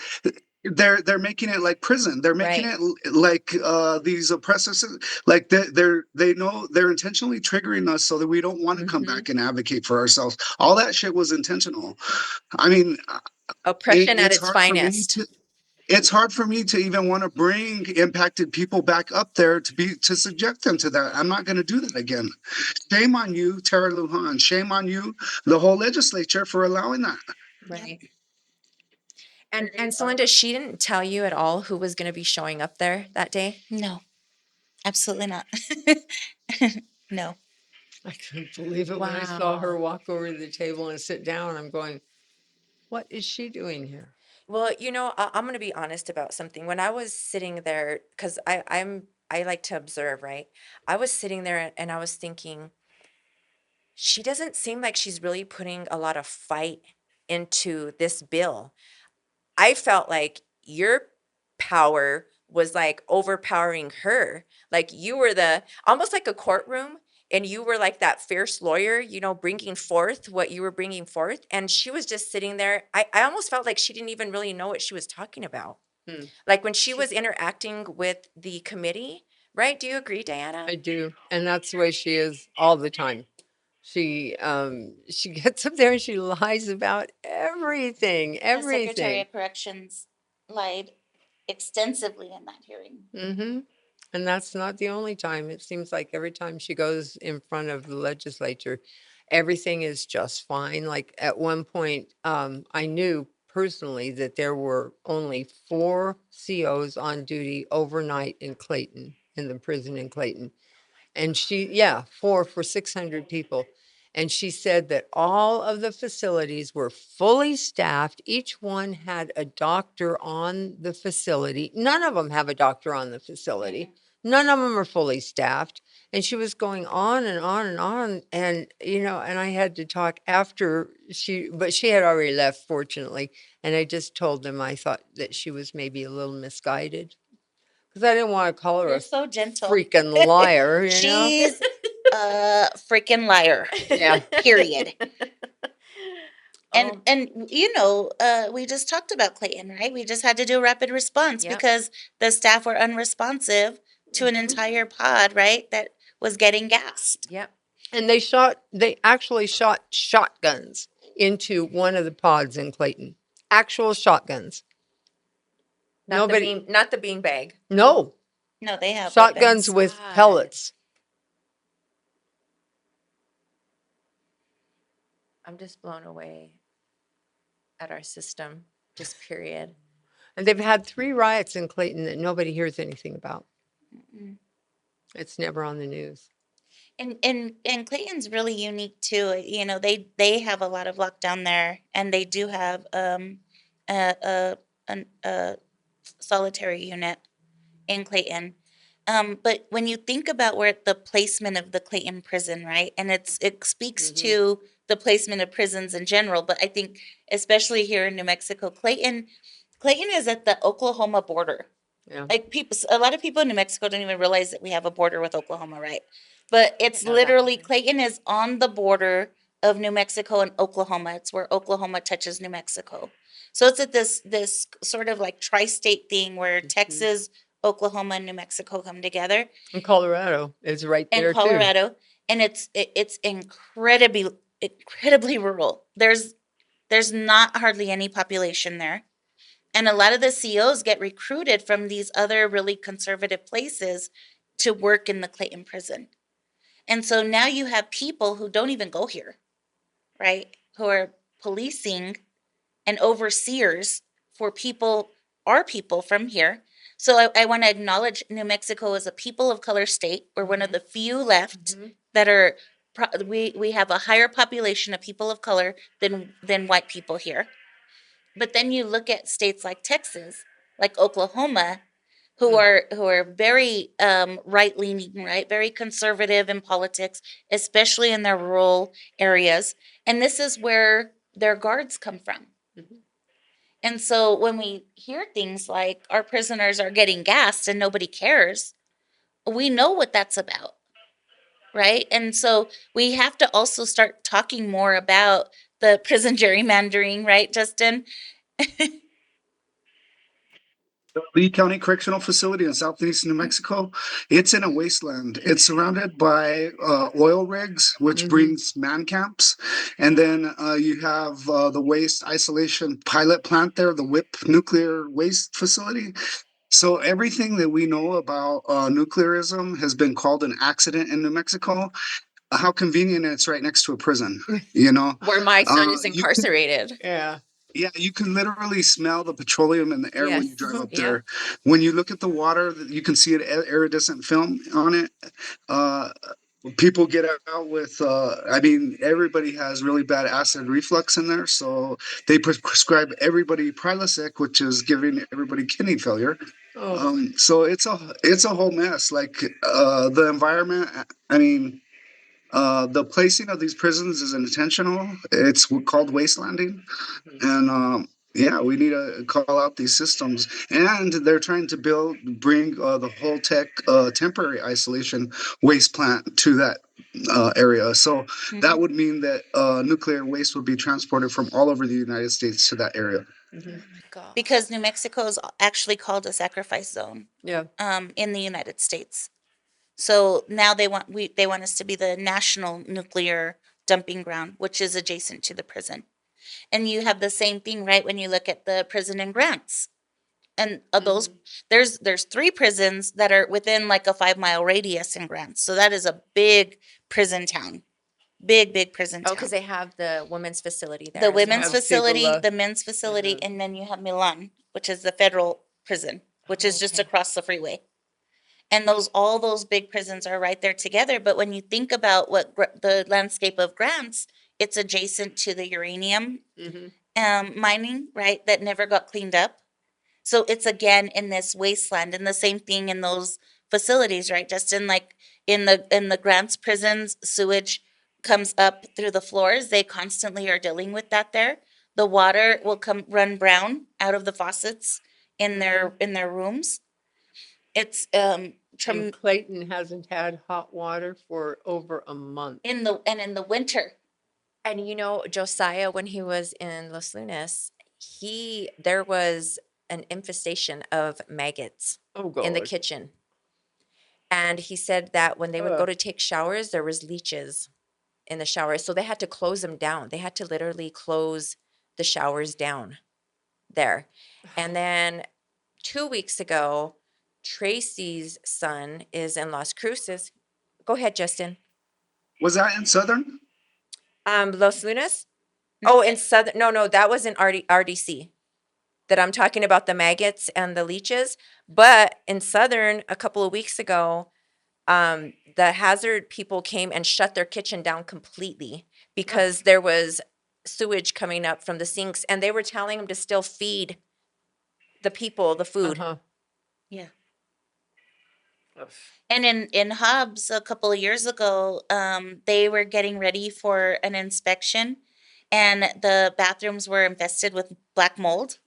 they're making it like prison. They're making Right. it like these oppressors, like they know they're intentionally triggering us so that we don't want to come back and advocate for ourselves. All that shit was intentional. I mean, Oppression at it's its hard for me finest. to it's hard for me to even want to bring impacted people back up there to subject them to that. I'm not going to do that again. Shame on you, Tara Lujan. Shame on you, the whole legislature, for allowing that. Right. And so Linda, she didn't tell you at all who was going to be showing up there that day? No, absolutely not. No. I couldn't believe it when I saw her Wow. walk over to the table and sit down. I'm going, what is she doing here? Well, I'm going to be honest about something. When I was sitting there, because I like to observe, right? I was sitting there and I was thinking, she doesn't seem like she's really putting a lot of fight into this bill. I felt like your power was like overpowering her. Like you were almost like a courtroom, and you were like that fierce lawyer, bringing forth what you were bringing forth. And she was just sitting there. I almost felt like she didn't even really know what she was talking about. Like when she was interacting with the committee, right? Do you agree, Diana? I do. And that's the way she is all the time. She gets up there and she lies about everything. The Secretary Everything. of Corrections lied extensively in that hearing. And that's not the only time. It seems like every time she goes in front of the legislature, everything is just fine. Like at one point, I knew personally that there were only 4 COs on duty overnight in Clayton, in the prison in Clayton. And 4 for 600 people. And she said that all of the facilities were fully staffed. Each one had a doctor on the facility. None of them have a doctor on the facility. None of them are fully staffed. And she was going on and on and on. And, and I had to talk after but she had already left, fortunately. And I just told them I thought that she was maybe a little misguided. Because I didn't want to call her You're a so gentle. freaking liar, She's a freaking liar. Yeah. Period. And we just talked about Clayton, right? We just had to do a rapid response because the staff were unresponsive to an entire pod, right? That was getting gassed. Yep. And they actually shot shotguns into one of the pods in Clayton. Actual shotguns. Not the beanbag. No. No, they have shotguns weapons. with God. pellets. I'm just blown away at our system, just period. And they've had 3 riots in Clayton that nobody hears anything about. It's never on the news. And Clayton's really unique too. They have a lot of lockdown there, and they do have a solitary unit in Clayton. But when you think about where the placement of the Clayton prison, right, and it speaks to the placement of prisons in general, but I think especially here in New Mexico, Clayton is at the Oklahoma border. Yeah. Like a lot of people in New Mexico don't even realize that we have a border with Oklahoma, right? But it's know that. literally Clayton is on the border of New Mexico and Oklahoma. It's where Oklahoma touches New Mexico. So it's at this sort of like tri-state thing where Texas, Oklahoma, and New Mexico come together. And Colorado is right there And Colorado, and it's incredibly rural. There's not hardly any population there. And a lot of the COs get recruited from these other really conservative places to work in the Clayton prison. And so now you have people who don't even go here, right? Who are policing and overseers for our people from here. So I want to acknowledge New Mexico as a people of color state. We're one of the few left that are, we have a higher population of people of color than white people here. But then you look at states like Texas, like Oklahoma, who are very right leaning, right, very conservative in politics, especially in their rural areas, and this is where their guards come from. And so when we hear things like our prisoners are getting gassed and nobody cares, we know what that's about, right? And so we have to also start talking more about the prison gerrymandering, right, Justin? The Lee County Correctional Facility in southeast New Mexico, it's in a wasteland. It's surrounded by oil rigs, which brings man camps. And then you have the waste isolation pilot plant there, the WIP nuclear waste facility. So everything that we know about nuclearism has been called an accident in New Mexico. How convenient it's right next to a prison, you know? Where my son is you can- incarcerated. Yeah. Yeah, you can literally smell the petroleum in the air when you Yes. drive up Yeah. there. When you look at the water, you can see an iridescent film on it. Uh, People get out with, I mean, everybody has really bad acid reflux in there, so they prescribe everybody Prilosec, which is giving everybody kidney failure. Oh, So it's a whole mess. Like the environment, I mean. The placing of these prisons is intentional. It's called wastelanding. And yeah, we need to call out these systems. And they're trying to bring the whole tech temporary isolation waste plant to that area. So that would mean that nuclear waste would be transported from all over the United States to that area. Oh my God. Because New Mexico is actually called a sacrifice zone yeah. in the United States. So now they want us to be the national nuclear dumping ground, which is adjacent to the prison. And you have the same thing, right, when you look at the prison in Grants. And those there's 3 prisons that are within like a 5-mile radius in Grants. So that is a big prison town. Big prison town. Oh, because they have the women's facility there. The as women's well. Have facility, people, the men's facility, and then you have Milan, which is the federal prison, which is just Okay. across the freeway. And all those big prisons are right there together. But when you think about what the landscape of Grants, it's adjacent to the uranium mining, right, that never got cleaned up. So it's again in this wasteland, and the same thing in those facilities, right, Justin? Like in the Grants prisons, sewage comes up through the floors. They constantly are dealing with that there. The water will run brown out of the faucets in their rooms. It's and Clayton hasn't had hot water for over a month. in the winter. And Josiah, when he was in Los Lunas, there was an infestation of maggots Oh, in the God. kitchen. And he said that when they would go to take showers, there was leeches in the showers. So they had to close them down. They had to literally close the showers down there. And then 2 weeks ago, Tracy's son is in Las Cruces. Go ahead, Justin. Was that in Southern? Los Lunas? Oh, in Southern. No, that was in RDC that I'm talking about, the maggots and the leeches. But in Southern, a couple of weeks ago, the hazard people came and shut their kitchen down completely because there was sewage coming up from the sinks, and they were telling them to still feed the people the food. Yeah. And in Hobbs a couple of years ago, they were getting ready for an inspection, and the bathrooms were infested with black mold.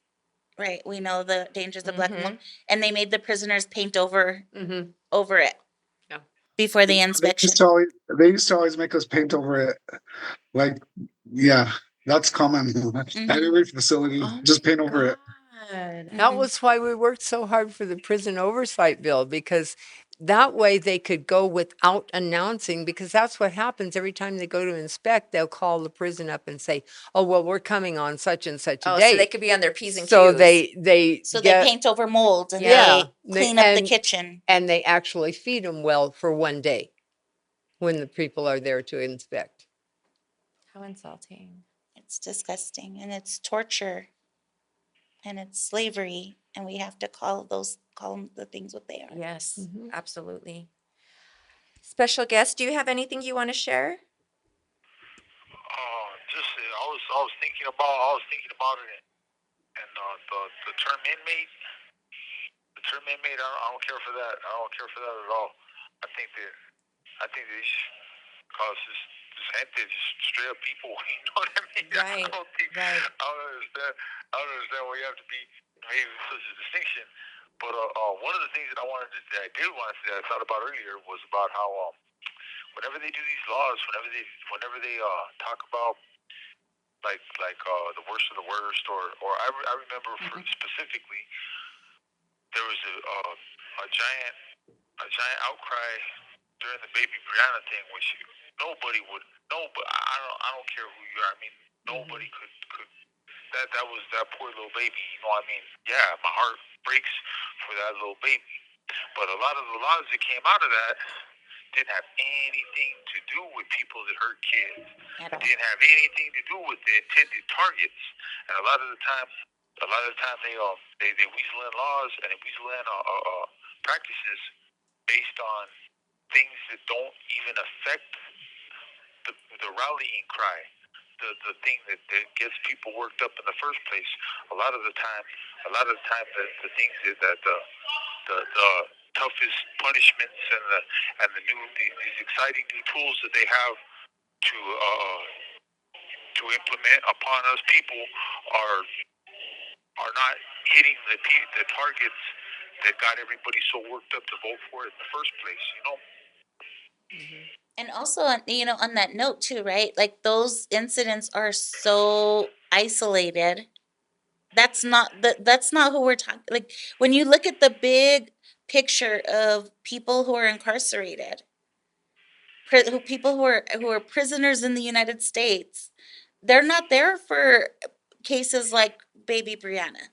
Right, we know the dangers of black mold, and they made the prisoners paint over it Yeah. before the They inspection. they used to always make us paint over it. Like, yeah, that's common at every facility. Just paint over it. That was why we worked so hard for the prison oversight bill, because that way they could go without announcing, because that's what happens every time they go to inspect. They'll call the prison up and say, "Oh, well, we're coming on such and such a Oh, date." so they could be on their P's and Q's. So they So get, they paint over mold and yeah, they clean up the kitchen. and they actually feed them well for one day when the people are there to inspect. How insulting. It's disgusting, and it's torture, and it's slavery, and we have to call them the things what they are. Yes, absolutely. Special guest, do you have anything you want to share? I was thinking about it, and the term inmate. The term inmate, I don't care for that. I don't care for that at all. I think that they should call us just gente, just straight up people. You know what I mean? Right. I don't understand why you have to be made with such a distinction. But one of the things that I did want to say that I thought about earlier was about how whenever they do these laws, whenever they talk about like the worst of the worst, or I remember specifically there was a giant outcry during the baby Brianna thing, which nobody would I don't care who you are. I mean, nobody could that was that poor little baby. You know what I mean? Yeah, my heart breaks for that little baby. But a lot of the laws that came out of that didn't have anything to do with people that hurt kids. It didn't have anything to do with the intended targets. And a lot of the time they weasel in laws and they weasel in practices based on things that don't even affect the rallying cry, the thing that gets people worked up in the first place. A lot of the time the things that the toughest punishments and these exciting new tools that they have to implement upon us people are not hitting the targets that got everybody so worked up to vote for it in the first place, you know? And also, on that note too, right? Like those incidents are so isolated. That's not who we're talking. Like when you look at the big picture of people who are incarcerated, people who are prisoners in the United States, they're not there for cases like baby Brianna.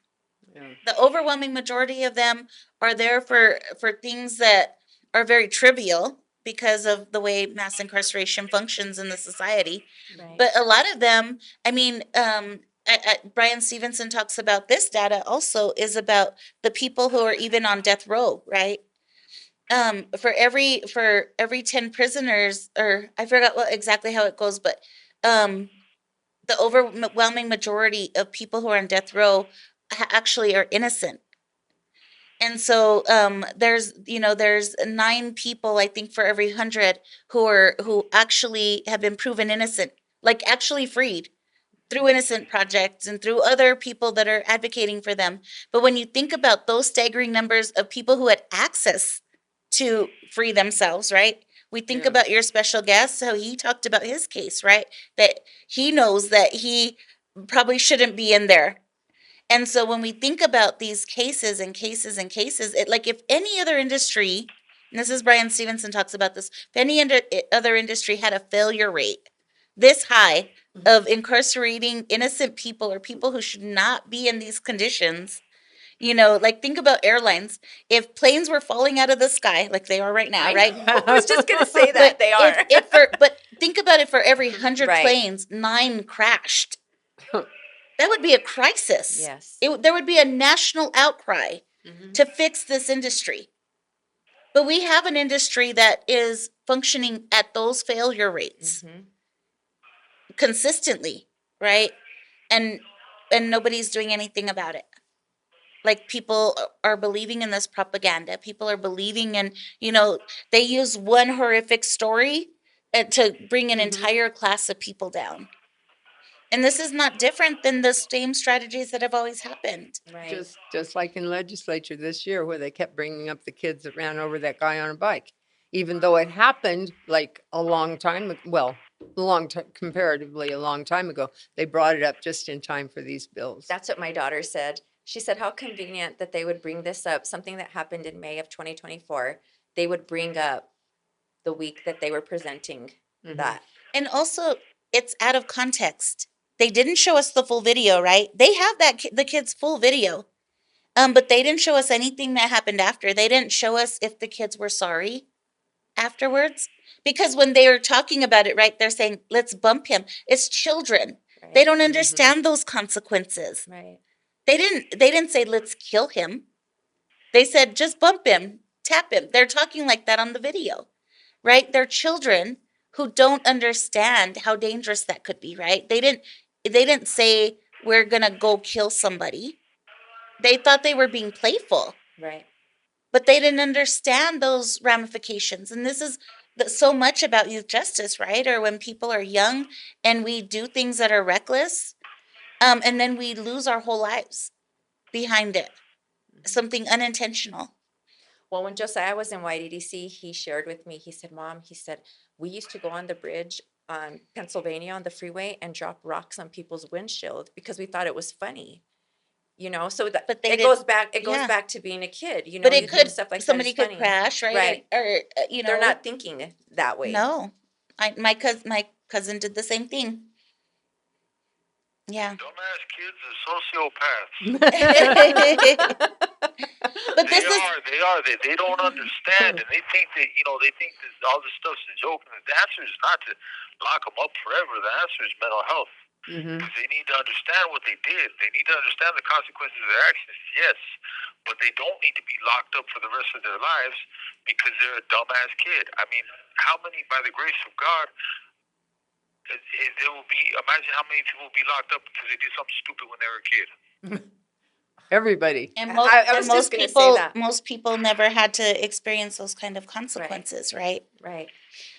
Yeah. The overwhelming majority of them are there for things that are very trivial because of the way mass incarceration functions in the society. Right. But a lot of them, I mean, Brian Stevenson talks about this data also is about the people who are even on death row, right? For every 10 prisoners, or I forgot exactly how it goes, but the overwhelming majority of people who are on death row actually are innocent. And so there's 9 people, I think, for every 100 who actually have been proven innocent, like actually freed through Innocent Projects and through other people that are advocating for them. But when you think about those staggering numbers of people who had access to free themselves, right? We think about your special guest, how he talked about his case, right? That he knows that he probably shouldn't be in there. And so when we think about these cases and cases and cases, like if any other industry, and this is Brian Stevenson talks about this, if any other industry had a failure rate this high of incarcerating innocent people or people who should not be in these conditions, like think about airlines. If planes were falling out of the sky, like they are right now, right? I was just going to say that. They are. But think about it, for every 100 Right. planes, 9 crashed. That would be a crisis. Yes. There would be a national outcry to fix this industry. But we have an industry that is functioning at those failure rates consistently, right? And nobody's doing anything about it. Like people are believing in this propaganda. People are believing in, they use one horrific story to bring an entire class of people down. And this is not different than the same strategies that have always happened. Right. Just like in legislature this year, where they kept bringing up the kids that ran over that guy on a bike, even though it happened like a long time, comparatively a long time ago. They brought it up just in time for these bills. That's what my daughter said. She said, how convenient that they would bring this up, something that happened in May of 2024. They would bring up the week that they were presenting that. And also, it's out of context. They didn't show us the full video, right? They have the kid's full video. But they didn't show us anything that happened after. They didn't show us if the kids were sorry afterwards. Because when they were talking about it, right, they're saying, let's bump him. It's children. Right. They don't understand those consequences. Right. They didn't say, let's kill him. They said, just bump him, tap him. They're talking like that on the video, right? They're children who don't understand how dangerous that could be, right? They didn't say, we're going to go kill somebody. They thought they were being playful. Right. But they didn't understand those ramifications. And this is so much about youth justice, right? Or when people are young and we do things that are reckless, and then we lose our whole lives behind it. Something unintentional. Well, when Josiah was in YDDC, he shared with me, he said, Mom, he said, we used to go on the bridge on Pennsylvania on the freeway and drop rocks on people's windshield because we thought it was funny. So that But they it goes yeah. back to being a kid. But you it think could, stuff like somebody that is could funny. crash, right? Right. Or They're not thinking that way. No, my cousin did the same thing. Yeah. Dumbass kids are sociopaths. But this is They are. They don't understand, and they think that all this stuff's a joke. And the answer is not to lock them up forever. The answer is mental health. Because they need to understand what they did. They need to understand the consequences of their actions, yes. But they don't need to be locked up for the rest of their lives because they're a dumbass kid. I mean, how many, by the grace of God, there will be, imagine how many people will be locked up because they did something stupid when they were a kid. Everybody. and I was just gonna say that. Most people never had to experience those kind of consequences, right? Right.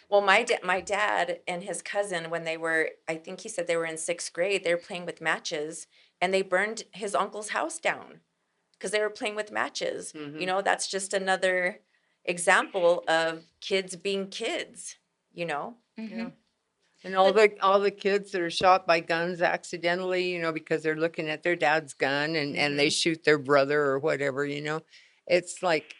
Well, my dad and his cousin, when they were, I think he said they were in 6th grade, they were playing with matches and they burned his uncle's house down because they were playing with matches. That's just another example of kids being kids, Mm-hmm. Yeah. And all the kids that are shot by guns accidentally, because they're looking at their dad's gun and they shoot their brother or whatever, it's like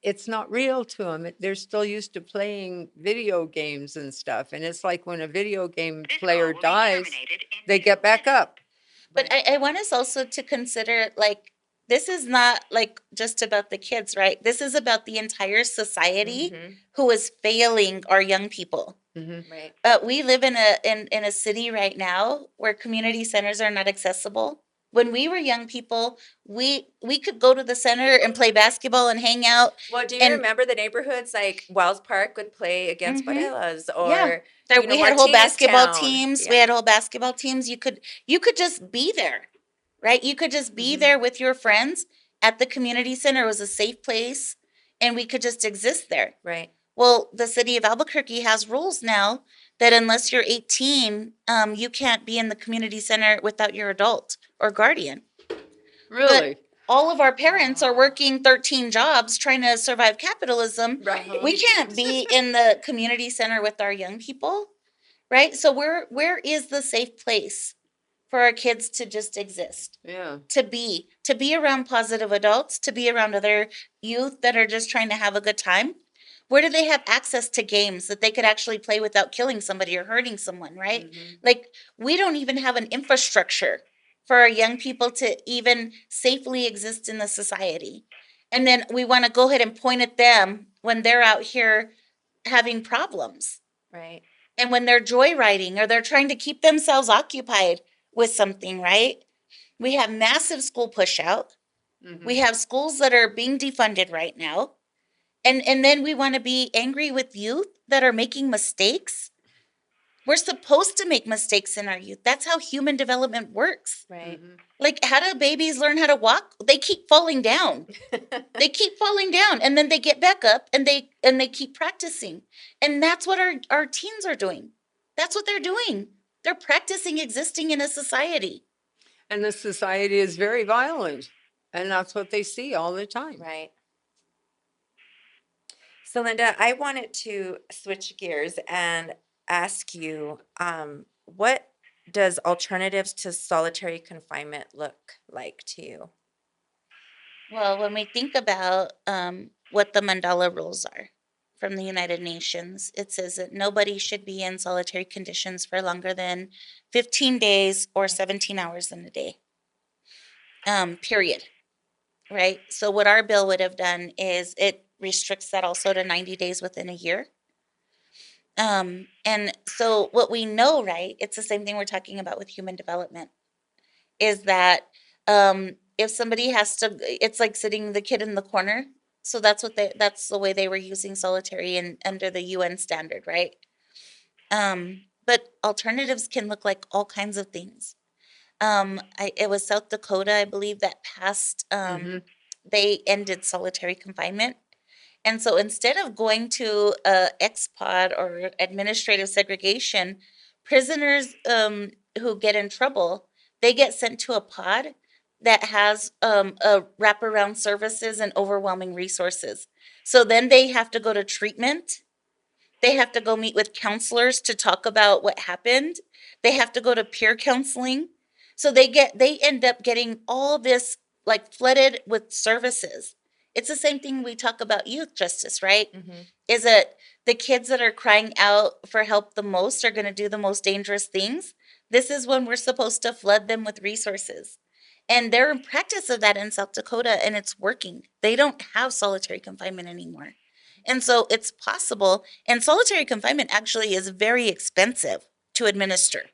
it's not real to them. They're still used to playing video games and stuff. And it's like when a video game player dies, they get back up. But I want us also to consider, like, this is not like just about the kids, right? This is about the entire society who is failing our young people. Right. We live in a city right now where community centers are not accessible. When we were young people, we could go to the center and play basketball and hang out. Well, do you remember the neighborhoods like Wells Park would play against Morelos or we had whole basketball Martinez teams. Town. We had whole basketball teams. You could just be there, right? You could just be there with your friends at the community center. It was a safe place, and we could just exist there. Right. Well, the city of Albuquerque has rules now that unless you're 18, you can't be in the community center without your adult or guardian. Really? But all of our parents are working 13 jobs trying to survive capitalism. Right. We can't be in the community center with our young people, right? So where is the safe place for our kids to just exist? Yeah. To be around positive adults, to be around other youth that are just trying to have a good time. Where do they have access to games that they could actually play without killing somebody or hurting someone, right? Like, we don't even have an infrastructure for our young people to even safely exist in the society. And then we want to go ahead and point at them when they're out here having problems. Right. And when they're joyriding or they're trying to keep themselves occupied with something, right? We have massive school push out. We have schools that are being defunded right now. And then we want to be angry with youth that are making mistakes. We're supposed to make mistakes in our youth. That's how human development works. Right. Like, how do babies learn how to walk? They keep falling down. They keep falling down, and then they get back up, and they keep practicing. And that's what our teens are doing. That's what they're doing. They're practicing existing in a society. And the society is very violent, and that's what they see all the time. Right. So, Linda, I wanted to switch gears and ask you, what does alternatives to solitary confinement look like to you? Well, when we think about what the Mandela rules are from the United Nations, it says that nobody should be in solitary conditions for longer than 15 days or 17 hours in a day. Period. Right? So what our bill would have done is it restricts that also to 90 days within a year. And so what we know, right, it's the same thing we're talking about with human development, is that if somebody has to, it's like sitting the kid in the corner. So that's the way they were using solitary and under the UN standard, right? But alternatives can look like all kinds of things. It was South Dakota, I believe, that passed, they ended solitary confinement. And so instead of going to ex-pod or administrative segregation, prisoners who get in trouble, they get sent to a pod that has a wraparound services and overwhelming resources. So then they have to go to treatment. They have to go meet with counselors to talk about what happened. They have to go to peer counseling. So they end up getting all this like flooded with services. It's the same thing we talk about youth justice, right? Is that the kids that are crying out for help the most are going to do the most dangerous things? This is when we're supposed to flood them with resources. And they're in practice of that in South Dakota, and it's working. They don't have solitary confinement anymore. And so it's possible. And solitary confinement actually is very expensive to administer.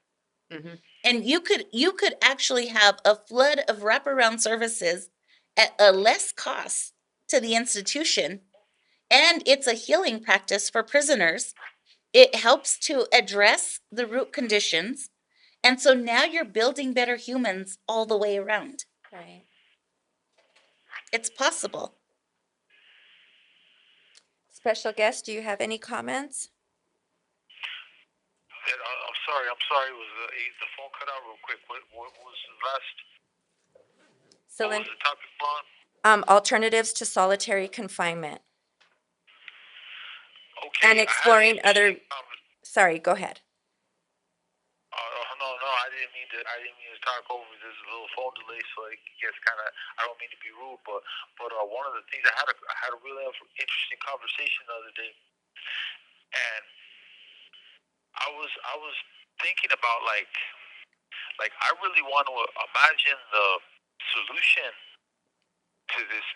And you could actually have a flood of wraparound services at a less cost to the institution. And it's a healing practice for prisoners. It helps to address the root conditions. And so now you're building better humans all the way around. Right. It's possible. Special guest, do you have any comments? I'm sorry. Was the phone cut out real quick? What was the last? So, What was the topic on? Alternatives to solitary confinement. Okay. And exploring other. Sorry, go ahead. No, I didn't mean to. I didn't mean to talk over. There's a little phone delay, so it gets kind of. I don't mean to be rude, but one of the things I had a really interesting conversation the other day, and I was thinking about like I really want to imagine the solution to this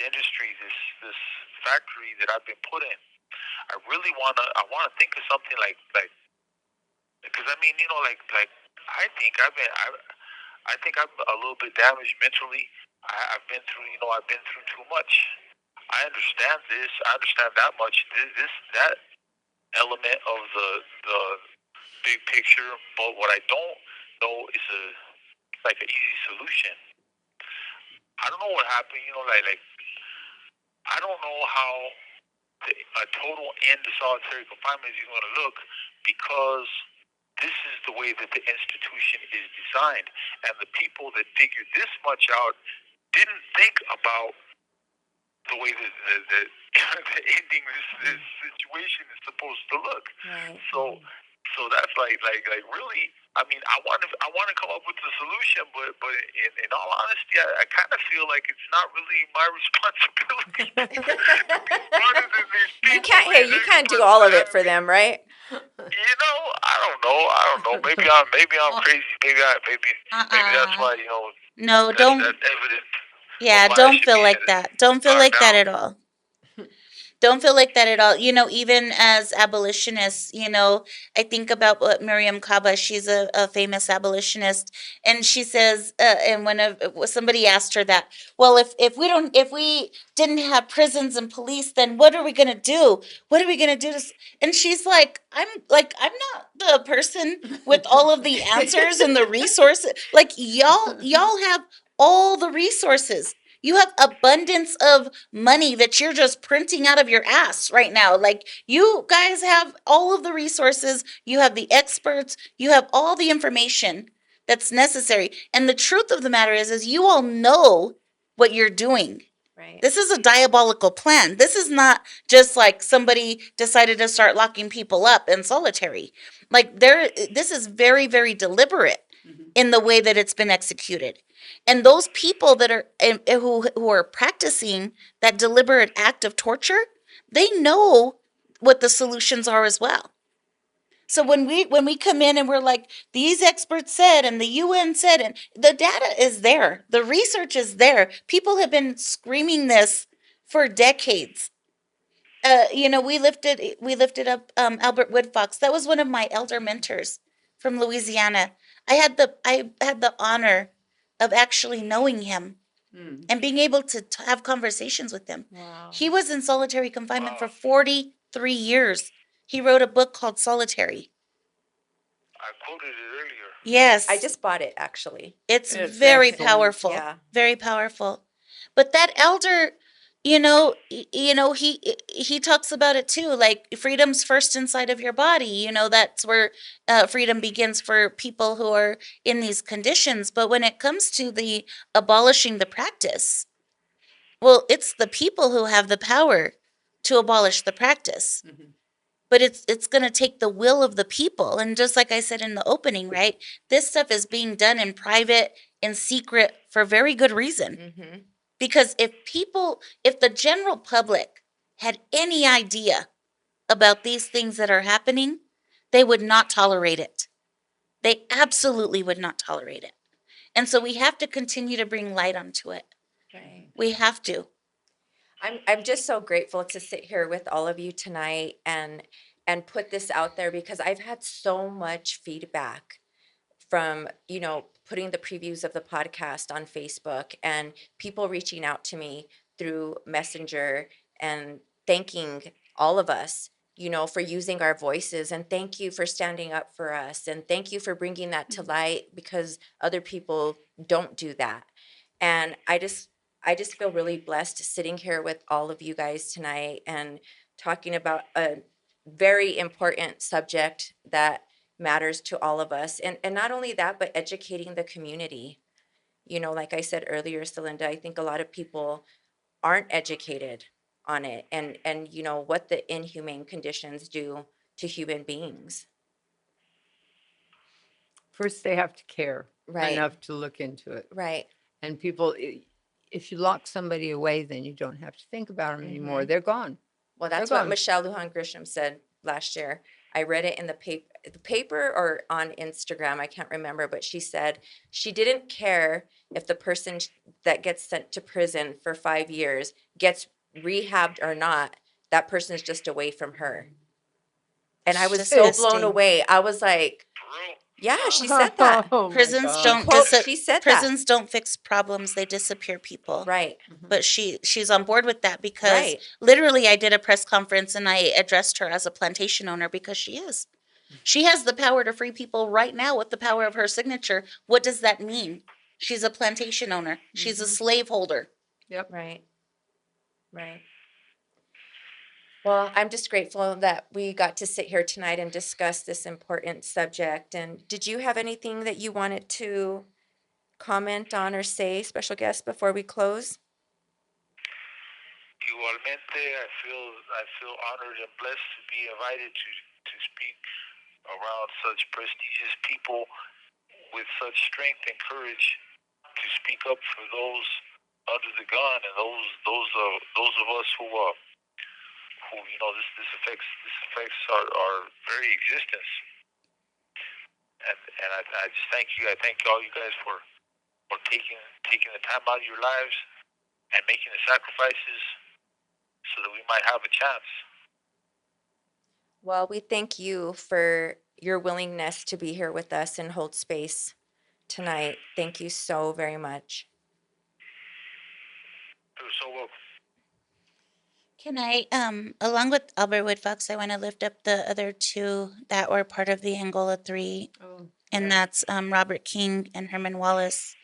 industry, this factory that I've been put in. I really wanna think of something like because I mean, you know, like I think I'm a little bit damaged mentally. I've been through too much. I understand this. I understand that much. That element of the big picture, but what I don't know is an easy solution. I don't know what happened. You know, like I don't know how a total end to solitary confinement is going to look, because this is the way that the institution is designed, and the people that figured this much out didn't think about the way that the ending this situation is supposed to look. Right. So that's like really. I mean, I want to come up with a solution, but in all honesty, I kind of feel like it's not really my responsibility. You can't do all of it for them, right? You know, I don't know. Maybe I'm crazy. Maybe that's why, you know. No, don't. That's evident. Yeah, don't feel like that. Don't feel like that at all. Don't feel like that at all. Even as abolitionists, I think about what Miriam Kaba, she's a famous abolitionist, and she says, and somebody asked her that, well, if we didn't have prisons and police, then what are we gonna do? What are we gonna do? And she's like, I'm not the person with all of the answers and the resources. Like y'all have all the resources. You have abundance of money that you're just printing out of your ass right now. Like, you guys have all of the resources, you have the experts, you have all the information that's necessary. And the truth of the matter is you all know what you're doing. Right. This is a diabolical plan. This is not just like somebody decided to start locking people up in solitary. Like, this is very, very deliberate in the way that it's been executed. And those people that are who are practicing that deliberate act of torture, they know what the solutions are as well. So when we come in and we're like, these experts said and the UN said, and the data is there, the research is there. People have been screaming this for decades. We lifted up Albert Woodfox. That was one of my elder mentors from Louisiana. I had the honor of actually knowing him and being able to have conversations with him. Wow. He was in solitary confinement for 43 years. He wrote a book called Solitary. I quoted it earlier. Yes. I just bought it, actually. It's It's very excellent. powerful. Yeah. Very powerful. But that elder, he talks about it too. Like, freedom's first inside of your body. That's where freedom begins for people who are in these conditions. But when it comes to the abolishing the practice, well, it's the people who have the power to abolish the practice. But it's going to take the will of the people. And just like I said in the opening, right? This stuff is being done in private, in secret, for very good reason. Mm-hmm. Because if the general public had any idea about these things that are happening, they would not tolerate it. They absolutely would not tolerate it. And so we have to continue to bring light onto it. Right. We have to. I'm just so grateful to sit here with all of you tonight and put this out there, because I've had so much feedback from, putting the previews of the podcast on Facebook and people reaching out to me through Messenger and thanking all of us, for using our voices, and thank you for standing up for us, and thank you for bringing that to light, because other people don't do that. And I just feel really blessed sitting here with all of you guys tonight and talking about a very important subject that matters to all of us. And not only that, but educating the community. Like I said earlier, Celinda, I think a lot of people aren't educated on it, and what the inhumane conditions do to human beings. First, they have to care Right. enough to look into it. Right. And people, if you lock somebody away, then you don't have to think about them anymore. They're gone. Well, that's They're what gone. Michelle Lujan Grisham said last year. I read it in the paper or on Instagram, I can't remember, but she said she didn't care if the person that gets sent to prison for 5 years gets rehabbed or not. That person is just away from her. And I was so blown Disgusting. away. I was like, yeah, she said that. Oh my Prisons God. don't She said that. prisons don't fix problems, they disappear people. Right. But she's on board with that because Right. literally I did a press conference and I addressed her as a plantation owner because she is. She has the power to free people right now with the power of her signature. What does that mean? She's a plantation owner. She's a slaveholder. Yep. Right. Right. Well, I'm just grateful that we got to sit here tonight and discuss this important subject. And did you have anything that you wanted to comment on or say, special guest, before we close? Igualmente, I feel honored and blessed to be invited to speak around such prestigious people with such strength and courage to speak up for those under the gun and those of us who this affects our very existence. And I just thank you. I thank all you guys for taking the time out of your lives and making the sacrifices so that we might have a chance. Well, we thank you for your willingness to be here with us and hold space tonight. Thank you so very much. You're so welcome. Can I, along with Albert Woodfox, I want to lift up the other two that were part of the Angola 3, Oh, and yeah. that's Robert King and Herman Wallace.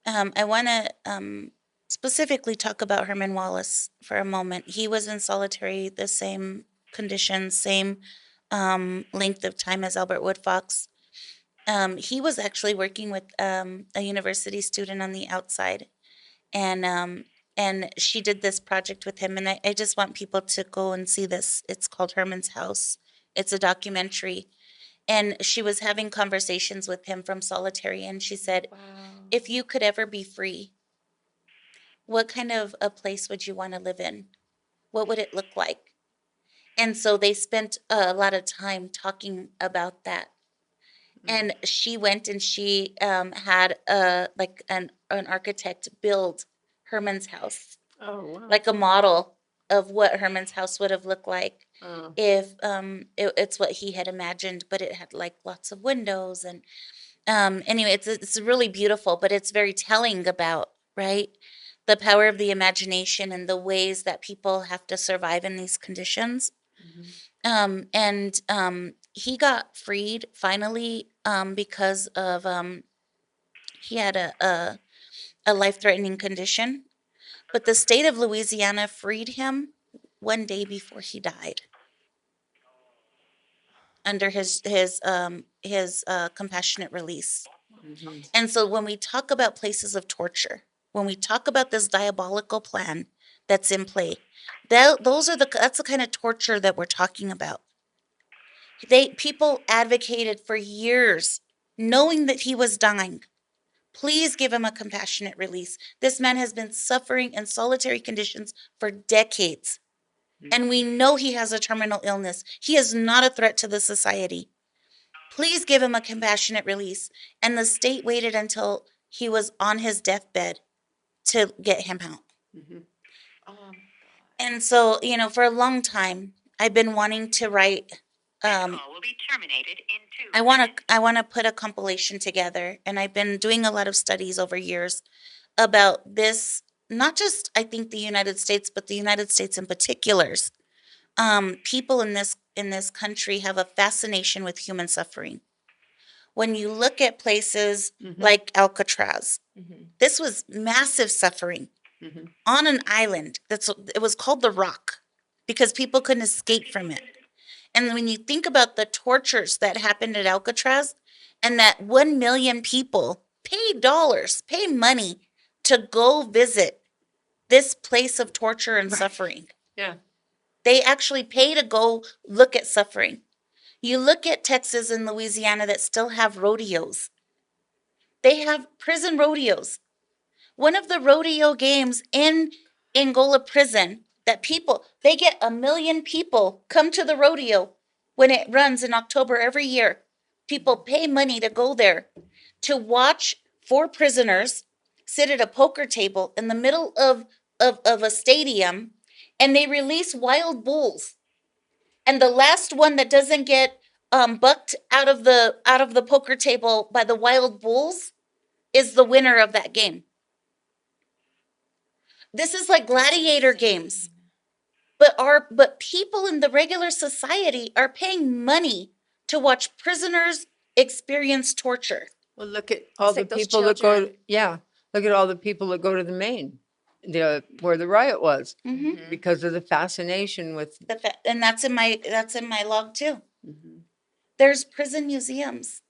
I want to specifically talk about Herman Wallace for a moment. He was in solitary, the same conditions, same length of time as Albert Woodfox. He was actually working with a university student on the outside, and she did this project with him. And I just want people to go and see this. It's called Herman's House. It's a documentary. And she was having conversations with him from solitary, and she said, if you could ever be free, what kind of a place would you want to live in? What would it look like? And so they spent a lot of time talking about that. And she went and she had like an architect build Herman's house, Oh, wow. like a model of what Herman's house would have looked like Oh. if it's what he had imagined, but it had like lots of windows. And anyway, it's really beautiful, but it's very telling about, right, the power of the imagination and the ways that people have to survive in these conditions. And he got freed finally because of he had a life-threatening condition, but the state of Louisiana freed him one day before he died under his compassionate release. And so when we talk about places of torture, when we talk about this diabolical plan that's in play, that's the kind of torture that we're talking about. People advocated for years, knowing that he was dying. Please give him a compassionate release. This man has been suffering in solitary conditions for decades. And we know he has a terminal illness. He is not a threat to the society. Please give him a compassionate release. And the state waited until he was on his deathbed to get him out. And so, for a long time, I've been wanting to write. This call will be terminated in 2 I want to put a compilation together, and I've been doing a lot of studies over years about this. Not just, I think, the United States, but the United States in particulars. People in this country have a fascination with human suffering. When you look at places like Alcatraz, this was massive suffering on an island. It was called the Rock because people couldn't escape from it. And when you think about the tortures that happened at Alcatraz, and that 1 million people paid money to go visit this place of torture and suffering. Yeah. They actually pay to go look at suffering. You look at Texas and Louisiana that still have rodeos. They have prison rodeos. One of the rodeo games in Angola prison they get 1 million people come to the rodeo when it runs in October every year. People pay money to go there to watch 4 prisoners sit at a poker table in the middle of a stadium, and they release wild bulls. And the last one that doesn't get bucked out of the poker table by the wild bulls is the winner of that game. This is like gladiator games. But people in the regular society are paying money to watch prisoners experience torture. Well, look at all the like those people that go. children. Look at all the people that go to the Maine, where the riot was, because of the fascination with. And that's in my log too. There's prison museums.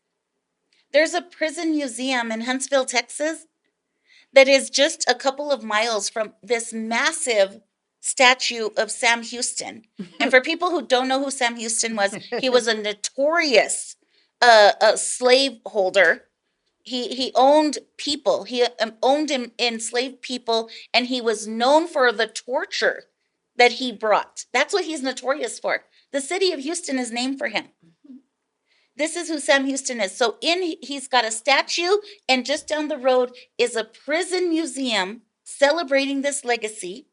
There's a prison museum in Huntsville, Texas, that is just a couple of miles from this massive statue of Sam Houston. And for people who don't know who Sam Houston was, he was a notorious slave holder. He owned people. He owned and enslaved people, and he was known for the torture that he brought. That's what he's notorious for. The city of Houston is named for him. This is who Sam Houston is. So he's got a statue, and just down the road is a prison museum celebrating this legacy.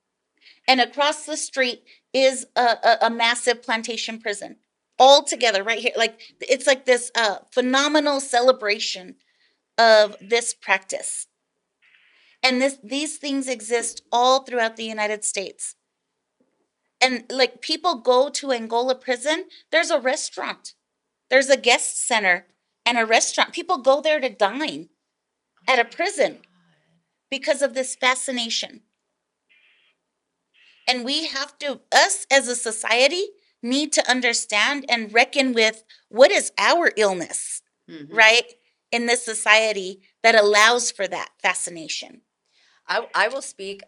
And across the street is a massive plantation prison, all together right here. Like it's like this phenomenal celebration of this practice. And these things exist all throughout the United States. And like people go to Angola prison, there's a restaurant, there's a guest center and a restaurant. People go there to dine at a prison because of this fascination. And we have to, us as a society, need to understand and reckon with what is our illness, right? In this society that allows for that fascination. I will speak,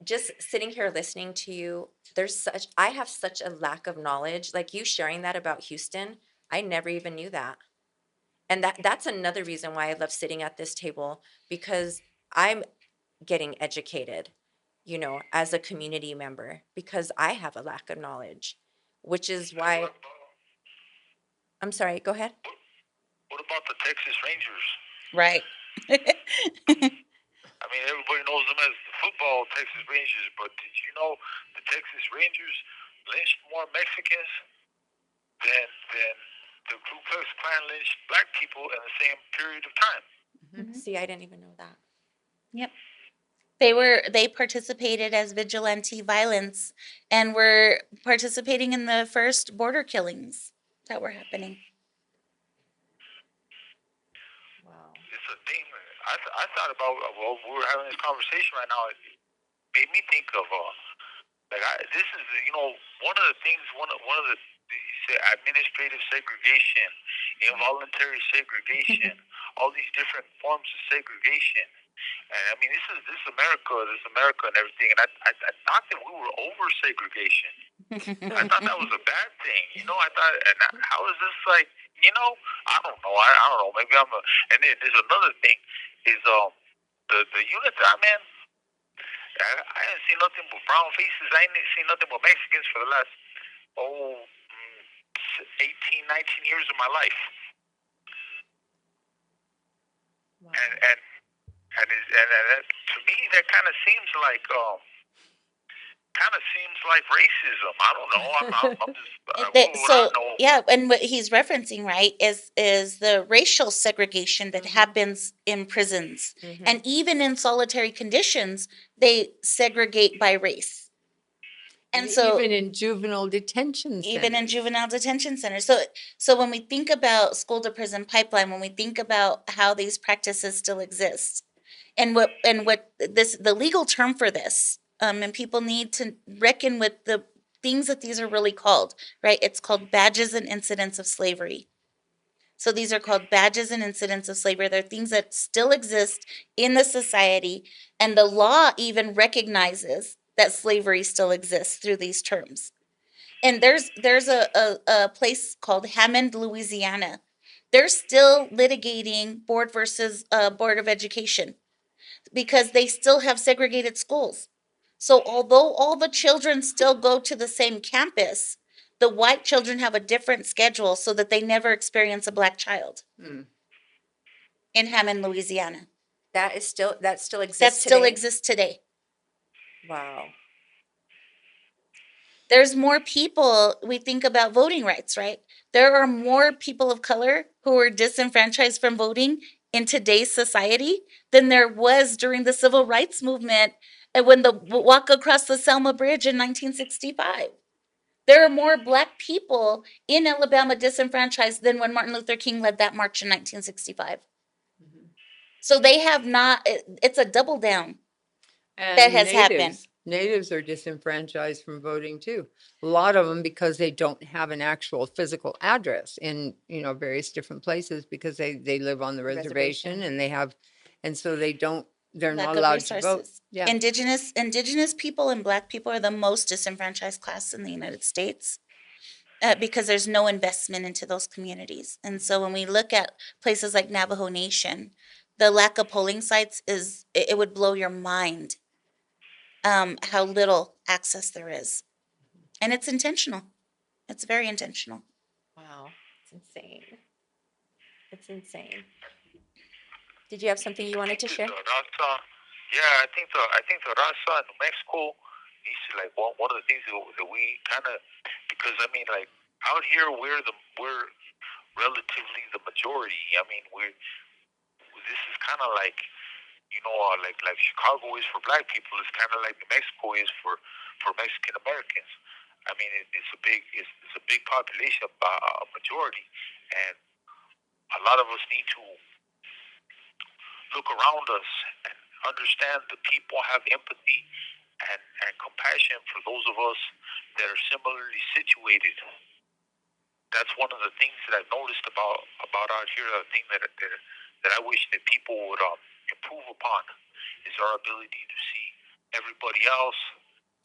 just sitting here listening to you, I have such a lack of knowledge. Like you sharing that about Houston, I never even knew that. And that's another reason why I love sitting at this table, because I'm getting educated, as a community member, because I have a lack of knowledge, which is why. I'm sorry, go ahead. What about the Texas Rangers? Right. I mean, everybody knows them as the football Texas Rangers, but did you know the Texas Rangers lynched more Mexicans than the Ku Klux Klan lynched black people in the same period of time? See, I didn't even know that. Yep. They participated as vigilante violence and were participating in the first border killings that were happening. Wow. It's a thing. I thought about, well, we were having this conversation right now. It made me think of this is one of the things, one of the you say administrative segregation, involuntary segregation, all these different forms of segregation. And I mean, this is America and everything. And I thought that we were over segregation. I thought that was a bad thing. I thought, how is this like? I don't know. I don't know. Maybe I'm a. And then there's another thing is the unit that I'm in. I didn't see nothing but brown faces. I didn't see nothing but Mexicans for the last 18, 19 years of my life. Wow. And to me, that kind of seems like racism. I don't know. I'm just Yeah, and what he's referencing, right, is the racial segregation that happens in prisons, and even in solitary conditions, they segregate by race. And so even in juvenile detention centers. So when we think about school to prison pipeline, when we think about how these practices still exist, and what the legal term for this, and people need to reckon with the things that these are really called, right? It's called badges and incidents of slavery. So these are called badges and incidents of slavery. They're things that still exist in the society, and the law even recognizes that slavery still exists through these terms. And there's a place called Hammond, Louisiana. They're still litigating board versus Board of Education because they still have segregated schools. So although all the children still go to the same campus, the white children have a different schedule so that they never experience a black child. In Hammond, Louisiana. That still exists That still today? exists today. Wow. There's more people, we think about voting rights, right? There are more people of color who are disenfranchised from voting in today's society than there was during the civil rights movement and when the walk across the Selma Bridge in 1965. There are more black people in Alabama disenfranchised than when Martin Luther King led that march in 1965. So they have not, it's a double down that has happened. Natives are disenfranchised from voting too. A lot of them because they don't have an actual physical address in, various different places because they live on the reservation and so they're Lack not of allowed to vote. resources. Yeah. Indigenous people and black people are the most disenfranchised class in the United States because there's no investment into those communities. And so when we look at places like Navajo Nation, the lack of polling sites it would blow your mind how little access there is. And it's intentional. It's very intentional. Wow. It's insane. It's insane. Did you have something you wanted to share? I think the Raza in New Mexico, needs to, like, one of the things that we kind of, because I mean, like, out here we're relatively the majority. I mean, this is kind of like, like Chicago is for black people. It's kind of like New Mexico is for Mexican Americans. I mean, it's a big population, a majority, and a lot of us need to look around us and understand the people, have empathy and compassion for those of us that are similarly situated. That's one of the things that I've noticed about out here. The thing that I wish that people would improve upon is our ability to see everybody else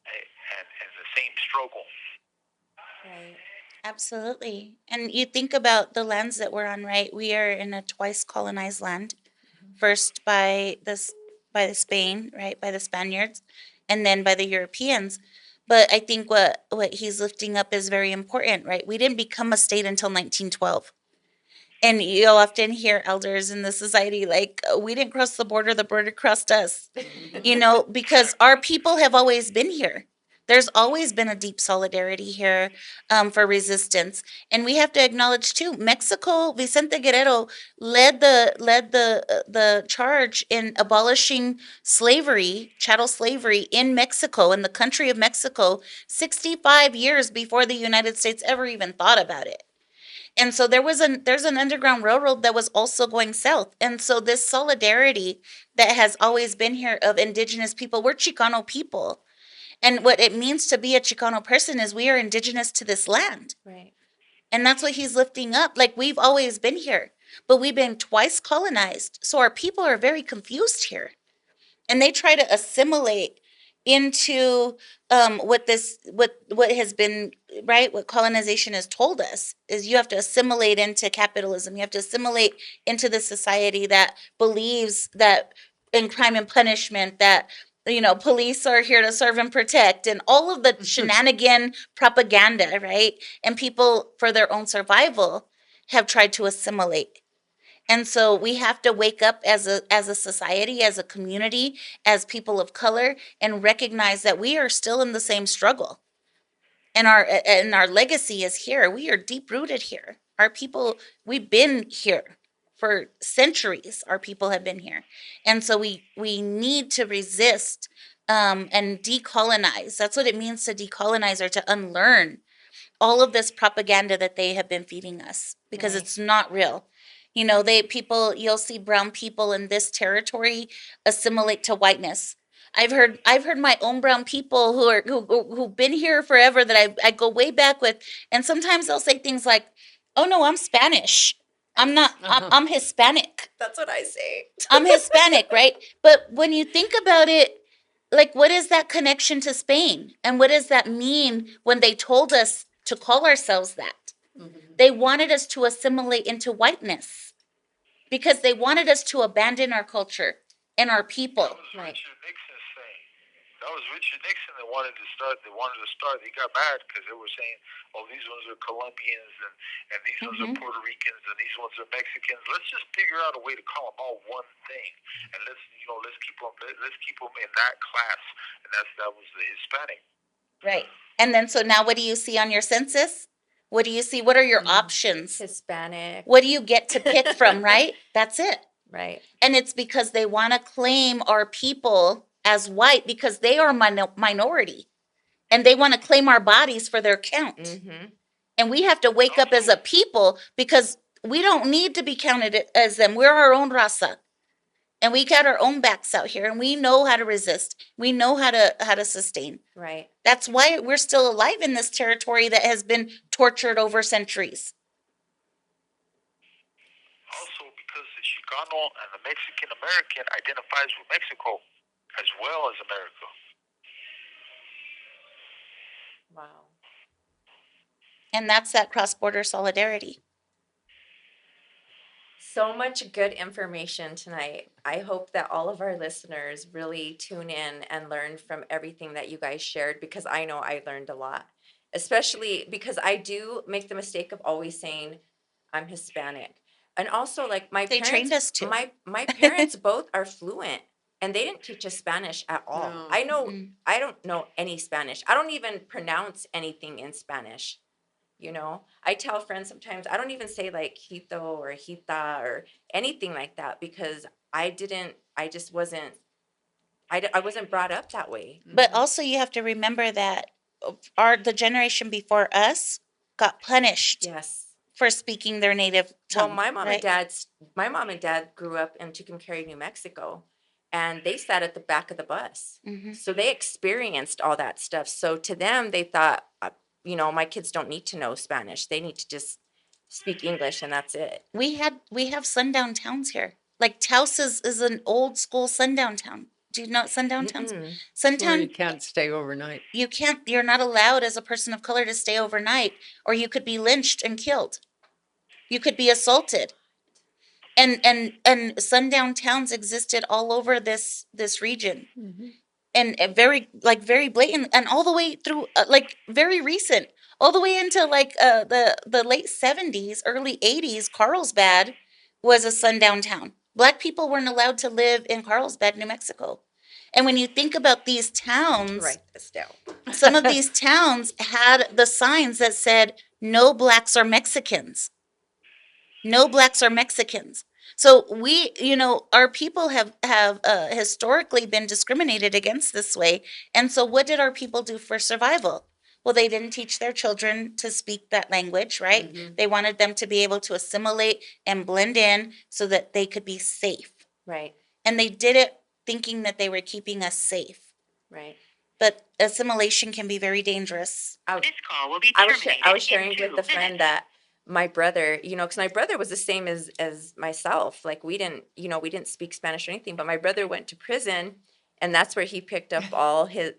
and the same struggle. Right. Absolutely. And you think about the lands that we're on, right? We are in a twice colonized land. First by the Spain, right, by the Spaniards, and then by the Europeans. But I think what he's lifting up is very important, right? We didn't become a state until 1912. And you'll often hear elders in the society like, we didn't cross the border crossed us, because our people have always been here. There's always been a deep solidarity here for resistance. And we have to acknowledge too, Mexico, Vicente Guerrero led the charge in abolishing slavery, chattel slavery in Mexico, in the country of Mexico, 65 years before the United States ever even thought about it. And so there's an underground railroad that was also going south. And so this solidarity that has always been here of indigenous people, we're Chicano people. And what it means to be a Chicano person is we are indigenous to this land. Right. And that's what he's lifting up. Like, we've always been here, but we've been twice colonized. So our people are very confused here. And they try to assimilate into what has been, right, what colonization has told us is you have to assimilate into capitalism. You have to assimilate into the society that believes that in crime and punishment, that police are here to serve and protect, and all of the shenanigan propaganda, right? And people, for their own survival, have tried to assimilate. And so we have to wake up as a society, as a community, as people of color, and recognize that we are still in the same struggle. And our legacy is here. We are deep rooted here. Our people, we've been here for centuries. Our people have been here. And so we need to resist and decolonize. That's what it means to decolonize, or to unlearn all of this propaganda that they have been feeding us, because Right. it's not real. You'll see brown people in this territory assimilate to whiteness. I've heard my own brown people who've been here forever, that I go way back with, and sometimes they'll say things like, "Oh no, I'm Spanish. I'm not. I'm Hispanic. That's what I say. I'm Hispanic," right? But when you think about it, like, what is that connection to Spain? And what does that mean when they told us to call ourselves that? Mm-hmm. They wanted us to assimilate into whiteness because they wanted us to abandon our culture and our people. That was Richard Nixon's thing. That was Richard Nixon that wanted to start. They got mad because they were saying, "Oh, these ones are Colombians and these ones are Puerto Ricans and these ones are Mexicans. Let's just figure out a way to call them all one thing, and let's keep them in that class." And that was the Hispanic. Right. And then so now what do you see on your census? What do you see? What are your options? Hispanic. What do you get to pick from, right? That's it. Right. And it's because they want to claim our people as white because they are minority. And they want to claim our bodies for their count. Mm-hmm. And we have to wake up as a people because we don't need to be counted as them. We're our own raza. And we got our own backs out here, and we know how to resist. We know how to sustain. Right. That's why we're still alive in this territory that has been tortured over centuries. Also, because the Chicano and the Mexican American identifies with Mexico as well as America. Wow. And that's that cross-border solidarity. So much good information tonight. I hope that all of our listeners really tune in and learn from everything that you guys shared, because I know I learned a lot, especially because I do make the mistake of always saying I'm Hispanic. And also, like, my They parents, trained us to. my parents both are fluent and they didn't teach us Spanish at all. No. I don't know any Spanish. I don't even pronounce anything in Spanish. I tell friends sometimes I don't even say like hito or hita or anything like that because I just wasn't, I wasn't brought up that way. But also you have to remember that the generation before us got punished Yes. for speaking their native tongue. Well, my mom right? and dad grew up in Tucumcari, New Mexico, and they sat at the back of the bus. Mhm. So they experienced all that stuff. So to them, they thought, my kids don't need to know Spanish. They need to just speak English, and that's it. We have sundown towns here. Like Taos is an old school sundown town. Do you know sundown towns? Mm-mm. Where you Sundown, can't stay overnight. you're not allowed as a person of color to stay overnight, or you could be lynched and killed. You could be assaulted. And sundown towns existed all over this region. And very blatant, and all the way through very recent, all the way into the late 70s, early 80s. Carlsbad was a sundown town. Black people weren't allowed to live in Carlsbad, New Mexico. And when you think about these towns, Write this down. some of these towns had the signs that said no blacks or Mexicans. No blacks or Mexicans. So we, our people have historically been discriminated against this way. And so what did our people do for survival? Well, they didn't teach their children to speak that language, right? Mhm. They wanted them to be able to assimilate and blend in so that they could be safe. Right. And they did it thinking that they were keeping us safe. Right. But assimilation can be very dangerous. This call will be I terminated. was sharing in with 2 a friend minutes. that my brother, because my brother was the same as myself. Like we didn't speak Spanish or anything, but my brother went to prison, and that's where he picked up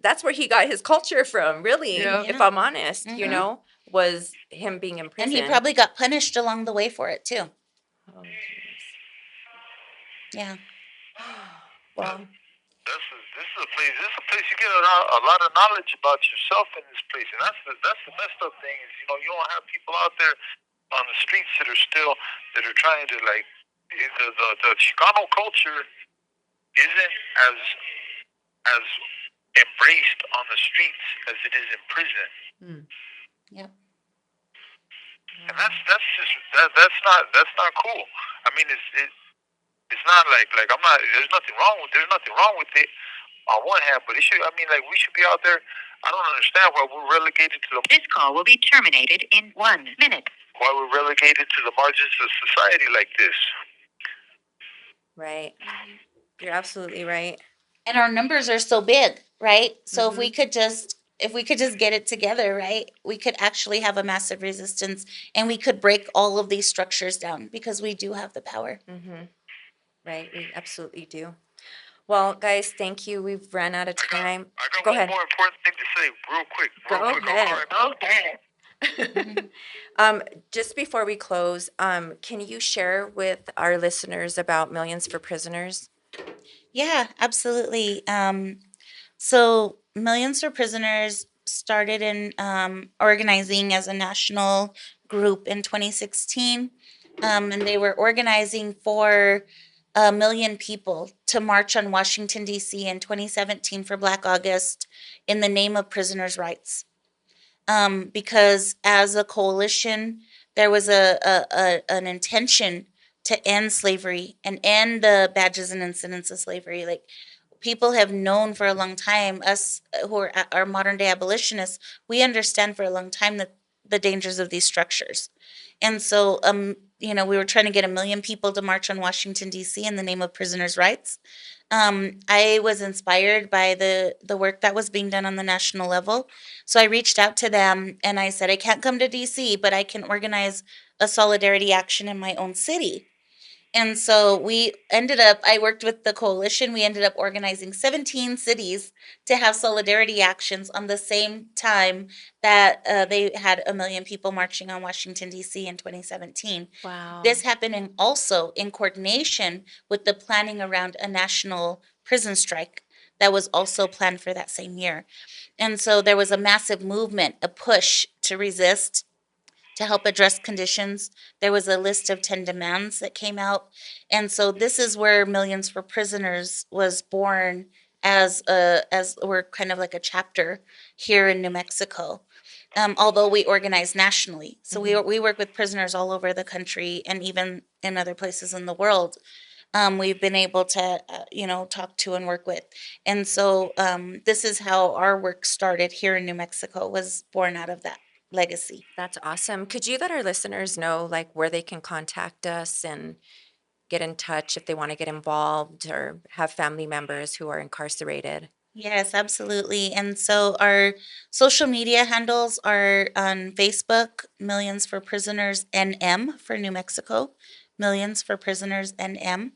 that's where he got his culture from, really, Yeah. if I'm honest, Mhm. was him being in prison. And he probably got punished along the way for it too. Oh, jeez. Yeah. Well, This is a place. This is a place you get a lot of knowledge about yourself in this place, and that's the messed up thing is you don't have people out there on the streets that are trying to the Chicano culture isn't as embraced on the streets as it is in prison. Yep. And that's not cool. I mean it's not like I'm not. There's nothing wrong with it on one hand, but we should be out there. I don't understand why we're relegated to This call will be terminated in 1 minute. why we're relegated to the margins of society like this. right. You're absolutely right. And our numbers are so big, right? So if we could just get it together, right, we could actually have a massive resistance, and we could break all of these structures down because we do have the power. Mm-hmm. Right. We absolutely do. Well, guys, thank you. We've run out of time. I got Go one ahead. more important thing to say, real quick. Just before we close, can you share with our listeners about Millions for Prisoners? Yeah, absolutely. So Millions for Prisoners started in organizing as a national group in 2016, and they were organizing for 1 million people to march on Washington, D.C. in 2017 for Black August in the name of prisoners' rights. Because as a coalition, there was an intention to end slavery and end the badges and incidents of slavery. Like, people have known for a long time, us who are modern day abolitionists, we understand for a long time that the dangers of these structures. And so, we were trying to get 1 million people to march on Washington, D.C. in the name of prisoners' rights. I was inspired by the work that was being done on the national level. So I reached out to them and I said, I can't come to DC, but I can organize a solidarity action in my own city. And so I worked with the coalition. We ended up organizing 17 cities to have solidarity actions on the same time that they had 1 million people marching on Washington, D.C. in 2017. Wow. This happened also in coordination with the planning around a national prison strike that was also planned for that same year. And so there was a massive movement, a push to resist to help address conditions. There was a list of 10 demands that came out. And so this is where Millions for Prisoners was born as we're kind of like a chapter here in New Mexico. Although we organize nationally. So we work with prisoners all over the country and even in other places in the world. We've been able to, talk to and work with. And so this is how our work started here in New Mexico, was born out of that legacy. That's awesome. Could you let our listeners know like where they can contact us and get in touch if they want to get involved or have family members who are incarcerated? Yes, absolutely. And so our social media handles are on Facebook, Millions for Prisoners NM for New Mexico, Millions for Prisoners NM.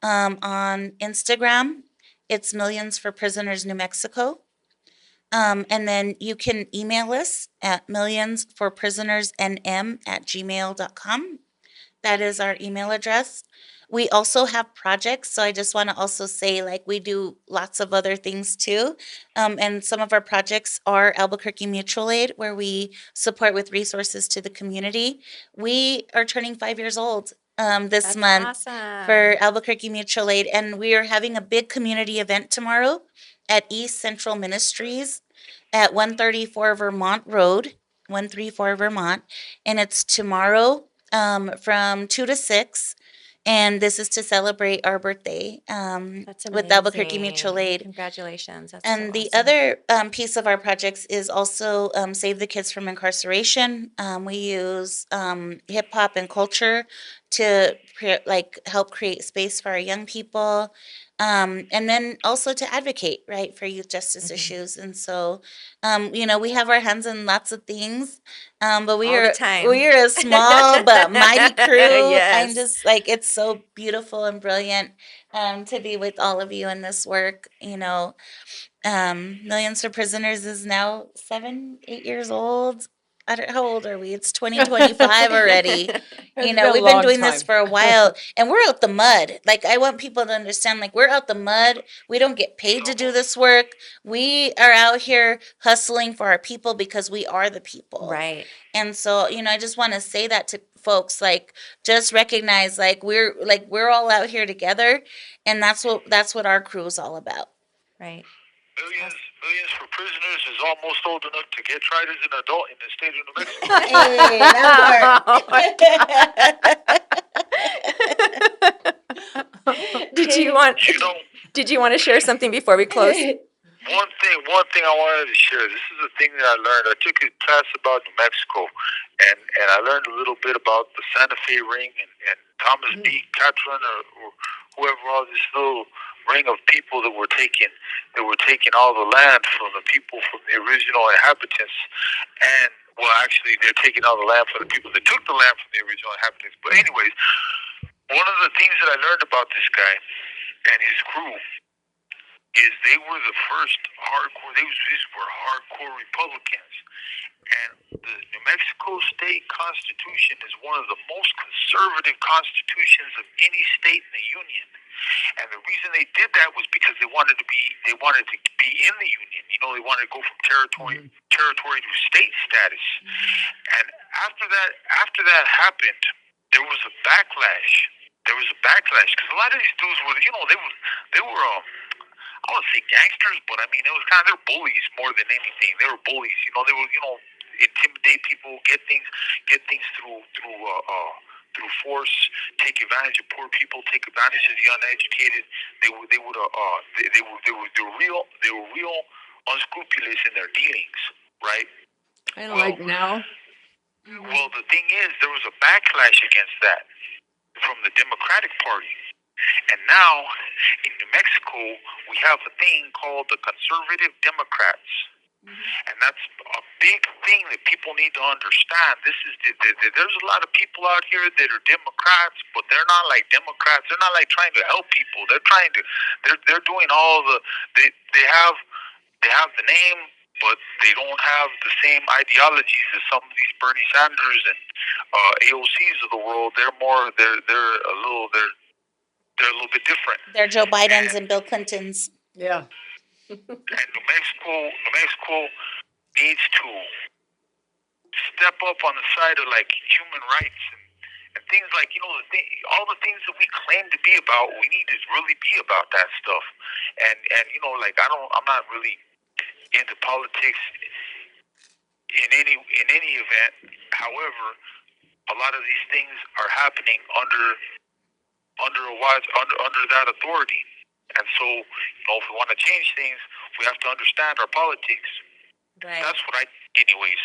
On Instagram, it's Millions for Prisoners New Mexico. And then you can email us at millionsforprisonersnm@gmail.com. That is our email address. We also have projects, so I just want to also say, like, we do lots of other things too. And some of our projects are Albuquerque Mutual Aid, where we support with resources to the community. We are turning 5 years old this That's month awesome. for Albuquerque Mutual Aid, and we are having a big community event tomorrow at East Central Ministries at 134 Vermont Road, 134 Vermont, and it's tomorrow from 2 to 6. And this is to celebrate our birthday That's with Albuquerque Mutual amazing. Aid. Congratulations. That's And so the awesome. other piece of our projects is also Save the Kids from Incarceration. We use hip hop and culture to help create space for our young people. And then also to advocate, right, for youth justice issues. And so, we have our hands in lots of things, but we All the are time. we are a small but mighty crew. I'm Yes. just like, it's so beautiful and brilliant to be with all of you in this work. Millions for Prisoners is now 8 years old. I don't, how old are we? It's 2025 already. It's been a We've been long doing this time. for a while, and we're out the mud. Like, I want people to understand, like, we're out the mud. We don't get paid to do this work. We are out here hustling for our people because we are the people. Right. And so, I just want to say that to folks, like, just recognize, like, we're all out here together, and that's what our crew is all about. Right. Millions for Prisoners is almost old enough to get tried as an adult in the state of New Mexico. Hey, Did you want to share something before we close? One thing I wanted to share. This is a thing that I learned. I took a class about New Mexico, and I learned a little bit about the Santa Fe Ring and Thomas B. Catron or whoever, all this little ring of people that were taking all the land from the people, from the original inhabitants. And well, actually, they're taking all the land from the people that took the land from the original inhabitants. But anyways, one of the things that I learned about this guy and his crew is they were the first hardcore. These were hardcore Republicans, and the New Mexico State Constitution is one of the most conservative constitutions of any state in the Union. And the reason they did that was because they wanted to be in the Union. They wanted to go from territory to state status. And after that happened, there was a backlash. Because a lot of these dudes were, they were I don't want to say gangsters, but I mean, it was they're bullies more than anything. They were bullies. They would, intimidate people, get things through force, take advantage of poor people, take advantage of the uneducated. They were real unscrupulous in their dealings, right? Like now. Well, the thing is, there was a backlash against that from the Democratic Party. And now, in New Mexico, we have a thing called the Conservative Democrats. And that's a big thing that people need to understand. There's a lot of people out here that are Democrats, but they're not like Democrats. They're not like trying to help people. They're doing all they have the name, but they don't have the same ideologies as some of these Bernie Sanders and AOCs of the world. They're a little bit different. They're Joe Bidens and Bill Clintons. Yeah. And New Mexico needs to step up on the side of like human rights and things like, you know, all the things that we claim to be about. We need to really be about that stuff. And you know, like I'm not really into politics in any event. However, a lot of these things are happening under that authority. And so, you know, if we want to change things, we have to understand our politics. Right. That's what I think, anyways.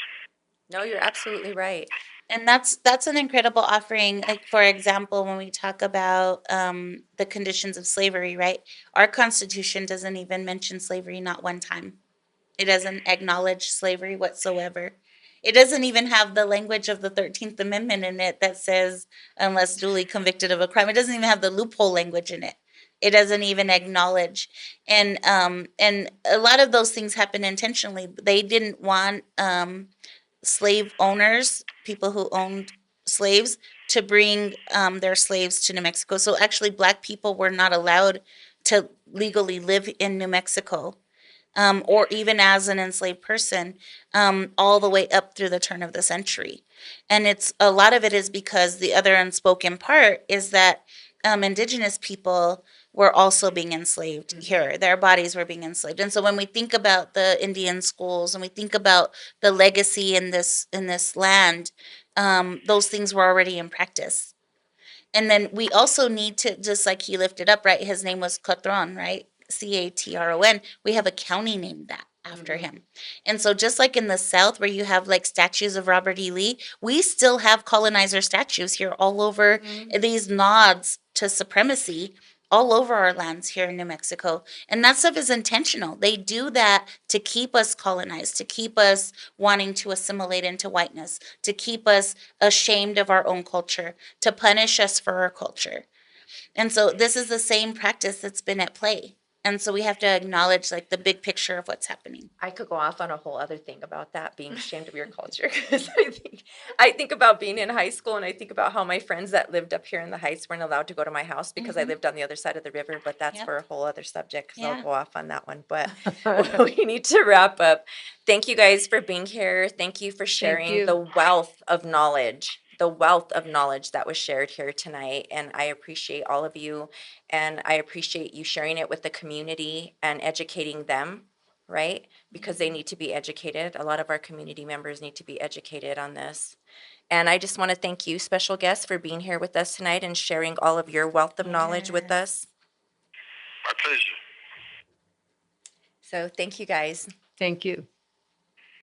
No, you're absolutely right. And that's an incredible offering. Like, for example, when we talk about the conditions of slavery, right? Our Constitution doesn't even mention slavery, not one time. It doesn't acknowledge slavery whatsoever. It doesn't even have the language of the 13th Amendment in it that says, unless duly convicted of a crime. It doesn't even have the loophole language in it. It doesn't even acknowledge. And a lot of those things happen intentionally. They didn't want slave owners, people who owned slaves, to bring their slaves to New Mexico. So actually, Black people were not allowed to legally live in New Mexico, or even as an enslaved person, all the way up through the turn of the century. And it's a lot of it is because the other unspoken part is that indigenous people were also being enslaved here. Their bodies were being enslaved. And so when we think about the Indian schools and we think about the legacy in this land, those things were already in practice. And then we also need to, just like he lifted up, right? His name was Catron, right? Catron. We have a county named that after him. And so just like in the South where you have like statues of Robert E. Lee, we still have colonizer statues here all over, these nods to supremacy all over our lands here in New Mexico. And that stuff is intentional. They do that to keep us colonized, to keep us wanting to assimilate into whiteness, to keep us ashamed of our own culture, to punish us for our culture. And so this is the same practice that's been at play. And so we have to acknowledge like the big picture of what's happening. I could go off on a whole other thing about that, being ashamed of your culture. Because I think about being in high school and I think about how my friends that lived up here in the Heights weren't allowed to go to my house because I lived on the other side of the river. But that's for a whole other subject, because I'll go off on that one. But we need to wrap up. Thank you guys for being here. Thank you for sharing you. the wealth of knowledge. The wealth of knowledge that was shared here tonight. And I appreciate all of you. And I appreciate you sharing it with the community and educating them, right? Because they need to be educated. A lot of our community members need to be educated on this. And I just want to thank you, special guests, for being here with us tonight and sharing all of your wealth of knowledge with us. My pleasure. So thank you guys. Thank you.